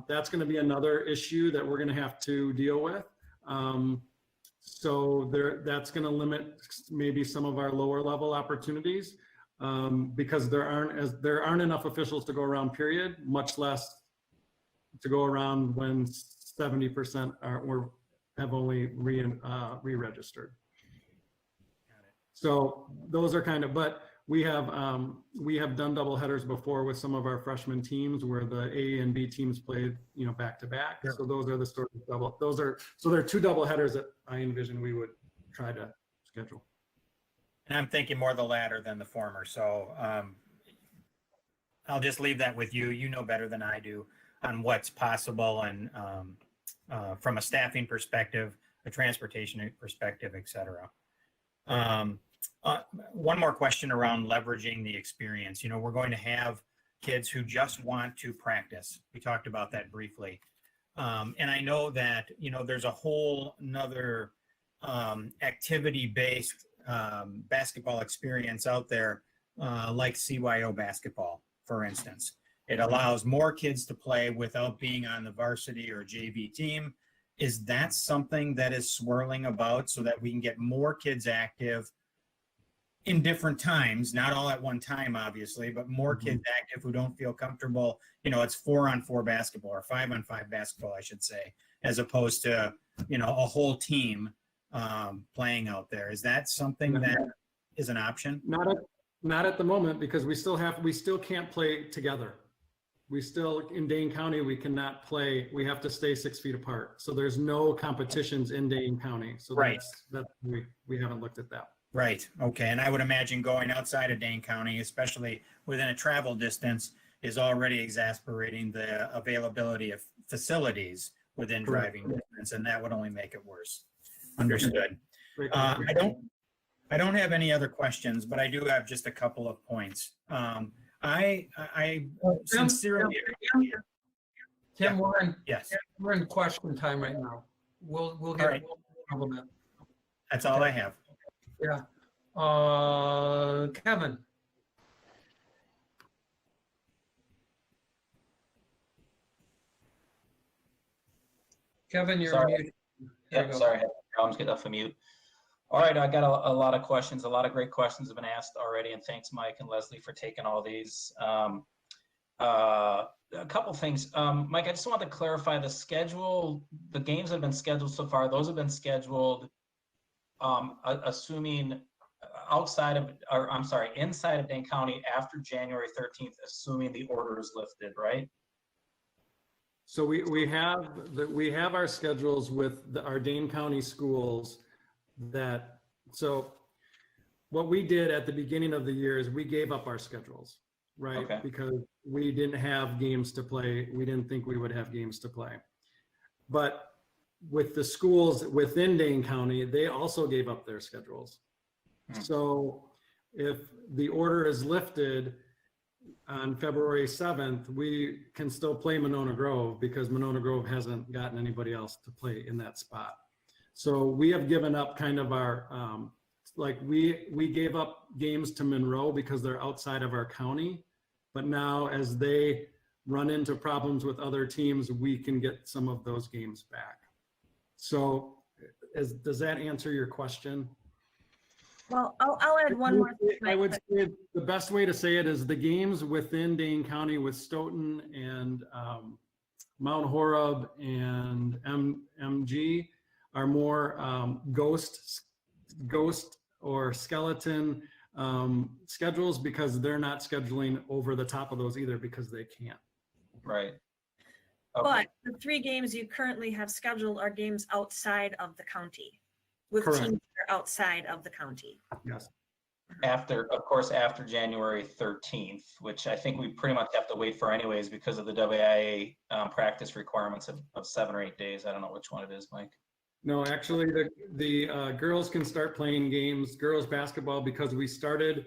that's going to be another issue that we're going to have to deal with. So that's going to limit maybe some of our lower level opportunities because there aren't enough officials to go around, period, much less to go around when 70% have only re-registered. So those are kind of, but we have done double headers before with some of our freshman teams where the A and B teams played, back to back. Sure. So those are the sort of so there are 2 double headers that I envision we would try to schedule. And I'm thinking more the latter than the former. So I'll just leave that with you. You know better than I do on what's possible and from a staffing perspective, a transportation perspective, et cetera. One more question around leveraging the experience. We're going to have kids who just want to practice. We talked about that briefly. And I know that, there's a whole nother activity-based basketball experience out there, like CYO basketball, for instance. It allows more kids to play without being on the varsity or JV team. Is that something that is swirling about so that we can get more kids active in different times, not all at one time, obviously, but more kids active who don't feel comfortable? It's 4-on-4 basketball or 5-on-5 basketball, I should say, as opposed to, a whole team playing out there. Is that something that is an option? Not at the moment, because we still can't play together. We still, in Dane County, we cannot play. We have to stay 6 feet apart. So there's no competitions in Dane County. So Right. we haven't looked at that. Right. Okay. And I would imagine going outside of Dane County, especially within a travel distance, is already exasperating the availability of facilities within driving distance, and that would only make it worse. Understood. I don't have any other questions, but I do have just a couple of points. I sincerely. Tim, Yes. we're in question time right now. We'll All get right. a little bit. That's all I have. Yeah. Kevin. Kevin, you're Sorry. muted. There you Yep, go. sorry, I had problems getting off of mute. All right, I got a lot of questions. A lot of great questions have been asked already, and thanks, Mike and Leslie, for taking all these. A couple things. Mike, I just wanted to clarify the schedule. The games that have been scheduled so far, those have been scheduled assuming inside of Dane County after January 13th, assuming the order is lifted, right? So we have our schedules with our Dane County schools so what we did at the beginning of the year is we gave up our schedules, right? Okay. Because we didn't have games to play. We didn't think we would have games to play. But with the schools within Dane County, they also gave up their schedules. So if the order is lifted on February 7th, we can still play Monona Grove because Monona Grove hasn't gotten anybody else to play in that spot. So we have given up kind of our, we gave up games to Monroe because they're outside of our county. But now as they run into problems with other teams, we can get some of those games back. So does that answer your question? Well, I'll add one more thing. I would say the best way to say it is the games within Dane County with Stoughton and Mount Horeb and MG are more ghost or skeleton schedules because they're not scheduling over the top of those either because they can't. Right. But the 3 games you currently have scheduled are games outside of the county, with Correct. teams that are outside of the county. Yes. After January 13th, which I think we pretty much have to wait for anyways because of the WIA practice requirements of 7 or 8 days. I don't know which one it is, Mike. No, actually, the girls can start playing games, girls basketball, because we started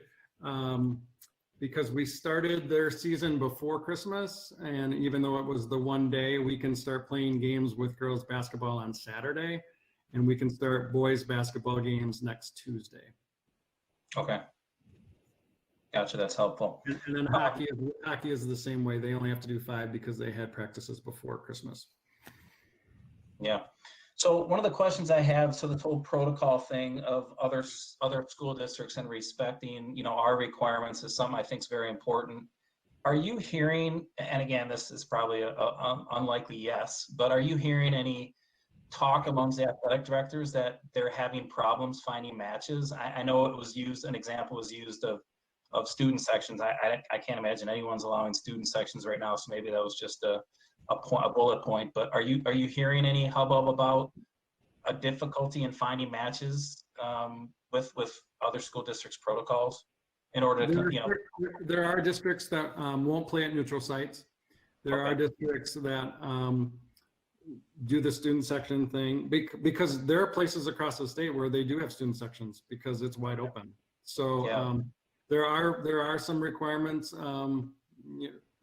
their season before Christmas. And even though it was the one day, we can start playing games with girls basketball on Saturday. And we can start boys basketball games next Tuesday. Okay. Gotcha, that's helpful. And then hockey is the same way. They only have to do 5 because they had practices before Christmas. Yeah. So one of the questions I have, so this whole protocol thing of other school districts and respecting, our requirements is something I think is very important. Are you hearing, and again, this is probably a unlikely yes, but are you hearing any talk amongst the athletic directors that they're having problems finding matches? I know it was used, an example was used of of student sections. I can't imagine anyone's allowing student sections right now, so maybe that was just a bullet point. But are you hearing any hubbub about a difficulty in finding matches with other school districts' protocols in order to, you know? There are districts that won't play at neutral sites. There are districts that do the student section thing because there are places across the state where they do have student sections because it's wide open. So there are some requirements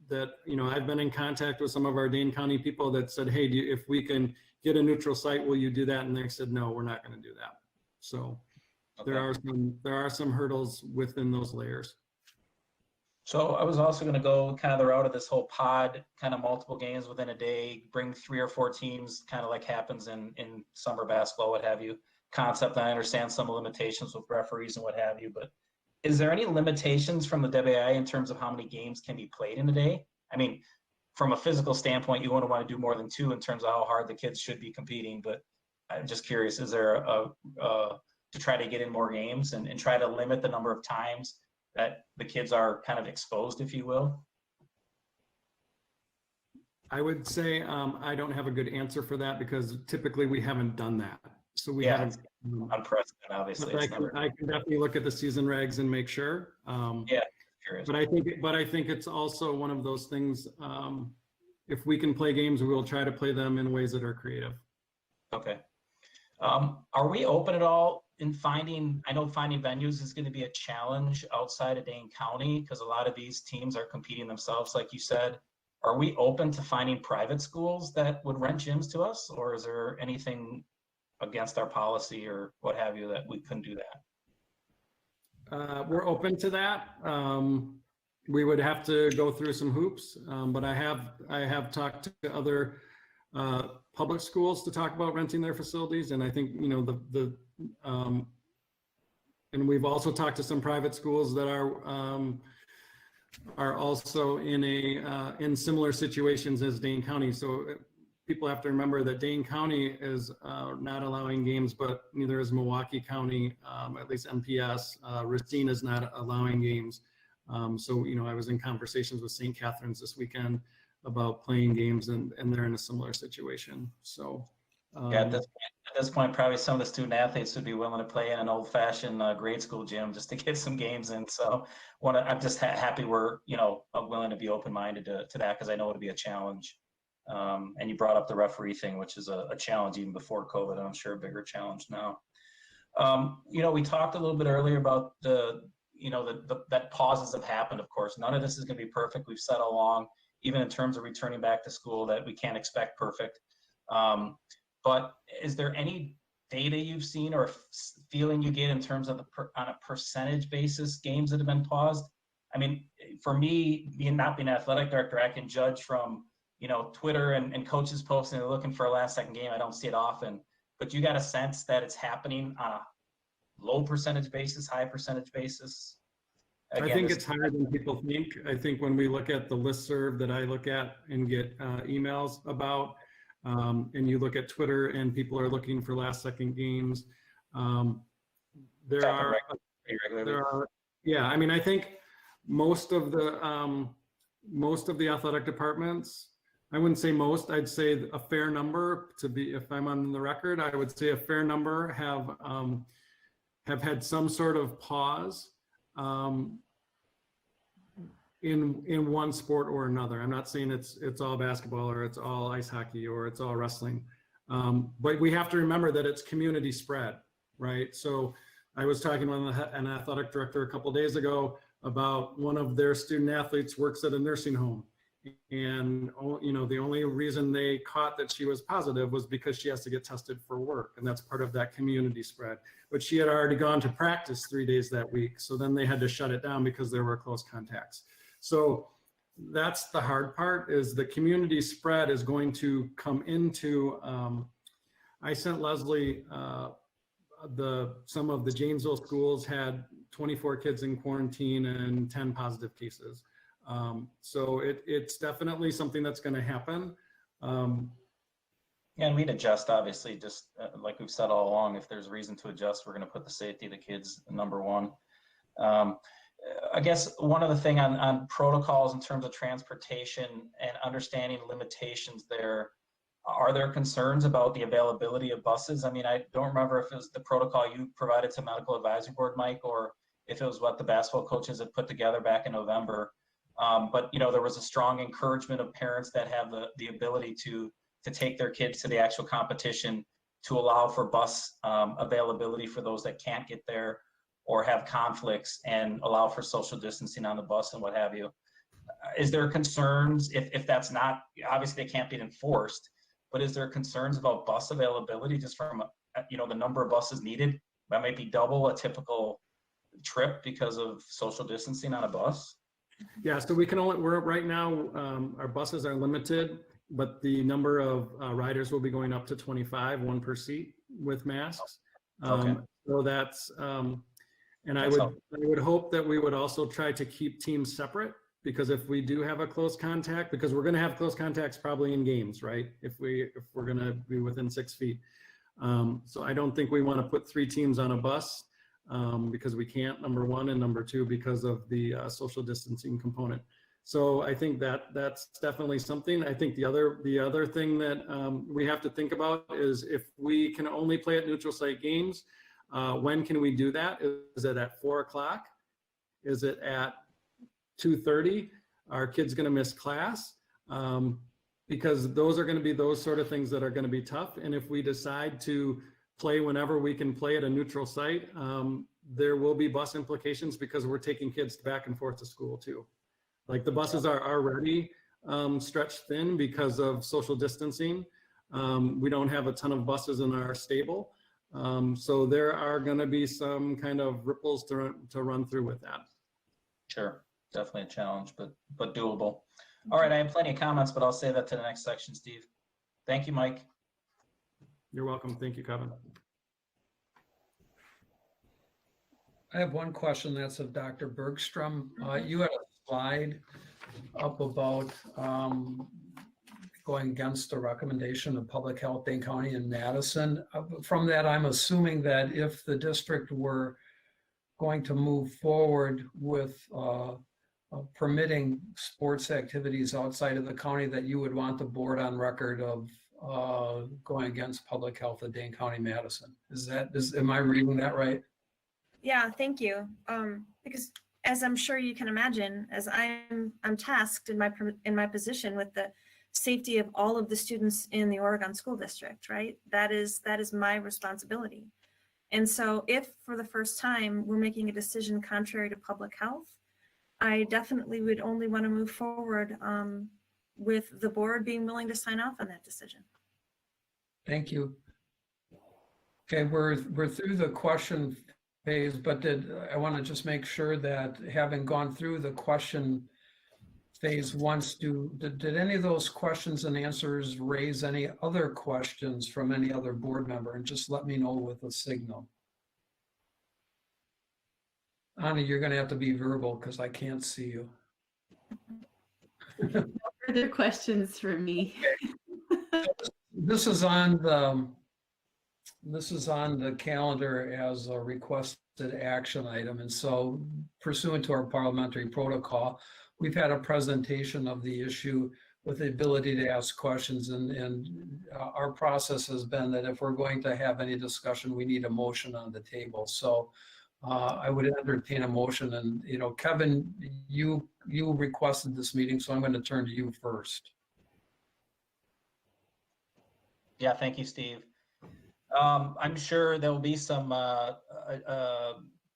that, you know, I've been in contact with some of our Dane County people that said, hey, if we can get a neutral site, will you do that? And they said, no, we're not going to do that. So there are some hurdles within those layers. So I was also going to go kind of the route of this whole pod, kind of multiple games within a day, bring 3 or 4 teams, kind of like happens in summer basketball, what have you. Concept, I understand some limitations with referees and what have you, but is there any limitations from the WI in terms of how many games can be played in a day? I mean, from a physical standpoint, you wouldn't want to do more than 2 in terms of how hard the kids should be competing, but I'm just curious, is there to try to get in more games and try to limit the number of times that the kids are kind of exposed, if you will? I would say I don't have a good answer for that because typically we haven't done that. So we haven't. Unprecedented, obviously. I can definitely look at the season regs and make sure. Curious. But I think it's also one of those things. If we can play games, we will try to play them in ways that are creative. Okay. Are we open at all in finding? I know finding venues is going to be a challenge outside of Dane County because a lot of these teams are competing themselves, like you said. Are we open to finding private schools that would rent gyms to us, or is there anything against our policy or what have you that we couldn't do that? We're open to that. We would have to go through some hoops, but I have talked to other public schools to talk about renting their facilities, and I think, you know, and we've also talked to some private schools that are also in similar situations as Dane County. So people have to remember that Dane County is not allowing games, but neither is Milwaukee County, at least NPS. Racine is not allowing games. So, you know, I was in conversations with St. Catharines this weekend about playing games, and they're in a similar situation. So at this point, probably some of the student athletes would be willing to play in an old-fashioned grade school gym just to get some games in. So I'm just happy we're, you know, willing to be open-minded to that because I know it'll be a challenge. And you brought up the referee thing, which is a challenge even before COVID, and I'm sure a bigger challenge now. You know, we talked a little bit earlier about that pauses have happened, of course. None of this is going to be perfect. We've said all along, even in terms of returning back to school, that we can't expect perfect. But is there any data you've seen or feeling you get in terms of on a percentage basis, games that have been paused? I mean, for me, not being an athletic director, I can judge from, you know, Twitter and coaches posting they're looking for a last second game. I don't see it often, but you got a sense that it's happening on a low percentage basis, high percentage basis? Again, I think it's higher than people think. I think when we look at the listserv that I look at and get emails about, and you look at Twitter and people are looking for last second games, there are, I mean, I think most of the athletic departments, I wouldn't say most, I'd say a fair number, to be, if I'm on the record, I would say a fair number have had some sort of pause in one sport or another. I'm not saying it's all basketball or it's all ice hockey or it's all wrestling, but we have to remember that it's community spread, right? So I was talking with an athletic director a couple of days ago about one of their student athletes works at a nursing home. And, you know, the only reason they caught that she was positive was because she has to get tested for work. And that's part of that community spread. But she had already gone to practice 3 days that week. So then they had to shut it down because there were close contacts. So that's the hard part, is the community spread is going to come into, I sent Leslie, some of the Janesville schools had 24 kids in quarantine and 10 positive cases. So it's definitely something that's going to happen. And we'd adjust, obviously, just like we've said all along. If there's reason to adjust, we're going to put the safety of the kids number one. I guess one other thing on protocols in terms of transportation and understanding limitations there, are there concerns about the availability of buses? I mean, I don't remember if it was the protocol you provided to medical advisory board, Mike, or if it was what the basketball coaches had put together back in November. But you know, there was a strong encouragement of parents that have the ability to take their kids to the actual competition to allow for bus availability for those that can't get there or have conflicts, and allow for social distancing on the bus and what have you. Is there concerns if that's not, obviously they can't be enforced, but is there concerns about bus availability just from, you know, the number of buses needed? That might be double a typical trip because of social distancing on a bus. Yeah, so we can only, we're right now, our buses are limited, but the number of riders will be going up to 25, one per seat with masks. Okay. So that's, and I That's would hope that we would also try to keep teams separate, because if we do have a close contact, because we're going to have close contacts probably in games, right? If we're going to be within 6 feet. So I don't think we want to put 3 teams on a bus because we can't, number one, and number two, because of the social distancing component. So I think that's definitely something. I think the other thing that we have to think about is if we can only play at neutral site games, when can we do that? Is it at 4 o'clock? Is it at 2:30? Are kids going to miss class? Because those are going to be those sort of things that are going to be tough. And if we decide to play whenever we can play at a neutral site, there will be bus implications because we're taking kids back and forth to school too. Like the buses are already stretched thin because of social distancing. We don't have a ton of buses in our stable. So there are going to be some kind of ripples to run through with that. Sure, definitely a challenge, but doable. All right, I have plenty of comments, but I'll save that to the next section, Steve. Thank you, Mike. You're welcome. Thank you, Kevin. I have one question that's of Dr. Bergstrom. You had a slide up about going against the recommendation of Public Health Dane County and Madison. From that, I'm assuming that if the district were going to move forward with permitting sports activities outside of the county, that you would want the board on record of going against public health of Dane County, Madison. Am I reading that right? Yeah, thank you. Because as I'm sure you can imagine, as I'm tasked in my position with the safety of all of the students in the Oregon School District, right? That is my responsibility. And so if for the first time we're making a decision contrary to public health, I definitely would only want to move forward with the board being willing to sign off on that decision. Thank you. Okay, we're through the question phase, but I want to just make sure that having gone through the question phase once, did any of those questions and answers raise any other questions from any other board member? And just let me know with a signal. Ani, you're going to have to be verbal because I can't see you. No further questions for me. This is on the calendar as a requested action item. And so pursuant to our parliamentary protocol, we've had a presentation of the issue with the ability to ask questions. And our process has been that if we're going to have any discussion, we need a motion on the table. So I would entertain a motion. And, you know, Kevin, you requested this meeting, so I'm going to turn to you first. Yeah, thank you, Steve. I'm sure there will be some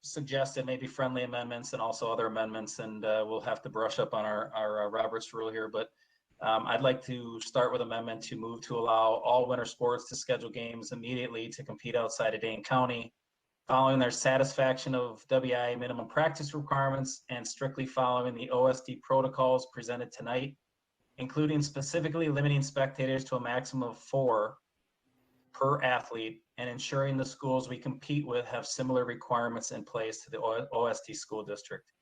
suggested maybe friendly amendments and also other amendments, and we'll have to brush up on our Roberts rule here. But I'd like to start with amendment to move to allow all winter sports to schedule games immediately to compete outside of Dane County, following their satisfaction of WIA minimum practice requirements and strictly following the OSD protocols presented tonight, including specifically limiting spectators to a maximum of 4 per athlete and ensuring the schools we compete with have similar requirements in place to the OSD school district.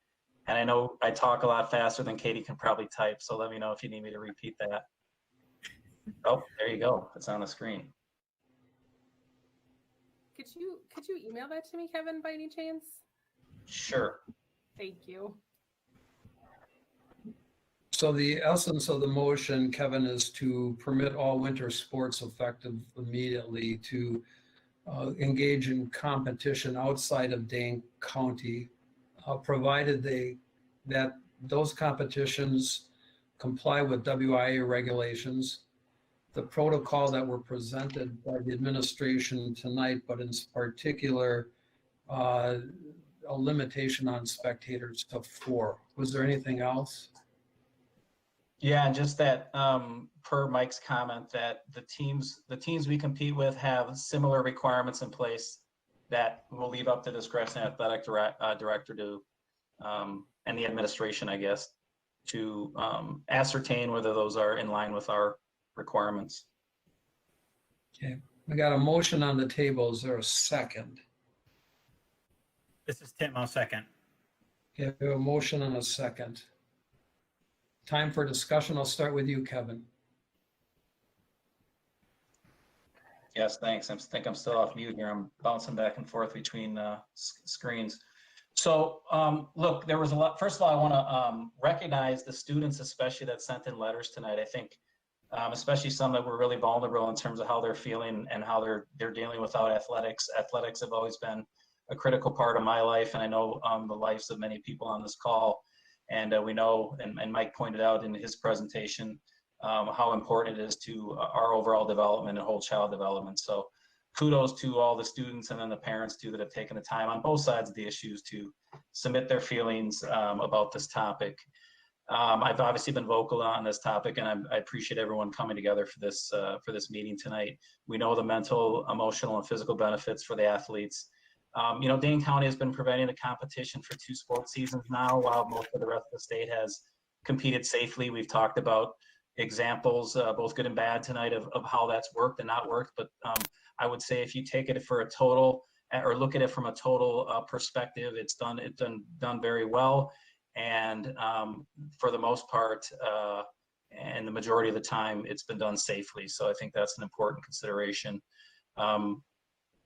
And I know I talk a lot faster than Katie can probably type, so let me know if you need me to repeat that. Oh, there you go. It's on the screen. Could you email that to me, Kevin, by any chance? Sure. Thank you. So the essence of the motion, Kevin, is to permit all winter sports effective immediately to engage in competition outside of Dane County, provided that those competitions comply with WIA regulations, the protocol that were presented by the administration tonight, but in particular, a limitation on spectators of 4. Was there anything else? Yeah, and just that, per Mike's comment, that the teams we compete with have similar requirements in place that will leave up to discretion athletic director to, and the administration, I guess, to ascertain whether those are in line with our requirements. Okay, we got a motion on the table. Is there a second? This is Tim, I'll second. Okay, we have a motion and a second. Time for discussion. I'll start with you, Kevin. Yes, thanks. I think I'm still off mute here. I'm bouncing back and forth between screens. So look, there was a lot. First of all, I want to recognize the students, especially that sent in letters tonight. I think especially some that were really vulnerable in terms of how they're feeling and how they're dealing without athletics. Athletics have always been a critical part of my life, and I know the lives of many people on this call. And we know, and Mike pointed out in his presentation, how important it is to our overall development and whole child development. So kudos to all the students and then the parents too that have taken the time on both sides of the issues to submit their feelings about this topic. I've obviously been vocal on this topic, and I appreciate everyone coming together for this meeting tonight. We know the mental, emotional, and physical benefits for the athletes. You know, Dane County has been preventing the competition for 2 sports seasons now, while most of the rest of the state has competed safely. We've talked about examples, both good and bad tonight, of how that's worked and not worked. But I would say if you take it for a total, or look at it from a total perspective, it's done very well. And for the most part, and the majority of the time, it's been done safely. So I think that's an important consideration.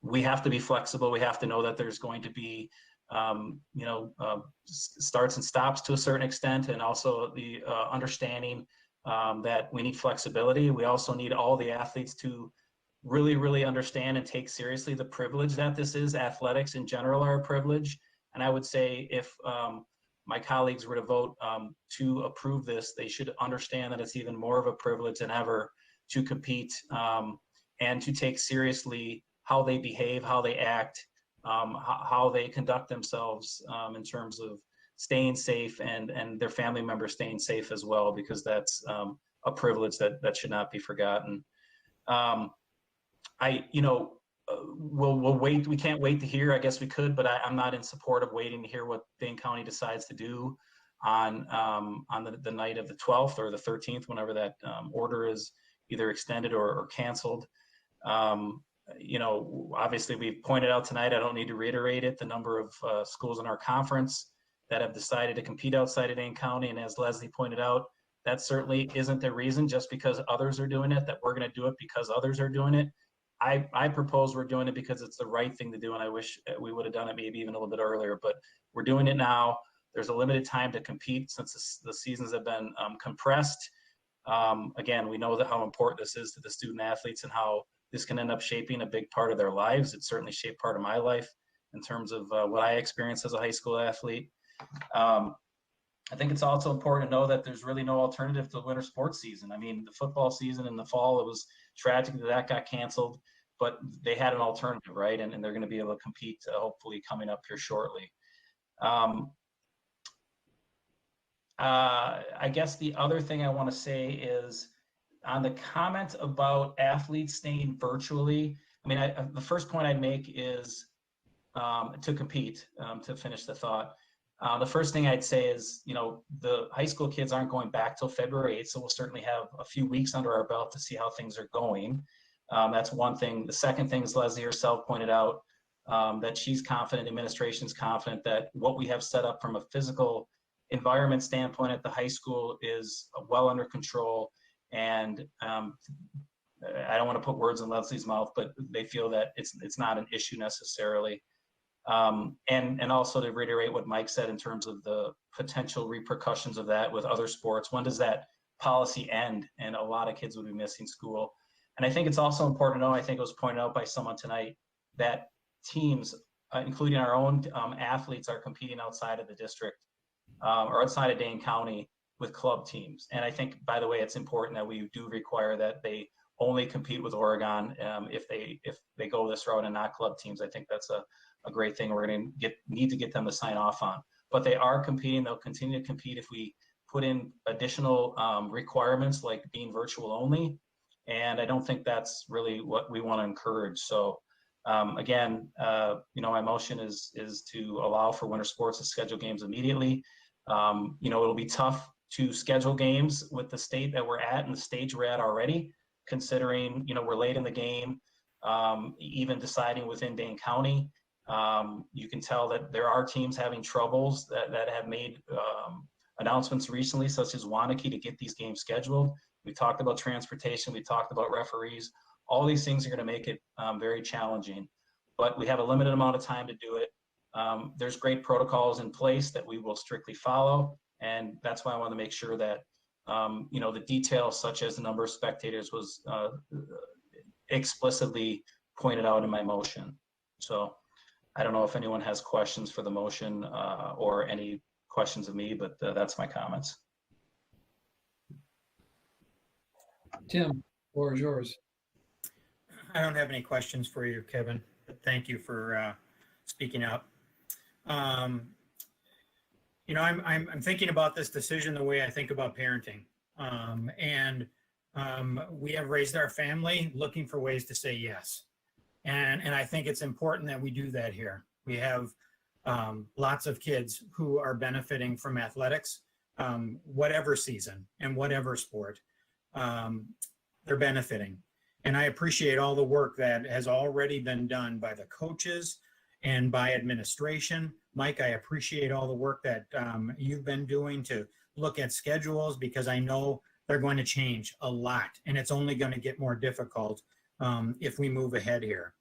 We have to be flexible. We have to know that there's going to be, starts and stops to a certain extent, and also the understanding that we need flexibility. We also need all the athletes to really, really understand and take seriously the privilege that this is. Athletics in general are a privilege. And I would say if my colleagues were to vote to approve this, they should understand that it's even more of a privilege than ever to compete and to take seriously how they behave, how they act, how they conduct themselves in terms of staying safe and their family members staying safe as well, because that's a privilege that should not be forgotten. We'll wait. We can't wait to hear. I guess we could, but I'm not in support of waiting to hear what Dane County decides to do on the night of the 12th or the 13th, whenever that order is either extended or canceled. Obviously we've pointed out tonight, I don't need to reiterate it, the number of schools in our conference that have decided to compete outside of Dane County. And as Leslie pointed out, that certainly isn't the reason just because others are doing it, that we're going to do it because others are doing it. I propose we're doing it because it's the right thing to do. And I wish we would have done it maybe even a little bit earlier, but we're doing it now. There's a limited time to compete since the seasons have been compressed. Again, we know that how important this is to the student athletes and how this can end up shaping a big part of their lives. It certainly shaped part of my life in terms of what I experienced as a high school athlete. I think it's also important to know that there's really no alternative to the winter sports season. I mean, the football season in the fall, it was tragic that got canceled, but they had an alternative, right? And they're going to be able to compete hopefully coming up here shortly. I guess the other thing I want to say is on the comment about athletes staying virtually. I mean, the first point I'd make is to compete, to finish the thought. The first thing I'd say is, the high school kids aren't going back till February 8th, so we'll certainly have a few weeks under our belt to see how things are going. That's one thing. The second thing is Leslie herself pointed out that she's confident, administration's confident that what we have set up from a physical environment standpoint at the high school is well under control. And I don't want to put words in Leslie's mouth, but they feel that it's not an issue necessarily. And also to reiterate what Mike said in terms of the potential repercussions of that with other sports. When does that policy end? And a lot of kids would be missing school. And I think it's also important to know, I think it was pointed out by someone tonight, that teams, including our own athletes, are competing outside of the district or outside of Dane County with club teams. And I think, by the way, it's important that we do require that they only compete with Oregon if they go this route and not club teams. I think that's a great thing we're going to need to get them to sign off on. But they are competing. They'll continue to compete if we put in additional requirements like being virtual only. And I don't think that's really what we want to encourage. So again, my motion is to allow for winter sports to schedule games immediately. It'll be tough to schedule games with the state that we're at and the stage we're at already, considering, we're late in the game, even deciding within Dane County. You can tell that there are teams having troubles that have made announcements recently, such as Wanakee, to get these games scheduled. We talked about transportation, we talked about referees. All these things are going to make it very challenging, but we have a limited amount of time to do it. There's great protocols in place that we will strictly follow. And that's why I want to make sure that, the details such as the number of spectators was explicitly pointed out in my motion. So I don't know if anyone has questions for the motion or any questions of me, but that's my comments. Tim, floor is yours. I don't have any questions for you, Kevin, but thank you for speaking up. I'm thinking about this decision the way I think about parenting. We have raised our family looking for ways to say yes. And I think it's important that we do that here. We have lots of kids who are benefiting from athletics, whatever season and whatever sport, they're benefiting. And I appreciate all the work that has already been done by the coaches and by administration. Mike, I appreciate all the work that you've been doing to look at schedules, because I know they're going to change a lot, and it's only going to get more difficult if we move ahead here.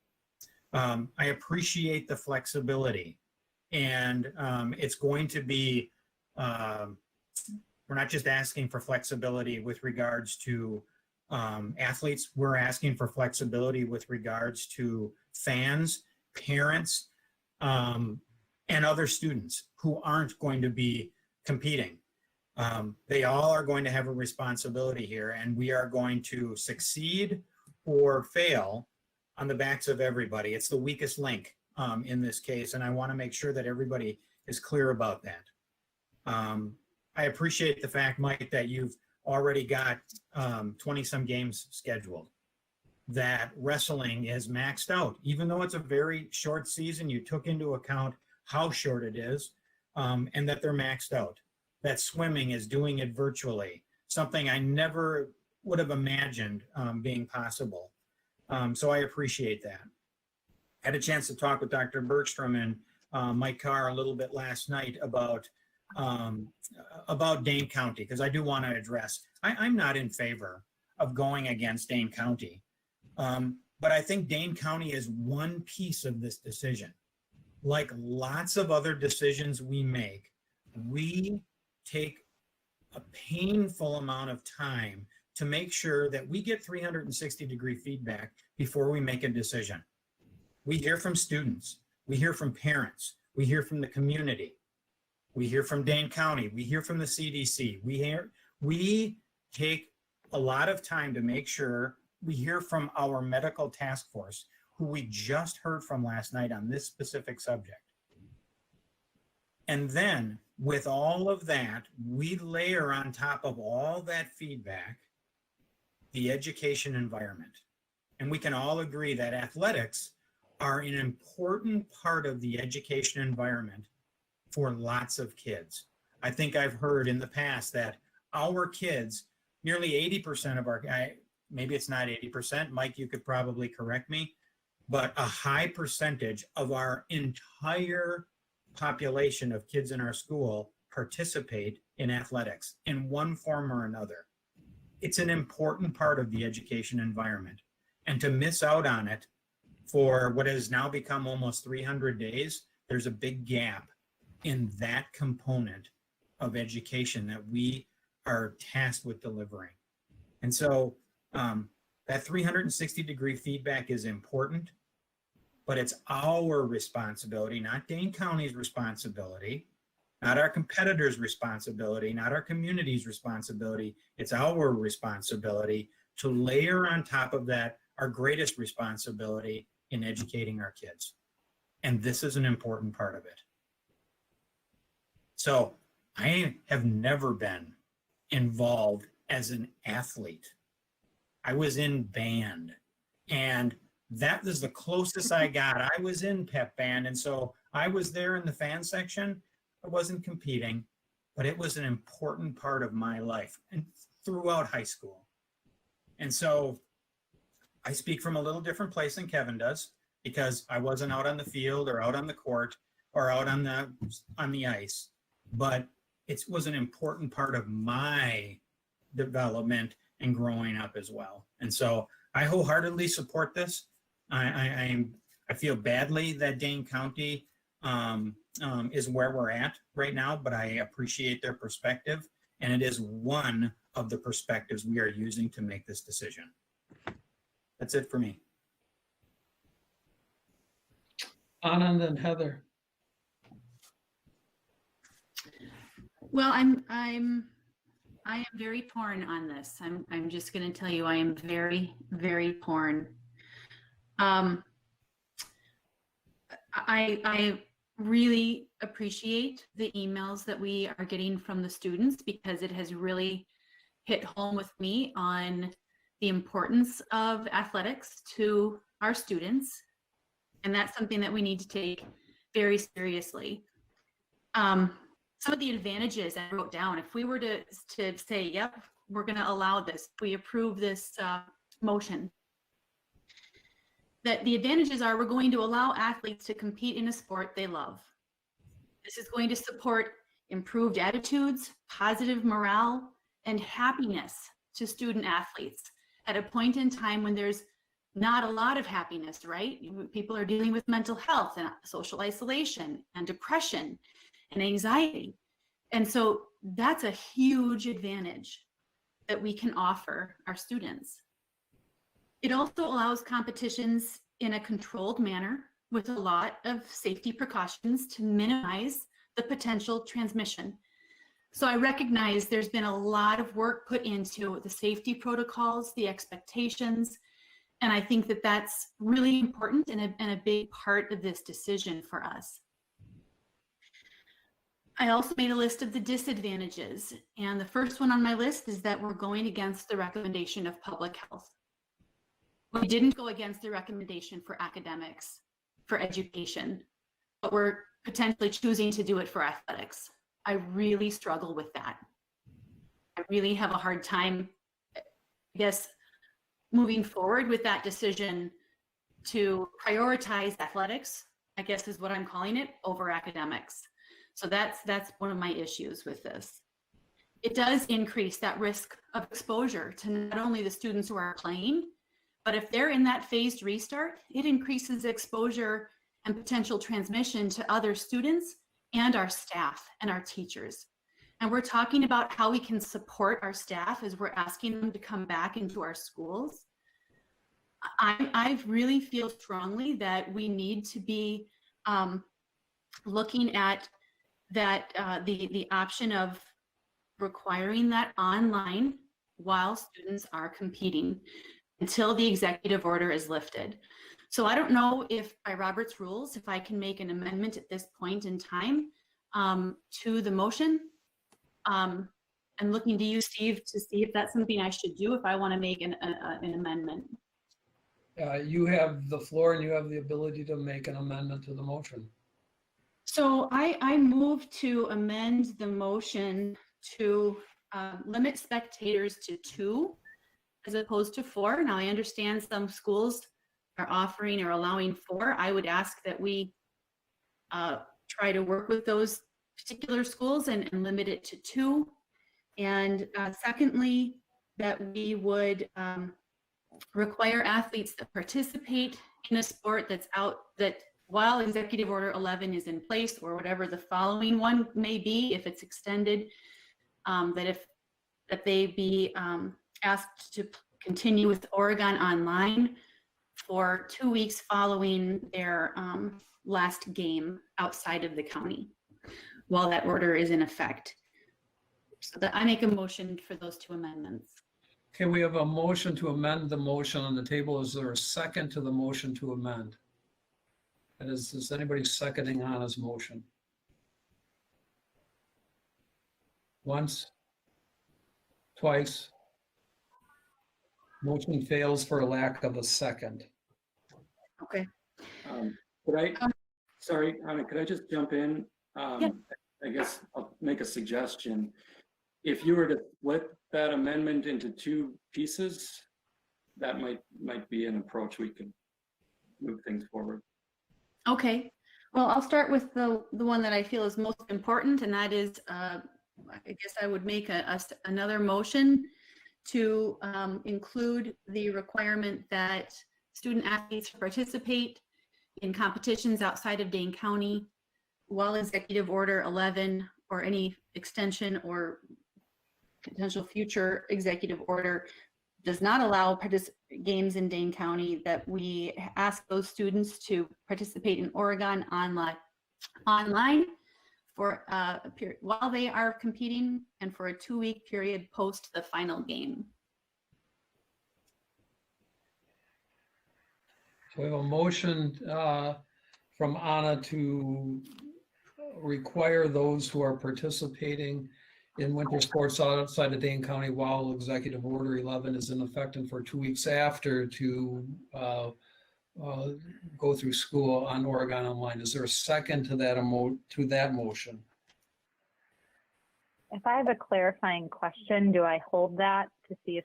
I appreciate the flexibility, and it's going to be, we're not just asking for flexibility with regards to athletes, we're asking for flexibility with regards to fans, parents, and other students who aren't going to be competing. They all are going to have a responsibility here, and we are going to succeed or fail on the backs of everybody. It's the weakest link in this case, and I want to make sure that everybody is clear about that. I appreciate the fact, Mike, that you've already got 20-some games scheduled, that wrestling is maxed out. Even though it's a very short season, you took into account how short it is, and that they're maxed out. That swimming is doing it virtually, something I never would have imagined being possible. So I appreciate that. I had a chance to talk with Dr. Bergstrom and Mike Carr a little bit last night about Dane County, because I do want to address, I'm not in favor of going against Dane County, but I think Dane County is one piece of this decision. Like lots of other decisions we make, we take a painful amount of time to make sure that we get 360-degree feedback before we make a decision. We hear from students, we hear from parents, we hear from the community, we hear from Dane County, we hear from the CDC, we take a lot of time to make sure we hear from our medical task force, who we just heard from last night on this specific subject. And then with all of that, we layer on top of all that feedback, the education environment. And we can all agree that athletics are an important part of the education environment for lots of kids. I think I've heard in the past that our kids, nearly 80% of our, maybe it's not 80%, Mike, you could probably correct me, but a high percentage of our entire population of kids in our school participate in athletics in one form or another. It's an important part of the education environment. And to miss out on it for what has now become almost 300 days, there's a big gap in that component of education that we are tasked with delivering. And so that 360-degree feedback is important, but it's our responsibility, not Dane County's responsibility, not our competitors' responsibility, not our community's responsibility. It's our responsibility to layer on top of that our greatest responsibility in educating our kids. And this is an important part of it. So I have never been involved as an athlete. I was in band, and that was the closest I got. I was in pep band, and so I was there in the fan section. I wasn't competing, but it was an important part of my life and throughout high school. And so I speak from a little different place than Kevin does, because I wasn't out on the field or out on the court or out on the ice, but it was an important part of my development and growing up as well. And so I wholeheartedly support this. I feel badly that Dane County is where we're at right now, but I appreciate their perspective, and it is one of the perspectives we are using to make this decision. That's it for me. Anand and Heather. Well, I am very torn on this. I'm just going to tell you, I am very, very torn. I really appreciate the emails that we are getting from the students, because it has really hit home with me on the importance of athletics to our students. And that's something that we need to take very seriously. Some of the advantages I wrote down, if we were to say, yep, we're going to allow this, if we approve this motion, that the advantages are we're going to allow athletes to compete in a sport they love. This is going to support improved attitudes, positive morale, and happiness to student athletes at a point in time when there's not a lot of happiness, right? People are dealing with mental health and social isolation and depression and anxiety. And so that's a huge advantage that we can offer our students. It also allows competitions in a controlled manner with a lot of safety precautions to minimize the potential transmission. So I recognize there's been a lot of work put into the safety protocols, the expectations, and I think that that's really important and a big part of this decision for us. I also made a list of the disadvantages, and the first one on my list is that we're going against the recommendation of public health. We didn't go against the recommendation for academics, for education, but we're potentially choosing to do it for athletics. I really struggle with that. I really have a hard time, I guess, moving forward with that decision to prioritize athletics, I guess is what I'm calling it, over academics. So that's one of my issues with this. It does increase that risk of exposure to not only the students who are playing, but if they're in that phased restart, it increases exposure and potential transmission to other students and our staff and our teachers. And we're talking about how we can support our staff as we're asking them to come back into our schools. I really feel strongly that we need to be looking at that the option of requiring that online while students are competing until the executive order is lifted. So I don't know if by Robert's rules, if I can make an amendment at this point in time to the motion. I'm looking to you, Steve, to see if that's something I should do if I want to make an amendment. You have the floor and you have the ability to make an amendment to the motion. So I move to amend the motion to limit spectators to 2 as opposed to 4. Now I understand some schools are offering or allowing 4. I would ask that we try to work with those particular schools and limit it to 2. And secondly, that we would require athletes that participate in a sport that while Executive Order 11 is in place, or whatever the following one may be, if it's extended, that they be asked to continue with Oregon Online for 2 weeks following their last game outside of the county, while that order is in effect. So that I make a motion for those two amendments. Okay, we have a motion to amend the motion on the table. Is there a second to the motion to amend? And is anybody seconding Anna's motion? Once? Twice? Motion fails for lack of a second. Okay. Could I, sorry, Anna, could I just jump in? Yeah. I guess I'll make a suggestion. If you were to split that amendment into 2 pieces, that might be an approach we could move things forward. Okay. Well, I'll start with the one that I feel is most important, and that is, I guess I would make another motion to include the requirement that student athletes participate in competitions outside of Dane County while Executive Order 11 or any extension or potential future executive order does not allow games in Dane County, that we ask those students to participate in Oregon online for a period while they are competing and for a 2-week period post the final game. So we have a motion from Anna to require those who are participating in winter sports outside of Dane County while Executive Order 11 is in effect and for 2 weeks after to go through school on Oregon Online. Is there a second to that motion? If I have a clarifying question, do I hold that to see if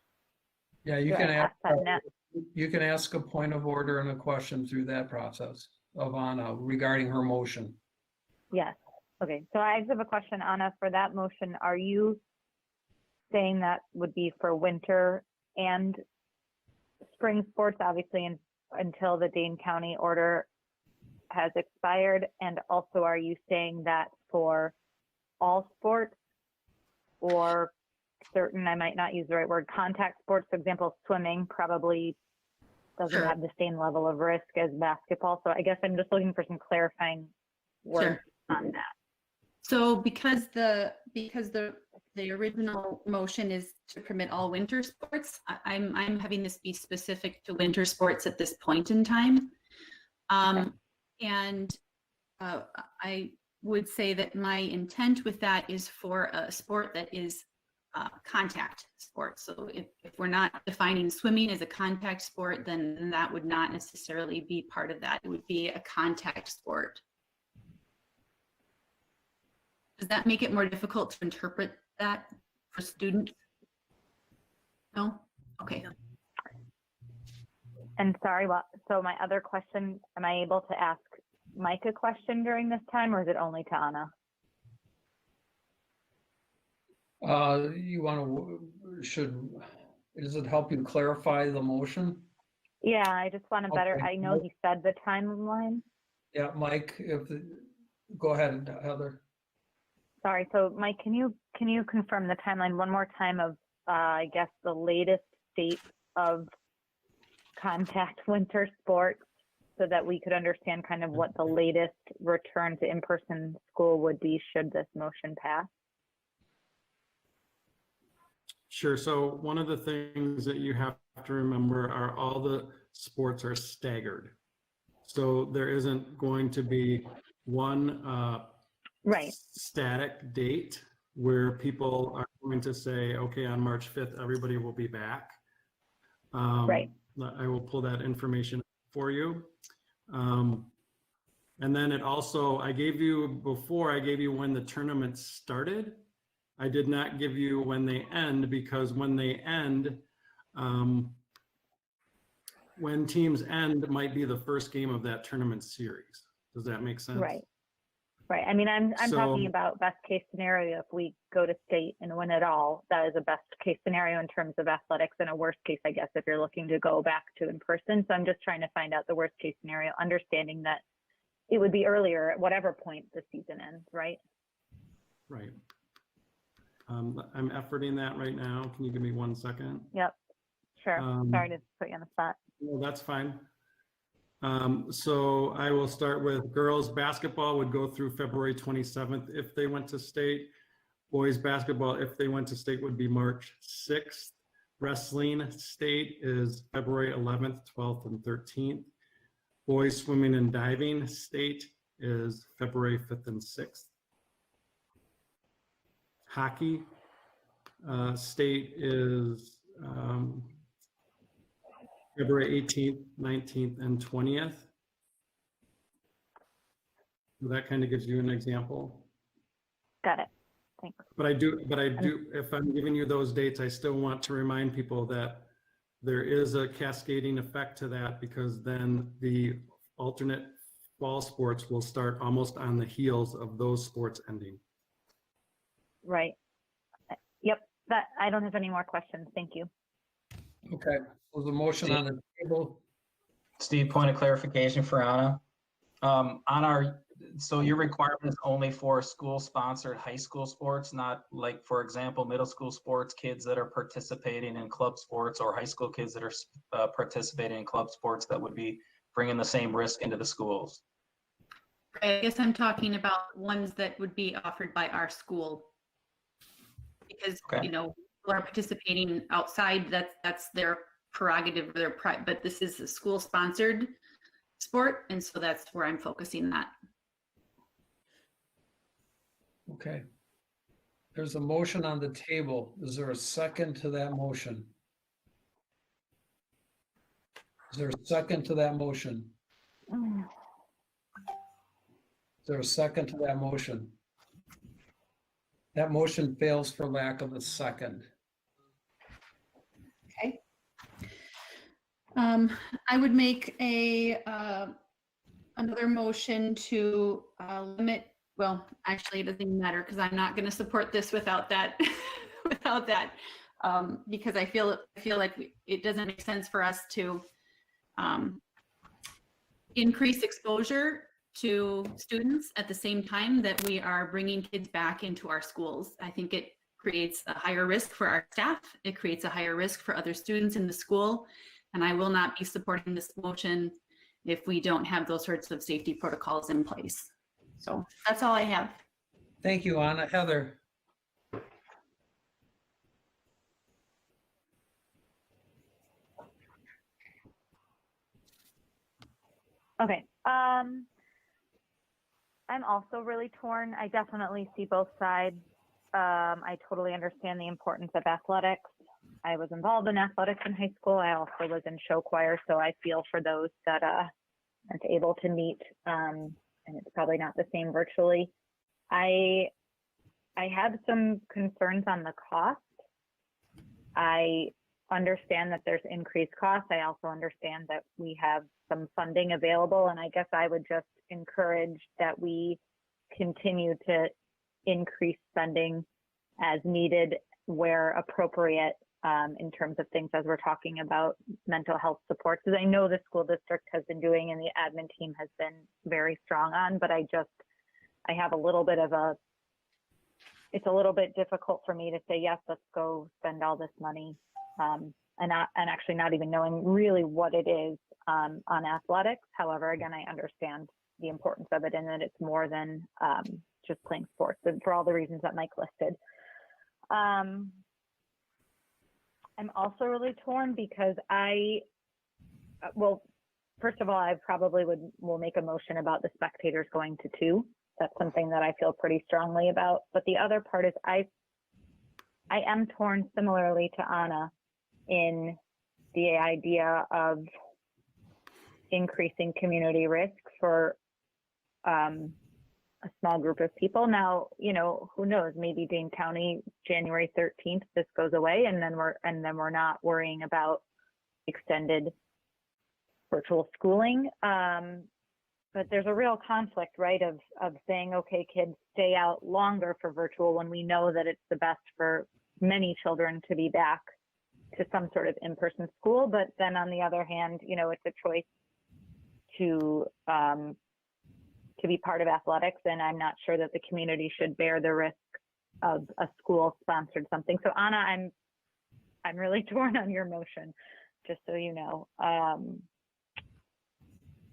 Yeah, you do can I ask. ask that next? You can ask a point of order and a question through that process of Anna regarding her motion. Yes. Okay. So I just have a question, Anna, for that motion. Are you saying that would be for winter and spring sports, obviously, until the Dane County order has expired? And also, are you saying that for all sports or certain, I might not use the right word, contact sports, for example, swimming probably doesn't Sure. have the same level of risk as basketball. So I guess I'm just looking for some clarifying words on that. So because the original motion is to permit all winter sports, I'm having this be specific to winter sports at this point in time. And I would say that my intent with that is for a sport that is contact sport. So if we're not defining swimming as a contact sport, then that would not necessarily be part of that. It would be a contact sport. Does that make it more difficult to interpret that for students? No? Okay. And sorry, so my other question, am I able to ask Mike a question during this time, or is it only to Anna? You want to, does it help you clarify the motion? Yeah, I just want to better, Okay. I know he said the timeline. Yeah, Mike, go ahead, Heather. Sorry, so Mike, can you confirm the timeline one more time of, I guess, the latest date of contact winter sports so that we could understand kind of what the latest return to in-person school would be should this motion pass? Sure. So one of the things that you have to remember are all the sports are staggered. So there isn't going to be one Right. static date where people are going to say, okay, on March 5th, everybody will be back. Right. I will pull that information for you. And then it also, I gave you when the tournament started. I did not give you when they end, because when they end, when teams end might be the first game of that tournament series. Does that make sense? Right. Right. I mean, I'm So- talking about best case scenario. If we go to state and win it all, that is a best case scenario in terms of athletics, and a worst case, I guess, if you're looking to go back to in person. So I'm just trying to find out the worst case scenario, understanding that it would be earlier at whatever point the season ends, right? Right. I'm efforting that right now. Can you give me 1 second? Yep, sure. Sorry to put you on the spot. No, that's fine. So I will start with girls basketball would go through February 27th if they went to state. Boys basketball, if they went to state, would be March 6th. Wrestling state is February 11th, 12th, and 13th. Boys swimming and diving state is February 5th and 6th. Hockey state is February 18th, 19th, and 20th. So that kind of gives you an example. Got it. Thanks. But I do, if I'm giving you those dates, I still want to remind people that there is a cascading effect to that, because then the alternate fall sports will start almost on the heels of those sports ending. Right. Yep, that, I don't have any more questions. Thank you. Okay, so the motion on the table. Steve, point of clarification for Anna. So your requirement is only for school-sponsored high school sports, not like, for example, middle school sports, kids that are participating in club sports, or high school kids that are participating in club sports that would be bringing the same risk into the schools? I guess I'm talking about ones that would be offered by our school. Because, Okay. you know, people are participating outside, that's their prerogative, but this is a school-sponsored sport, and so that's where I'm focusing that. Okay. There's a motion on the table. Is there a second to that motion? Is there a second to that motion? Is there a second to that motion? That motion fails for lack of a second. Okay. I would make another motion to limit, well, actually, it doesn't even matter, because I'm not going to support this without that, because I feel like it doesn't make sense for us to increase exposure to students at the same time that we are bringing kids back into our schools. I think it creates a higher risk for our staff. It creates a higher risk for other students in the school. And I will not be supporting this motion if we don't have those sorts of safety protocols in place. So that's all I have. Thank you, Anna. Heather? Okay. I'm also really torn. I definitely see both sides. I totally understand the importance of athletics. I was involved in athletics in high school. I also was in show choir, so I feel for those that aren't able to meet, and it's probably not the same virtually. I have some concerns on the cost. I understand that there's increased costs. I also understand that we have some funding available, and I guess I would just encourage that we continue to increase spending as needed where appropriate, in terms of things as we're talking about mental health supports, because I know the school district has been doing and the admin team has been very strong on, but I have a little bit of it's a little bit difficult for me to say, yes, let's go spend all this money, and actually not even knowing really what it is on athletics. However, again, I understand the importance of it and that it's more than just playing sports, and for all the reasons that Mike listed. I'm also really torn because first of all, I probably will make a motion about the spectators going to 2. That's something that I feel pretty strongly about. But the other part is I am torn similarly to Anna in the idea of increasing community risk for a small group of people. Now, who knows, maybe Dane County, January 13th, this goes away, and then we're not worrying about extended virtual schooling. But there's a real conflict, right, of saying, okay, kids, stay out longer for virtual when we know that it's the best for many children to be back to some sort of in-person school. But then on the other hand, it's a choice to to be part of athletics, and I'm not sure that the community should bear the risk of a school sponsored something. So Anna, I'm really torn on your motion, just so you know.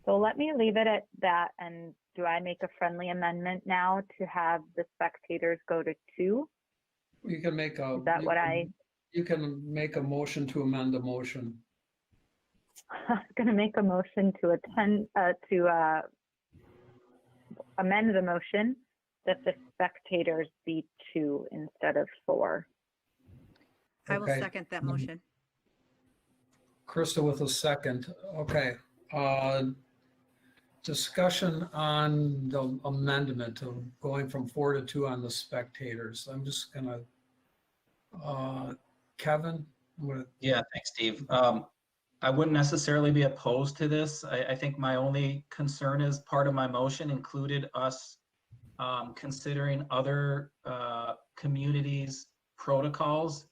So let me leave it at that. And do I make a friendly amendment now to have the spectators go to 2? You can make a. Is that you what can- You can make a motion to amend the motion. I was going to make a motion to amend the motion that the spectators be 2 instead of 4. I will Okay. second that motion. Krista with a second. Okay. Discussion on the amendment of going from 4 to 2 on the spectators. I'm just gonna, Kevin, I'm gonna, Yeah, thanks, Steve. I wouldn't necessarily be opposed to this. I think my only concern is part of my motion included us considering other communities' protocols,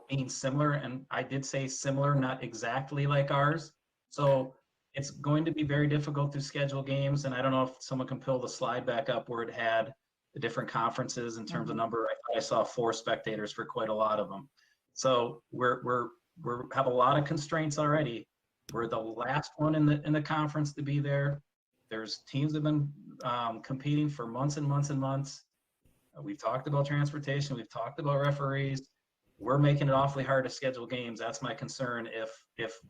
being similar. And I did say similar, not exactly like ours. So it's going to be very difficult to schedule games. And I don't know if someone can pull the slide back up where it had the different conferences in terms of number. I thought I saw 4 spectators for quite a lot of them. So we're have a lot of constraints already. We're the last one in the conference to be there. There's teams that have been competing for months and months and months. We've talked about transportation. We've talked about referees. We're making it awfully hard to schedule games. That's my concern. If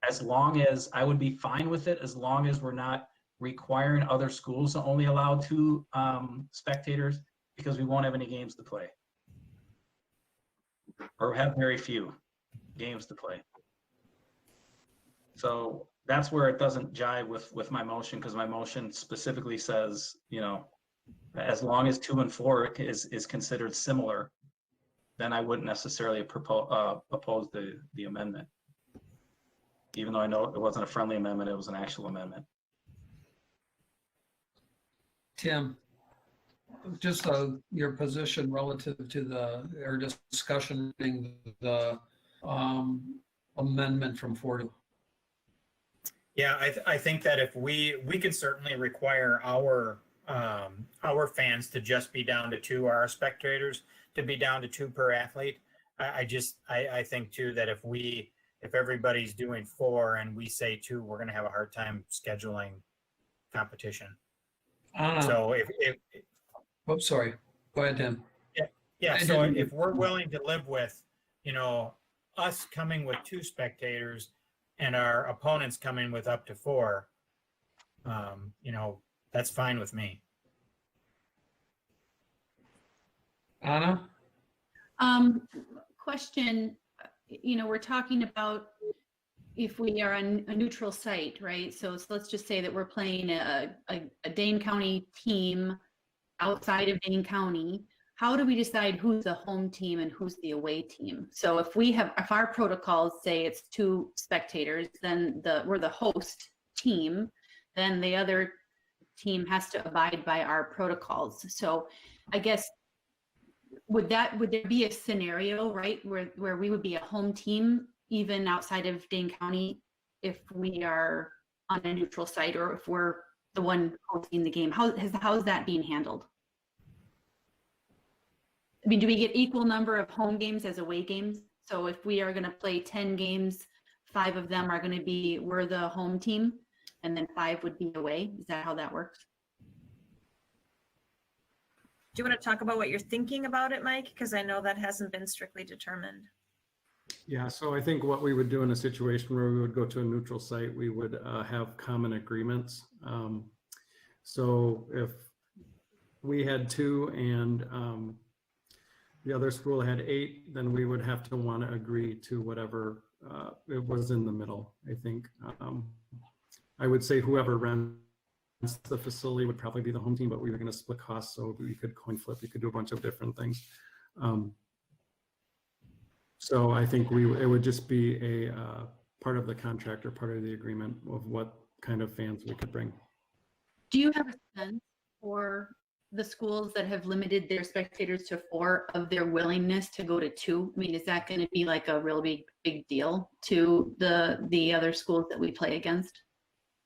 as long as I would be fine with it, as long as we're not requiring other schools to only allow 2 spectators, because we won't have any games to play, or have very few games to play. So that's where it doesn't jive with my motion, because my motion specifically says, as long as 2 and 4 is considered similar, then I wouldn't necessarily oppose the amendment. Even though I know it wasn't a friendly amendment, it was an actual amendment. Tim, just your position relative to or discussion the amendment from 4 to. Yeah, I think that if we can certainly require our fans to just be down to 2, our spectators to be down to 2 per athlete. I think too that if everybody's doing 4 and we say 2, we're going to have a hard time scheduling competition. So Oops, sorry. Go ahead, Tim. Yeah. So if we're willing to live with, us coming with 2 spectators and our opponents coming with up to 4, that's fine with me. Anna? Question, we're talking about if we are on a neutral site, right? So let's just say that we're playing a Dane County team outside of Dane County. How do we decide who's the home team and who's the away team? So if our protocols say it's 2 spectators, then we're the host team, then the other team has to abide by our protocols. So I guess, would there be a scenario, right, where we would be a home team even outside of Dane County if we are on a neutral site, or if we're the one hosting the game? How is that being handled? I mean, do we get equal number of home games as away games? So if we are going to play 10 games, 5 of them are going to be, we're the home team, and then 5 would be away. Is that how that works? Do you want to talk about what you're thinking about it, Mike? Because I know that hasn't been strictly determined. Yeah, so I think what we would do in a situation where we would go to a neutral site, we would have common agreements. So if we had 2 and the other school had 8, then we would have to want to agree to whatever it was in the middle, I think. I would say whoever rents the facility would probably be the home team, but we were going to split costs, so we could coin flip. We could do a bunch of different things. So I think it would just be a part of the contract or part of the agreement of what kind of fans we could bring. Do you have a sense for the schools that have limited their spectators to 4 of their willingness to go to 2? I mean, is that going to be like a real big deal to the other schools that we play against?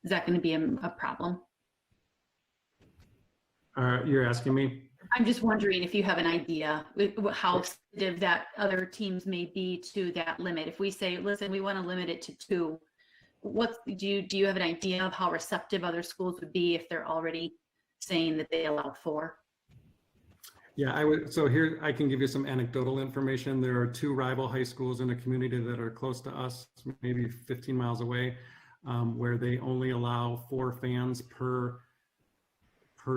Is that going to be a problem? You're asking me? I'm just wondering if you have an idea how sensitive that other teams may be to that limit. If we say, listen, we want to limit it to 2, do you have an idea of how receptive other schools would be if they're already saying that they allow 4? Yeah, I would. So here I can give you some anecdotal information. There are 2 rival high schools in a community that are close to us, maybe 15 miles away, where they only allow 4 fans per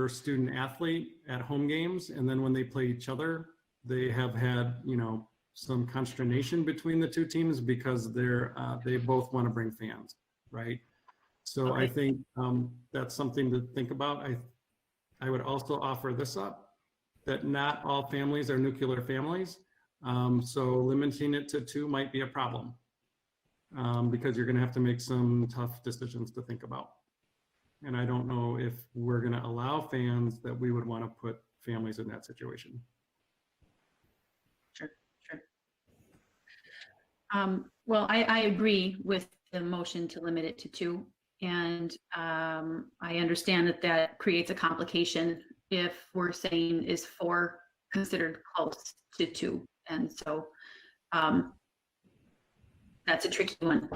student athlete at home games. And then when they play each other, they have had, some consternation between the 2 teams because they both want to bring fans, right? So I think that's something to think about. I would also offer this up, that not all families are nuclear families. So limiting it to 2 might be a problem because you're gonna have to make some tough decisions to think about. And I don't know if we're gonna allow fans that we would wanna put families in that situation. Sure. Well, I agree with the motion to limit it to 2. And I understand that creates a complication if we're saying is 4 considered close to 2. And so that's a tricky one.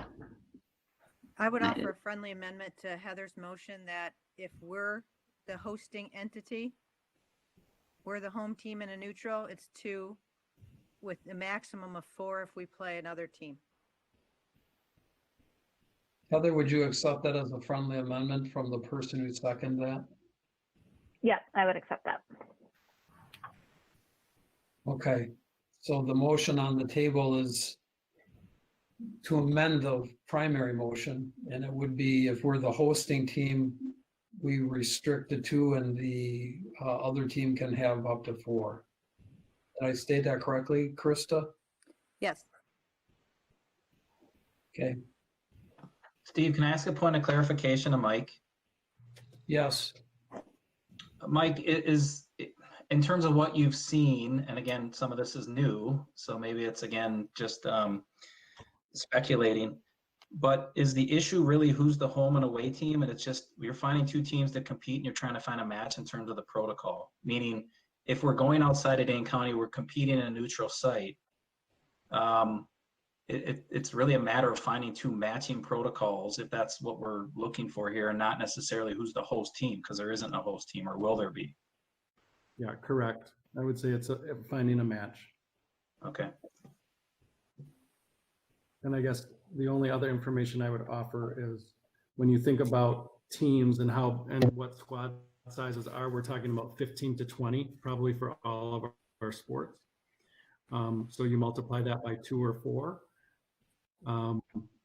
I would offer a friendly amendment to Heather's motion that if we're the hosting entity, we're the home team and a neutral, it's 2 with a maximum of 4 if we play another team. Heather, would you accept that as a friendly amendment from the person who seconded that? Yeah, I would accept that. Okay, so the motion on the table is to amend the primary motion, and it would be if we're the hosting team, we restrict to 2 and the other team can have up to 4. Did I state that correctly, Krista? Yes. Okay, Steve, can I ask a point of clarification to Mike? yes. Mike, is in terms of what you've seen, and again, some of this is new, so maybe it's again just speculating, but is the issue really who's the home and away team? And it's just you're finding 2 teams that compete and you're trying to find a match in terms of the protocol? Meaning, if we're going outside of Dane County, we're competing in a neutral site. It's really a matter of finding 2 matching protocols if that's what we're looking for here, and not necessarily who's the host team, because there isn't a host team, or will there be? Yeah, correct. I would say it's finding a match. Okay. And I guess the only other information I would offer is when you think about teams and what squad sizes are, we're talking about 15 to 20, probably for all of our sports. So you multiply that by 2 or 4.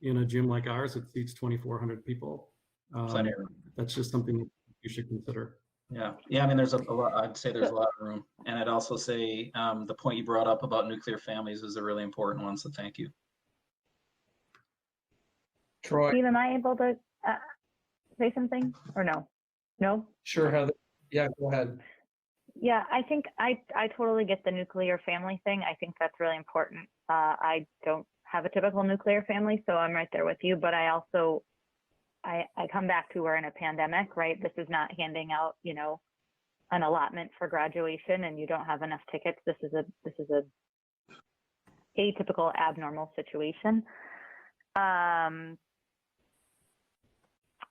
In a gym like ours, it seats 2,400 people. Plenty of room. That's just something you should consider. Yeah. I mean, there's a lot. I'd say there's a lot of room, and I'd also say the point you brought up about nuclear families is a really important one. So thank you. Troy? Steve, am I able to say something or no? No? Sure, Heather. Yeah, go ahead. Yeah, I think I totally get the nuclear family thing. I think that's really important. I don't have a typical nuclear family, so I'm right there with you. But I also, I come back to we're in a pandemic, right? This is not handing out, an allotment for graduation and you don't have enough tickets. This is a atypical, abnormal situation.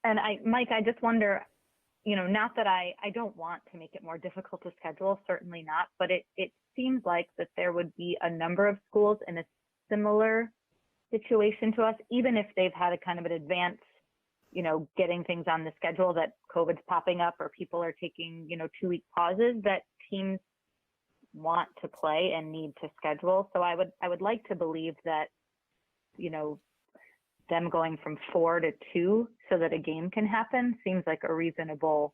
And Mike, I just wonder, not that I don't want to make it more difficult to schedule, certainly not, but it seems like that there would be a number of schools in a similar situation to us, even if they've had a kind of an advance, getting things on the schedule, that COVID's popping up or people are taking, 2-week pauses, that teams want to play and need to schedule. So I would like to believe that, them going from 4 to 2 so that a game can happen seems like a reasonable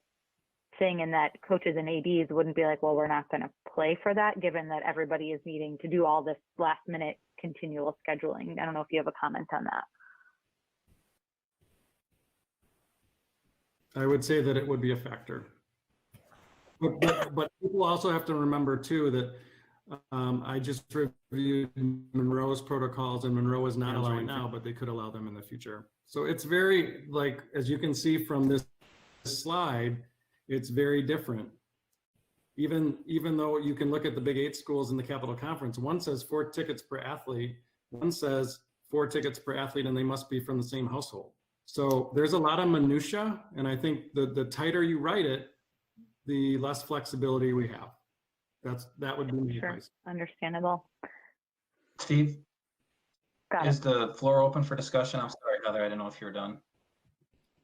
thing, and that coaches and ADs wouldn't be like, well, we're not going to play for that, given that everybody is needing to do all this last minute continual scheduling. I don't know if you have a comment on that. I would say that it would be a factor. But people also have to remember too that I just reviewed Monroe's protocols, and Monroe is not allowing now, but they could allow them in the future. So it's very, as you can see from this slide, it's very different. Even though you can look at the Big 8 schools in the Capital Conference, one says 4 tickets per athlete, one says 4 tickets per athlete, and they must be from the same household. So there's a lot of minutia, and I think the tighter you write it, the less flexibility we have. That would be my Sure, advice. understandable. Steve, Got is it. the floor open for discussion? I'm sorry, Heather, I didn't know if you were done.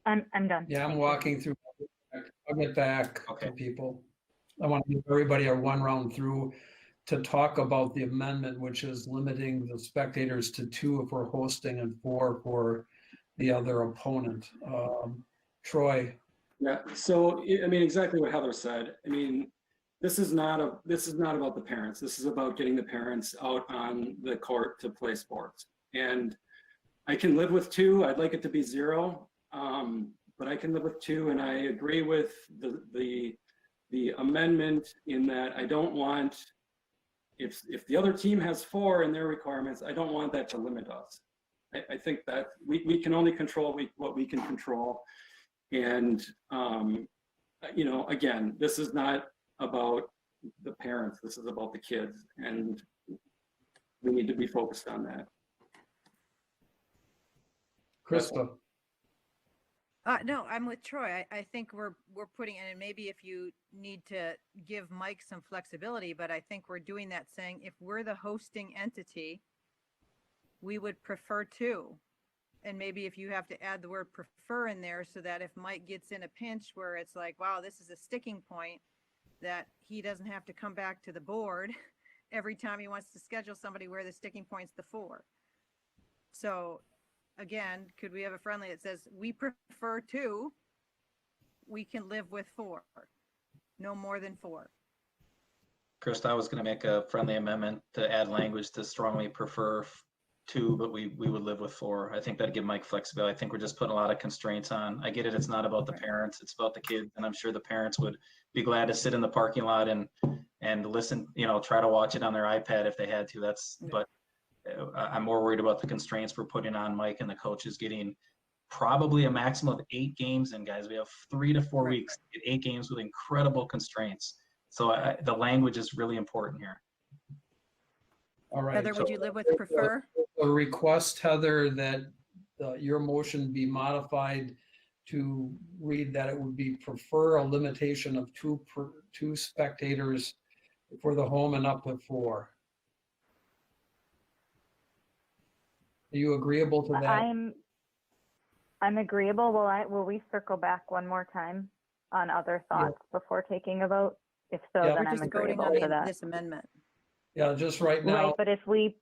I'm done. Yeah, I'm Thank you. walking through. I'll get back to Okay. people. I want to give everybody a one round through to talk about the amendment, which is limiting the spectators to 2 if we're hosting and 4 for the other opponent. Troy, Yeah, so, I mean, exactly what Heather said. I mean, this is not about the parents. This is about getting the parents out on the court to play sports. And I can live with 2. I'd like it to be 0. But I can live with 2, and I agree with the amendment in that I don't want, if the other team has 4 in their requirements, I don't want that to limit us. I think that we can only control what we can control. And, you know, again, this is not about the parents, this is about the kids, and we need to be focused on that. Krista, No, I'm with Troy. I think we're putting in, and maybe if you need to give Mike some flexibility, but I think we're doing that saying if we're the hosting entity, we would prefer 2. And maybe if you have to add the word prefer in there so that if Mike gets in a pinch where it's like, wow, this is a sticking point, that he doesn't have to come back to the board every time he wants to schedule somebody where the sticking point's the 4. So again, could we have a friendly that says, we prefer 2, we can live with 4, no more than 4. Krista, I was going to make a friendly amendment to add language to strongly prefer 2, but we would live with 4. I think that'd give Mike flexibility. I think we're just putting a lot of constraints on. I get it. It's not about the parents. It's about the kids. And I'm sure the parents would be glad to sit in the parking lot and listen, you know, try to watch it on their iPad if they had to. But I'm more worried about the constraints we're putting on Mike and the coaches getting probably a maximum of 8 games in, guys. We have 3 to 4 weeks to get 8 games with incredible constraints. So the language is really important here. all right. Heather, would you live with prefer? A request, Heather, that your motion be modified to read that it would be prefer a limitation of 2 spectators for the home and up to 4. Are you agreeable to that? I'm agreeable. Will we circle back one more time on other thoughts before taking a vote? If so, Yeah. then We're I'm just voting agreeable to on that. this amendment. Yeah, just right now. Right, but if we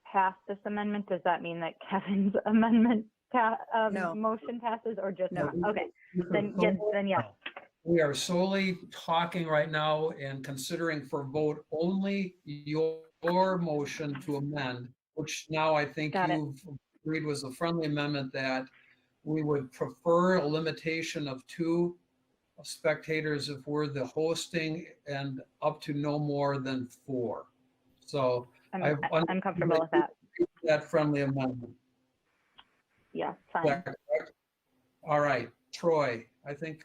pass this amendment, does that mean that Kevin's amendment No. motion passes or just No. not? Okay, then yes. We are solely talking right now and considering for vote only your motion to amend, which now I think Got it. you've agreed was a friendly amendment that we would prefer a limitation of 2 spectators if we're the hosting and up to no more than 4. So I'm comfortable with that. that friendly amendment. Yeah, Is fine. that correct? All right, Troy, I think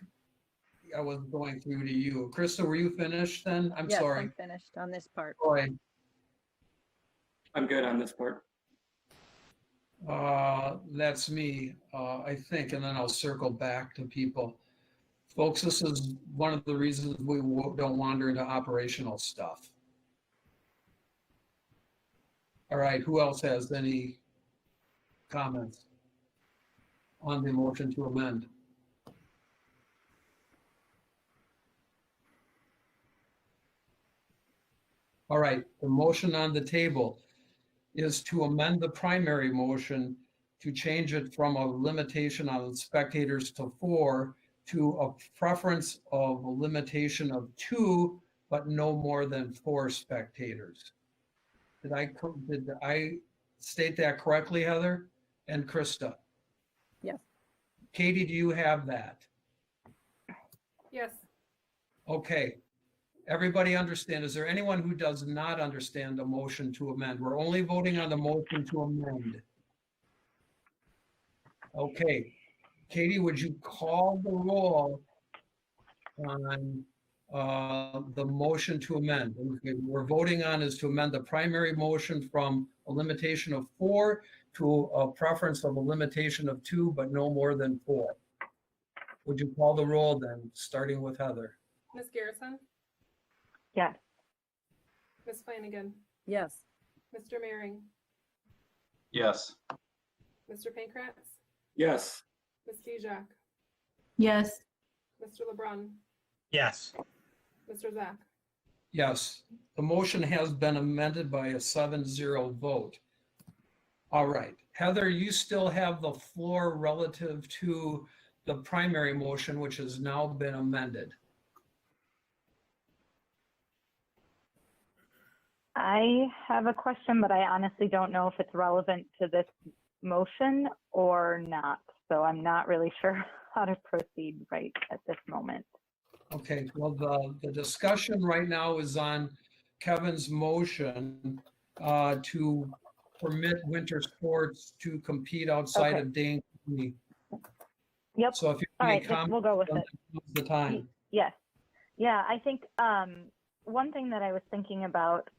I was going through to you. Krista, were you finished then? I'm Yes, sorry. I'm finished on this part. Troy, I'm good on this part. that's me, I think, and then I'll circle back to people. Folks, this is one of the reasons we don't wander into operational stuff. All right, who else has any comments on the motion to amend? All right, the motion on the table is to amend the primary motion to change it from a limitation on spectators to 4 to a preference of a limitation of 2, but no more than 4 spectators. Did I state that correctly, Heather and Krista? Yes. Katie, do you have that? Yes. Okay. Everybody understand? Is there anyone who does not understand the motion to amend? We're only voting on the motion to amend. Okay. Katie, would you call the roll on the motion to amend. Okay, we're voting on is to amend the primary motion from a limitation of 4 to a preference of a limitation of 2, but no more than 4. Would you call the roll then, starting with Heather? Ms. Garrison, Yes. Ms. Flanagan, Yes. Mr. Maring, Yes. Mr. Pankratz, Yes. Ms. Dijak, Yes. Mr. LeBrun, Yes. Mr. Zach. Yes, the motion has been amended by a 7-0 vote. All right, Heather, you still have the floor relative to the primary motion, which has now been amended. I have a question, but I honestly don't know if it's relevant to this motion or not. So I'm not really sure how to proceed right at this moment. Okay, well, the discussion right now is on Kevin's motion to permit winter sports to compete outside Okay. of Dane County. Yep. So if you All have right, any we'll comments, go with it. now's the time. Yes. Yeah, I think one thing that I was thinking about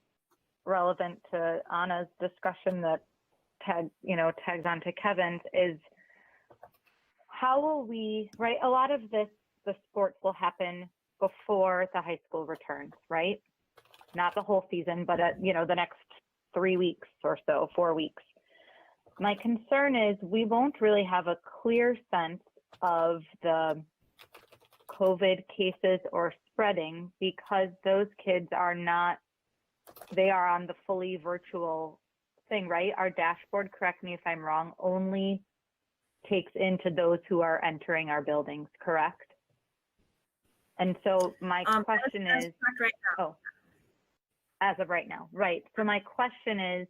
relevant to Anna's discussion that tags on to Kevin's is how will we, right? A lot of the sports will happen before the high school returns, right? Not the whole season, but the next 3 weeks or so, 4 weeks. My concern is we won't really have a clear sense of the COVID cases or spreading because those kids are they are on the fully virtual thing, right? Our dashboard, correct me if I'm wrong, only takes into those who are entering our buildings, correct? And so my question That's is, correct right now. oh, as of right now, right. So my question is,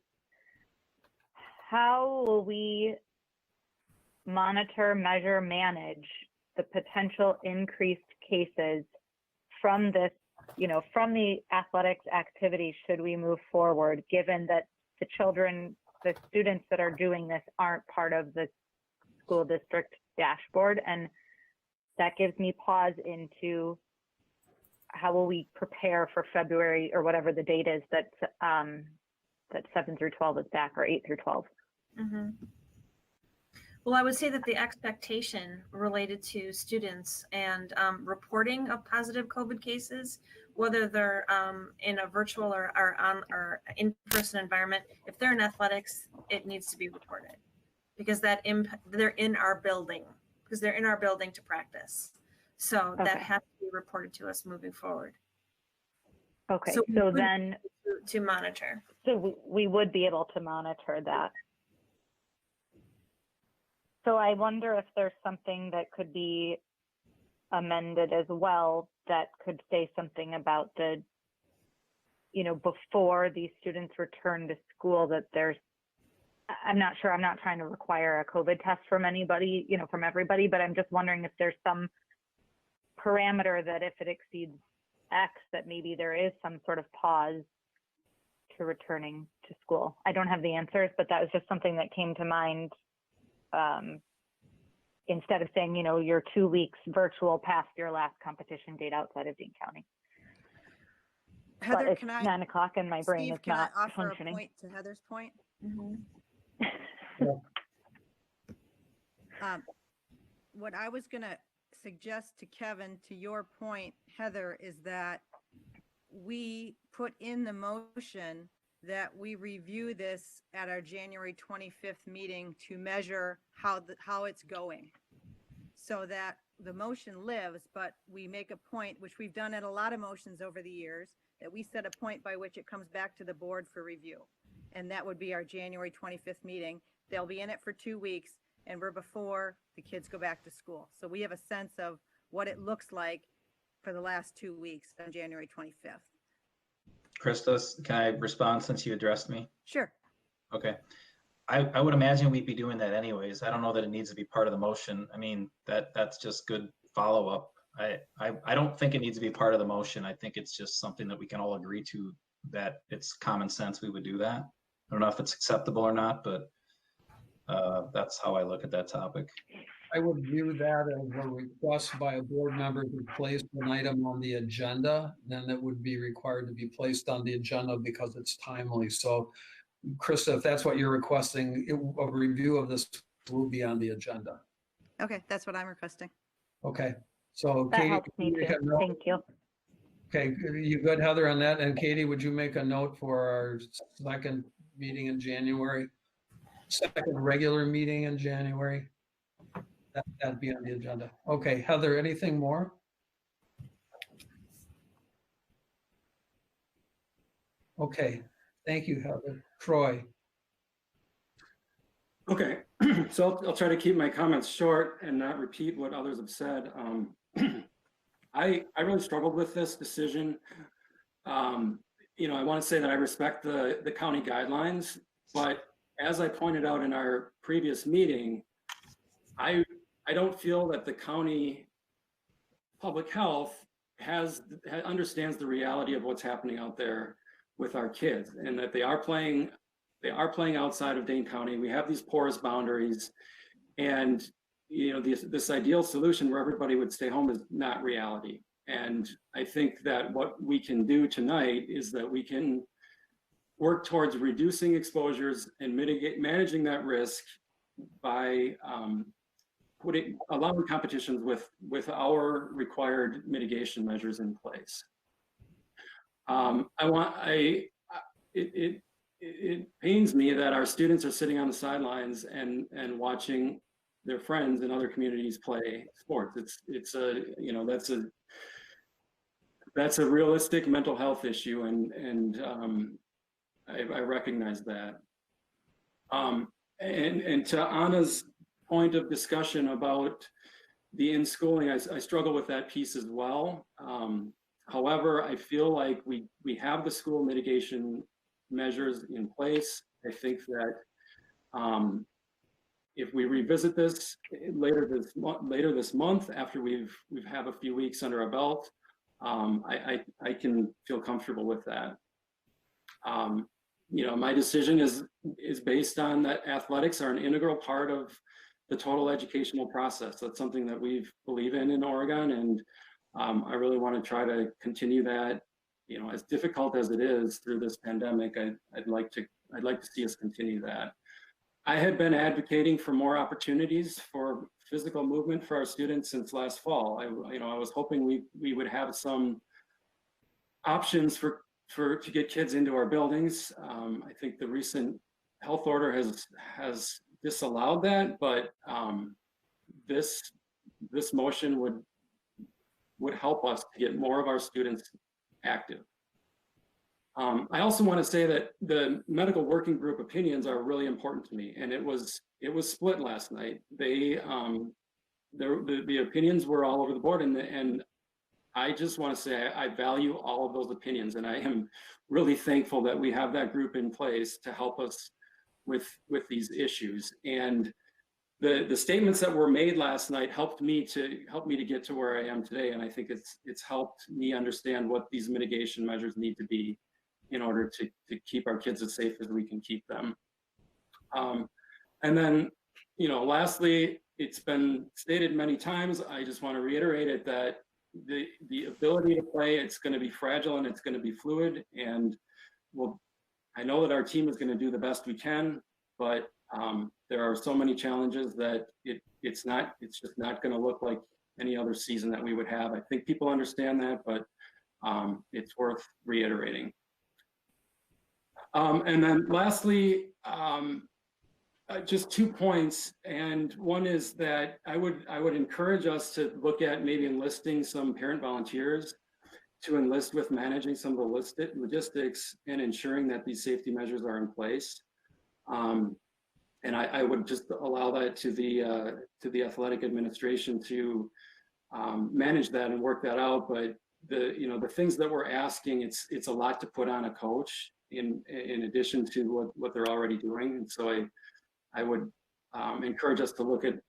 how will we monitor, measure, manage the potential increased cases from this, from the athletics activity should we move forward, given that the students that are doing this aren't part of the school district dashboard? And that gives me pause into how will we prepare for February or whatever the date is that 7 through 12 is back, or 8 through 12. Mm-hmm. Well, I would say that the expectation related to students and reporting of positive COVID cases, whether they're in a virtual or in-person environment, if they're in athletics, it needs to be reported because they're in our building to practice. So that Okay. has to be reported to us moving forward. Okay, So so then, to monitor. so we would be able to monitor that. So I wonder if there's something that could be amended as well that could say something about before these students return to school, that I'm not sure, I'm not trying to require a COVID test from anybody, from everybody, but I'm just wondering if there's some parameter that if it exceeds X, that maybe there is some sort of pause to returning to school. I don't have the answers, but that was just something that came to mind. Instead of saying, you're 2 weeks virtual past your last competition date outside of Dane County. Heather, but it's can I? 9 o'clock and my brain Steve, is can not I offer functioning. a point to Heather's point? What I was going to suggest to Kevin, to your point, Heather, is that we put in the motion that we review this at our January 25th meeting to measure how it's going, so that the motion lives, but we make a point, which we've done in a lot of motions over the years, that we set a point by which it comes back to the board for review. And that would be our January 25th meeting. They'll be in it for 2 weeks, and we're before the kids go back to school. So we have a sense of what it looks like for the last 2 weeks on January 25th. Krista, can I respond since you addressed me? Sure. Okay. I would imagine we'd be doing that anyways. I don't know that it needs to be part of the motion. I mean, that's just good follow-up. I don't think it needs to be part of the motion. I think it's just something that we can all agree to, that it's common sense we would do that. I don't know if it's acceptable or not, but that's how I look at that topic. I would view that as a request by a board member to place an item on the agenda, then it would be required to be placed on the agenda because it's timely. So Krista, if that's what you're requesting, a review of this will be on the agenda. Okay, that's what I'm requesting. Okay, so That Katie, helps me can you make too. a note? Thank you. Okay, you good, Heather, on that? And Katie, would you make a note for our second meeting in January? Second regular meeting in January? That'd be on the agenda. Okay, Heather, anything more? Okay, thank you, Heather. Troy? Okay, so I'll try to keep my comments short and not repeat what others have said. I really struggled with this decision. You know, I want to say that I respect the county guidelines, but as I pointed out in our previous meeting, I don't feel that the county public health understands the reality of what's happening out there with our kids, and that they are playing outside of Dane County. We have these porous boundaries, and you know, this ideal solution where everybody would stay home is not reality. And I think that what we can do tonight is that we can work towards reducing exposures and managing that risk by allowing competitions with our required mitigation measures in place. It pains me that our students are sitting on the sidelines and watching their friends in other communities play sports. It's a, you know, that's a realistic mental health issue, and I recognize that. And to Anna's point of discussion about the in-schooling, I struggle with that piece as well. However, I feel like we have the school mitigation measures in place. I think that if we revisit this later this month, after we've have a few weeks under our belt, I can feel comfortable with that. You know, my decision is based on that athletics are an integral part of the total educational process. That's something that we believe in Oregon, and I really want to try to continue that. You know, as difficult as it is through this pandemic, I'd like to see us continue that. I had been advocating for more opportunities for physical movement for our students since last fall. I was hoping we would have some options to get kids into our buildings. I think the recent health order has disallowed that, but this motion would help us to get more of our students active. I also want to say that the medical working group opinions are really important to me, and it was split last night. The opinions were all over the board, and I just want to say I value all of those opinions, and I am really thankful that we have that group in place to help us with these issues. And the statements that were made last night helped me to get to where I am today, and I think it's helped me understand what these mitigation measures need to be in order to keep our kids as safe as we can keep them. And then, you know, lastly, it's been stated many times, I just want to reiterate it, that the ability to play, it's going to be fragile and it's going to be fluid. And I know that our team is going to do the best we can, but there are so many challenges that it's just not going to look like any other season that we would have. I think people understand that, but it's worth reiterating. And then lastly, just 2 points, and one is that I would encourage us to look at maybe enlisting some parent volunteers to enlist with managing some of the logistics and ensuring that these safety measures are in place. And I would just allow that to the athletic administration to manage that and work that out. But the things that we're asking, it's a lot to put on a coach in addition to what they're already doing. And so I would encourage us to look at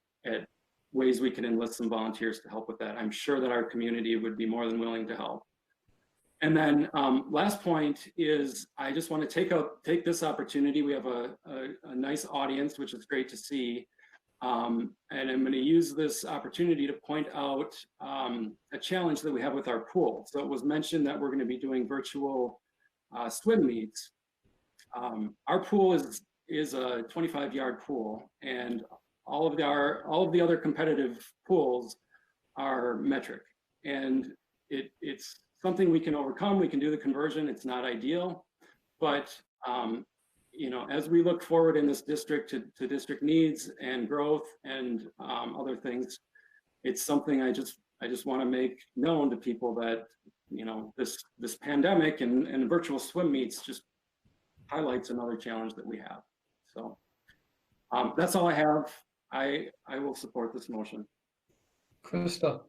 ways we can enlist some volunteers to help with that. I'm sure that our community would be more than willing to help. And then last point is I just want to take this opportunity. We have a nice audience, which is great to see. And I'm going to use this opportunity to point out a challenge that we have with our pool. So it was mentioned that we're going to be doing virtual swim meets. Our pool is a 25-yard pool, and all of the other competitive pools are metric, and it's something we can overcome. We can do the conversion. It's not ideal, but you know, as we look forward in this district to district needs and growth and other things, it's something I just want to make known to people that, you know, this pandemic and virtual swim meets just highlights another challenge that we have. So that's all I have. I will support this motion. Krista,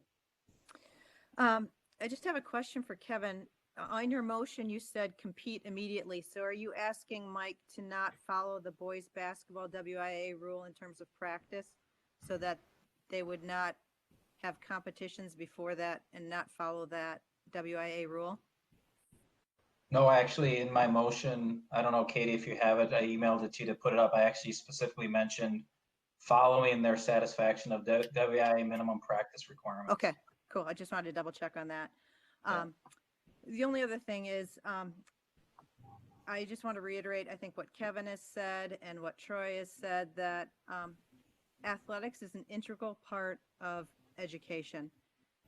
I just have a question for Kevin. On your motion, you said compete immediately. So are you asking Mike to not follow the boys basketball WIA rule in terms of practice so that they would not have competitions before that and not follow that WIA rule? No, actually, in my motion, I don't know, Katie, if you have it, I emailed it to you to put it up. I actually specifically mentioned following their satisfaction of the WIA minimum practice requirements. Okay, cool. I just wanted to double check on that. The only other thing is, I just want to reiterate, I think what Kevin has said and what Troy has said, that athletics is an integral part of education,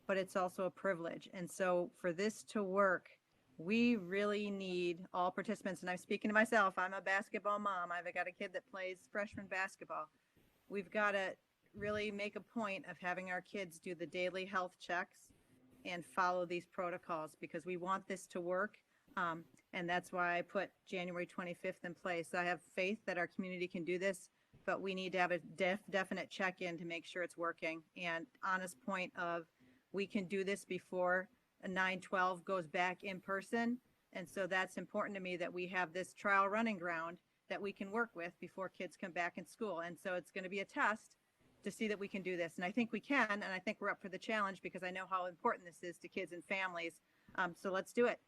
but it's also a privilege. And so for this to work, we really need all participants. And I'm speaking to myself. I'm a basketball mom. I've got a kid that plays freshman basketball. We've got to really make a point of having our kids do the daily health checks and follow these protocols, because we want this to work. And that's why I put January 25th in place. I have faith that our community can do this, but we need to have a definite check-in to make sure it's working. And honest point of, we can do this before a 9/12 goes back in person. And so that's important to me, that we have this trial running ground that we can work with before kids come back in school. And so it's going to be a test to see that we can do this. And I think we can, and I think we're up for the challenge, because I know how important this is to kids and families. So let's do it.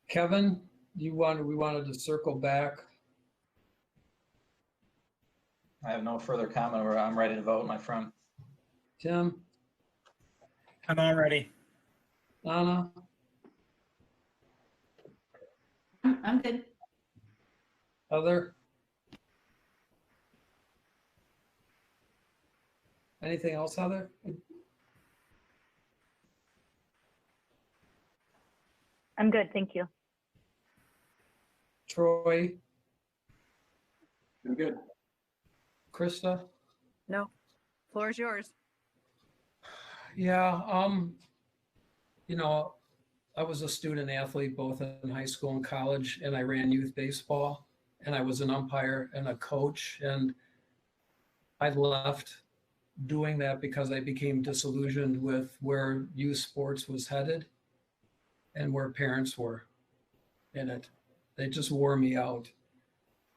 Kevin, we wanted to circle back. I have no further comment, or I'm ready to vote, my friend. Tim, I'm all ready. Anna, I'm good. Heather? Anything else, Heather? I'm good, thank you. Troy, I'm good. Krista? No, floor is yours. Yeah, you know, I was a student athlete both in high school and college, and I ran youth baseball, and I was an umpire and a coach, and I left doing that because I became disillusioned with where youth sports was headed and where parents were in it. They just wore me out.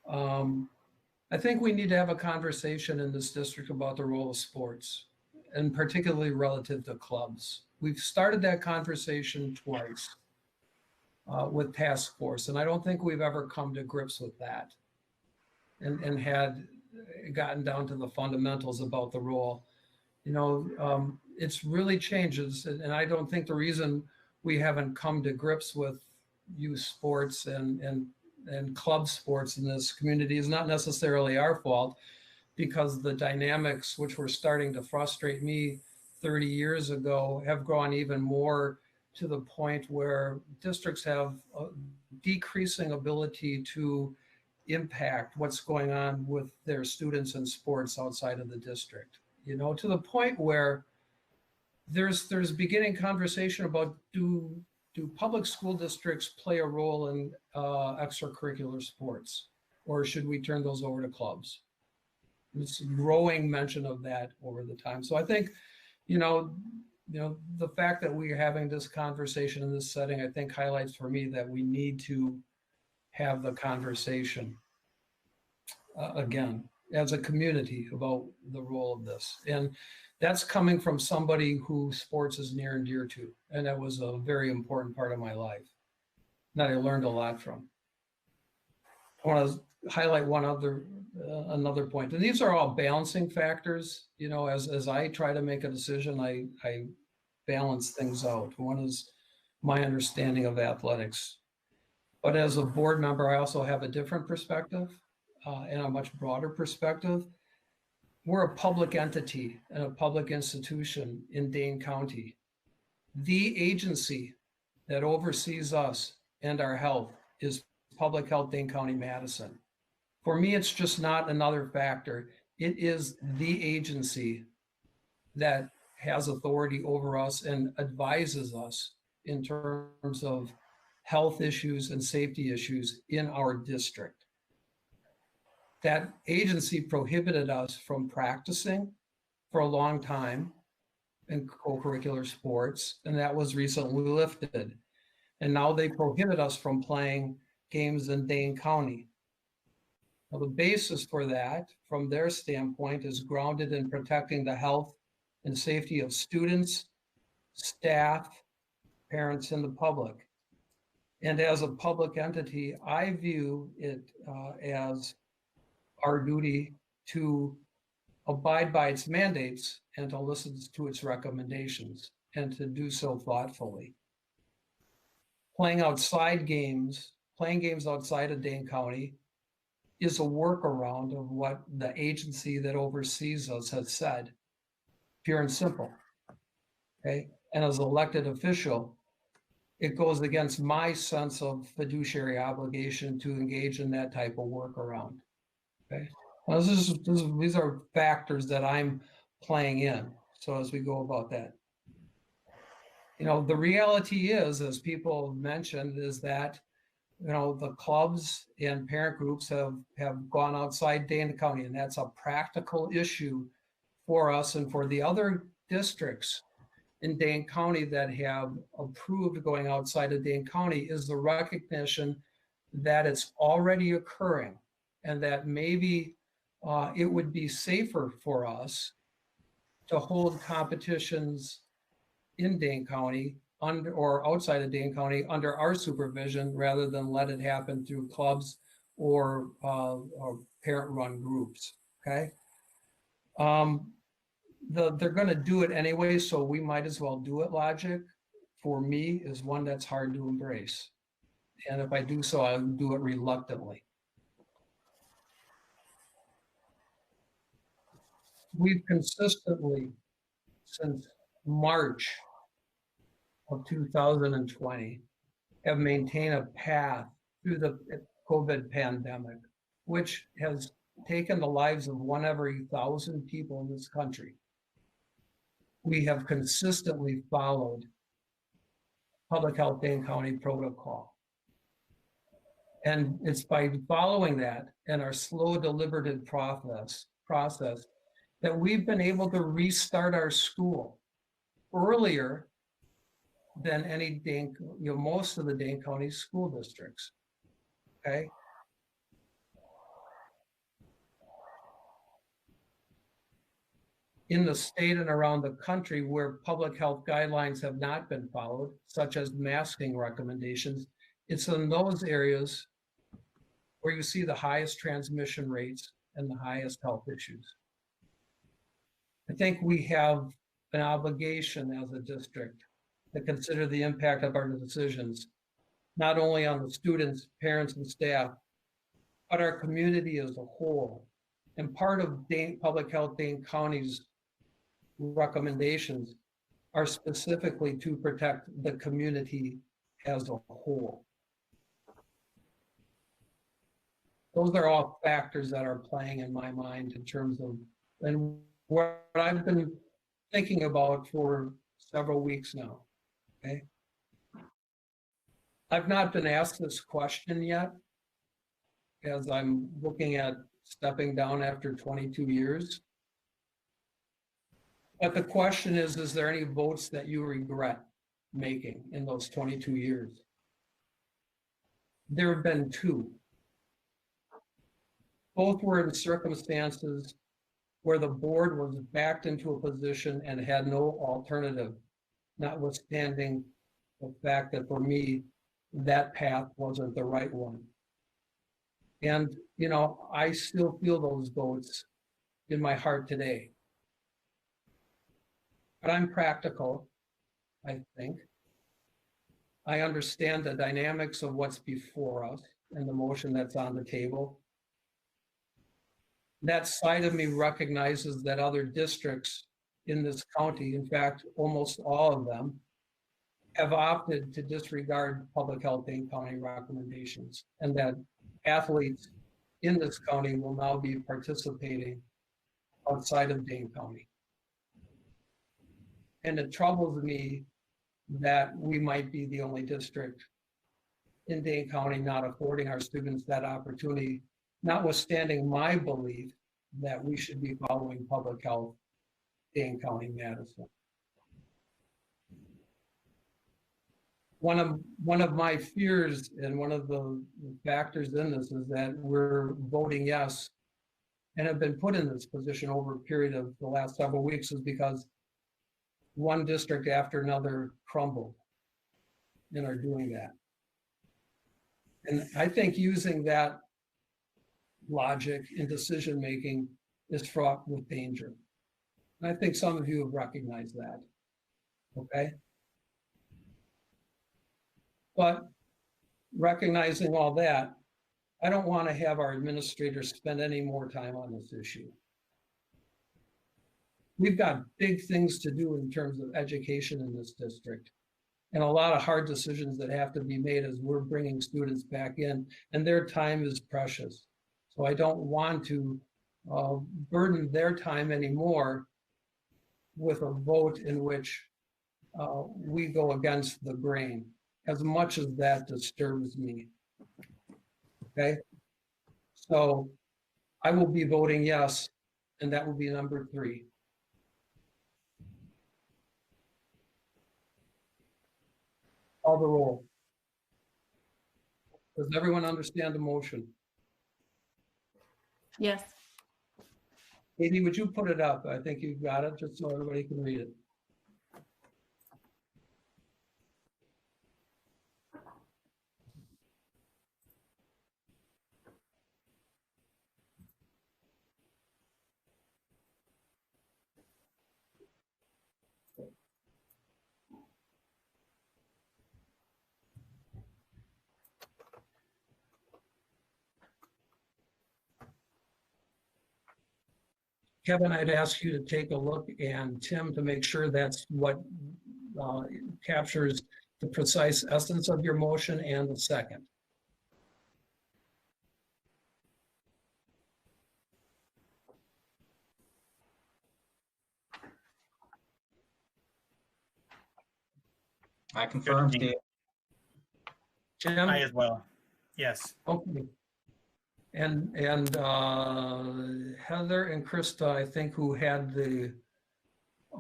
I think we need to have a conversation in this district about the role of sports, and particularly relative to clubs. We've started that conversation twice with task force, and I don't think we've ever come to grips with that and had gotten down to the fundamentals about the role. You know, it's really changes, and I don't think the reason we haven't come to grips with youth sports and club sports in this community is not necessarily our fault, because the dynamics which were starting to frustrate me 30 years ago have gone even more, to the point where districts have a decreasing ability to impact what's going on with their students in sports outside of the district. You know, to the point where there's beginning conversation about, do public school districts play a role in extracurricular sports, or should we turn those over to clubs? It's a growing mention of that over the time. So I think, you know, the fact that we're having this conversation in this setting, I think highlights for me that we need to have the conversation again as a community about the role of this. And that's coming from somebody who sports is near and dear to, and that was a very important part of my life that I learned a lot from. I want to highlight another point. And these are all balancing factors, you know, as I try to make a decision, I balance things out. One is my understanding of athletics. But as a board member, I also have a different perspective and a much broader perspective. We're a public entity and a public institution in Dane County. The agency that oversees us and our health is Public Health Dane County Madison. For me, it's just not another factor. It is the agency that has authority over us and advises us in terms of health issues and safety issues in our district. That agency prohibited us from practicing for a long time in co-curricular sports, and that was recently lifted. And now they prohibit us from playing games in Dane County. Now, the basis for that, from their standpoint, is grounded in protecting the health and safety of students, staff, parents, and the public. And as a public entity, I view it as our duty to abide by its mandates and to listen to its recommendations and to do so thoughtfully. Playing games outside of Dane County is a workaround of what the agency that oversees us has said, pure and simple. Okay, and as an elected official, it goes against my sense of fiduciary obligation to engage in that type of workaround. Okay, now these are factors that I'm playing in. So as we go about that, you know, the reality is, as people mentioned, is that, you know, the clubs and parent groups have gone outside Dane County, and that's a practical issue for us and for the other districts in Dane County that have approved going outside of Dane County, is the recognition that it's already occurring and that maybe it would be safer for us to hold competitions in Dane County or outside of Dane County under our supervision rather than let it happen through clubs or parent-run groups, okay? They're gonna do it anyway, so we might as well do it logic, for me, is one that's hard to embrace. And if I do so, I'll do it reluctantly. We've consistently, since March of 2020, have maintained a path through the COVID pandemic, which has taken the lives of 1 every 1,000 people in this country. We have consistently followed Public Health Dane County protocol. And it's by following that and our slow deliberative process that we've been able to restart our school earlier than any most of the Dane County school districts, okay? In the state and around the country where public health guidelines have not been followed, such as masking recommendations, it's in those areas where you see the highest transmission rates and the highest health issues. I think we have an obligation as a district to consider the impact of our decisions, not only on the students, parents, and staff, but our community as a whole. And part of Public Health Dane County's recommendations are specifically to protect the community as a whole. Those are all factors that are playing in my mind in terms of, and what I've been thinking about for several weeks now, okay? I've not been asked this question yet, as I'm looking at stepping down after 22 years. But the question is there any votes that you regret making in those 22 years? There have been 2. Both were in circumstances where the board was backed into a position and had no alternative, notwithstanding the fact that for me, that path wasn't the right one. And, you know, I still feel those votes in my heart today. But I'm practical, I think. I understand the dynamics of what's before us and the motion that's on the table. That side of me recognizes that other districts in this county, in fact, almost all of them, have opted to disregard public health Dane County recommendations, and that athletes in this county will now be participating outside of Dane County. And it troubles me that we might be the only district in Dane County not affording our students that opportunity, notwithstanding my belief that we should be following public health Dane County, Madison. One of my fears and one of the factors in this is that we're voting yes and have been put in this position over a period of the last several weeks is because one district after another crumbled and are doing that. And I think using that logic in decision-making is fraught with danger. And I think some of you have recognized that, okay? But recognizing all that, I don't want to have our administrators spend any more time on this issue. We've got big things to do in terms of education in this district and a lot of hard decisions that have to be made as we're bringing students back in, and their time is precious. So I don't want to burden their time anymore with a vote in which we go against the grain, as much as that disturbs me. Okay, so I will be voting yes, and that will be number 3. Call the roll. Does everyone understand the motion? Yes. Katie, would you put it up? I think you've got it, just so everybody can read it. Kevin, I'd ask you to take a look, and Tim, to make sure that's what captures the precise essence of your motion and the second. I confirm, Steve. Tim? I as well. Yes. Okay. And Heather and Krista, I think, who had the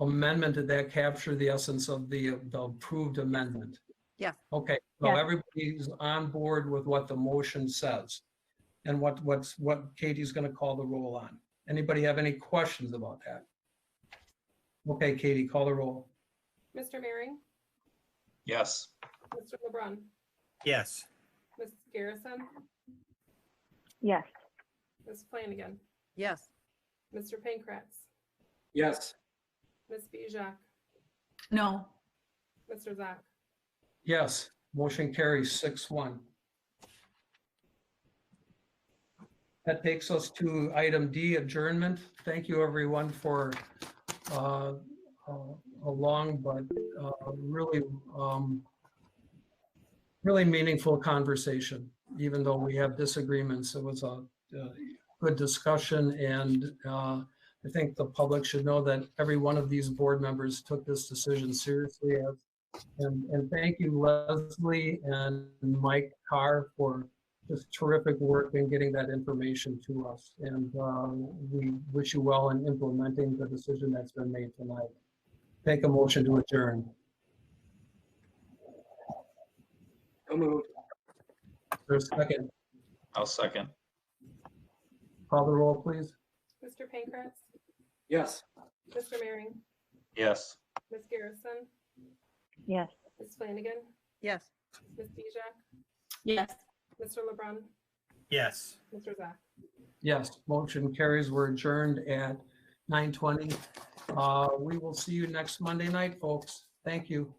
amendment, did that capture the essence of the approved amendment? Yeah. Okay, so Yeah. everybody's on board with what the motion says and what Katie's gonna call the roll on. Anybody have any questions about that? Okay, Katie, call the roll. Mr. Maring, Yes. Mr. LeBrun, Yes. Ms. Garrison, Yes. Ms. Flanagan, Yes. Mr. Pankratz, Yes. Ms. Bijak, No. Mr. Zach. Yes, motion carries 6-1. That takes us to item D, adjournment. Thank you, everyone, for a long but really meaningful conversation. Even though we have disagreements, it was a good discussion, and I think the public should know that every one of these board members took this decision seriously. And thank you, Leslie and Mike Carr, for just terrific work in getting that information to us. And we wish you well in implementing the decision that's been made tonight. Take a motion to adjourn. So moved. There's a second. I'll second. Call the roll, please. Mr. Pankratz, Yes. Mr. Maring, Yes. Ms. Garrison, Yes. Ms. Flanagan, Yes. Ms. Bijak, Yes. Mr. LeBrun, Yes. Mr. Zach. Yes, motion carries. We're adjourned at 9:20. We will see you next Monday night, folks. Thank you.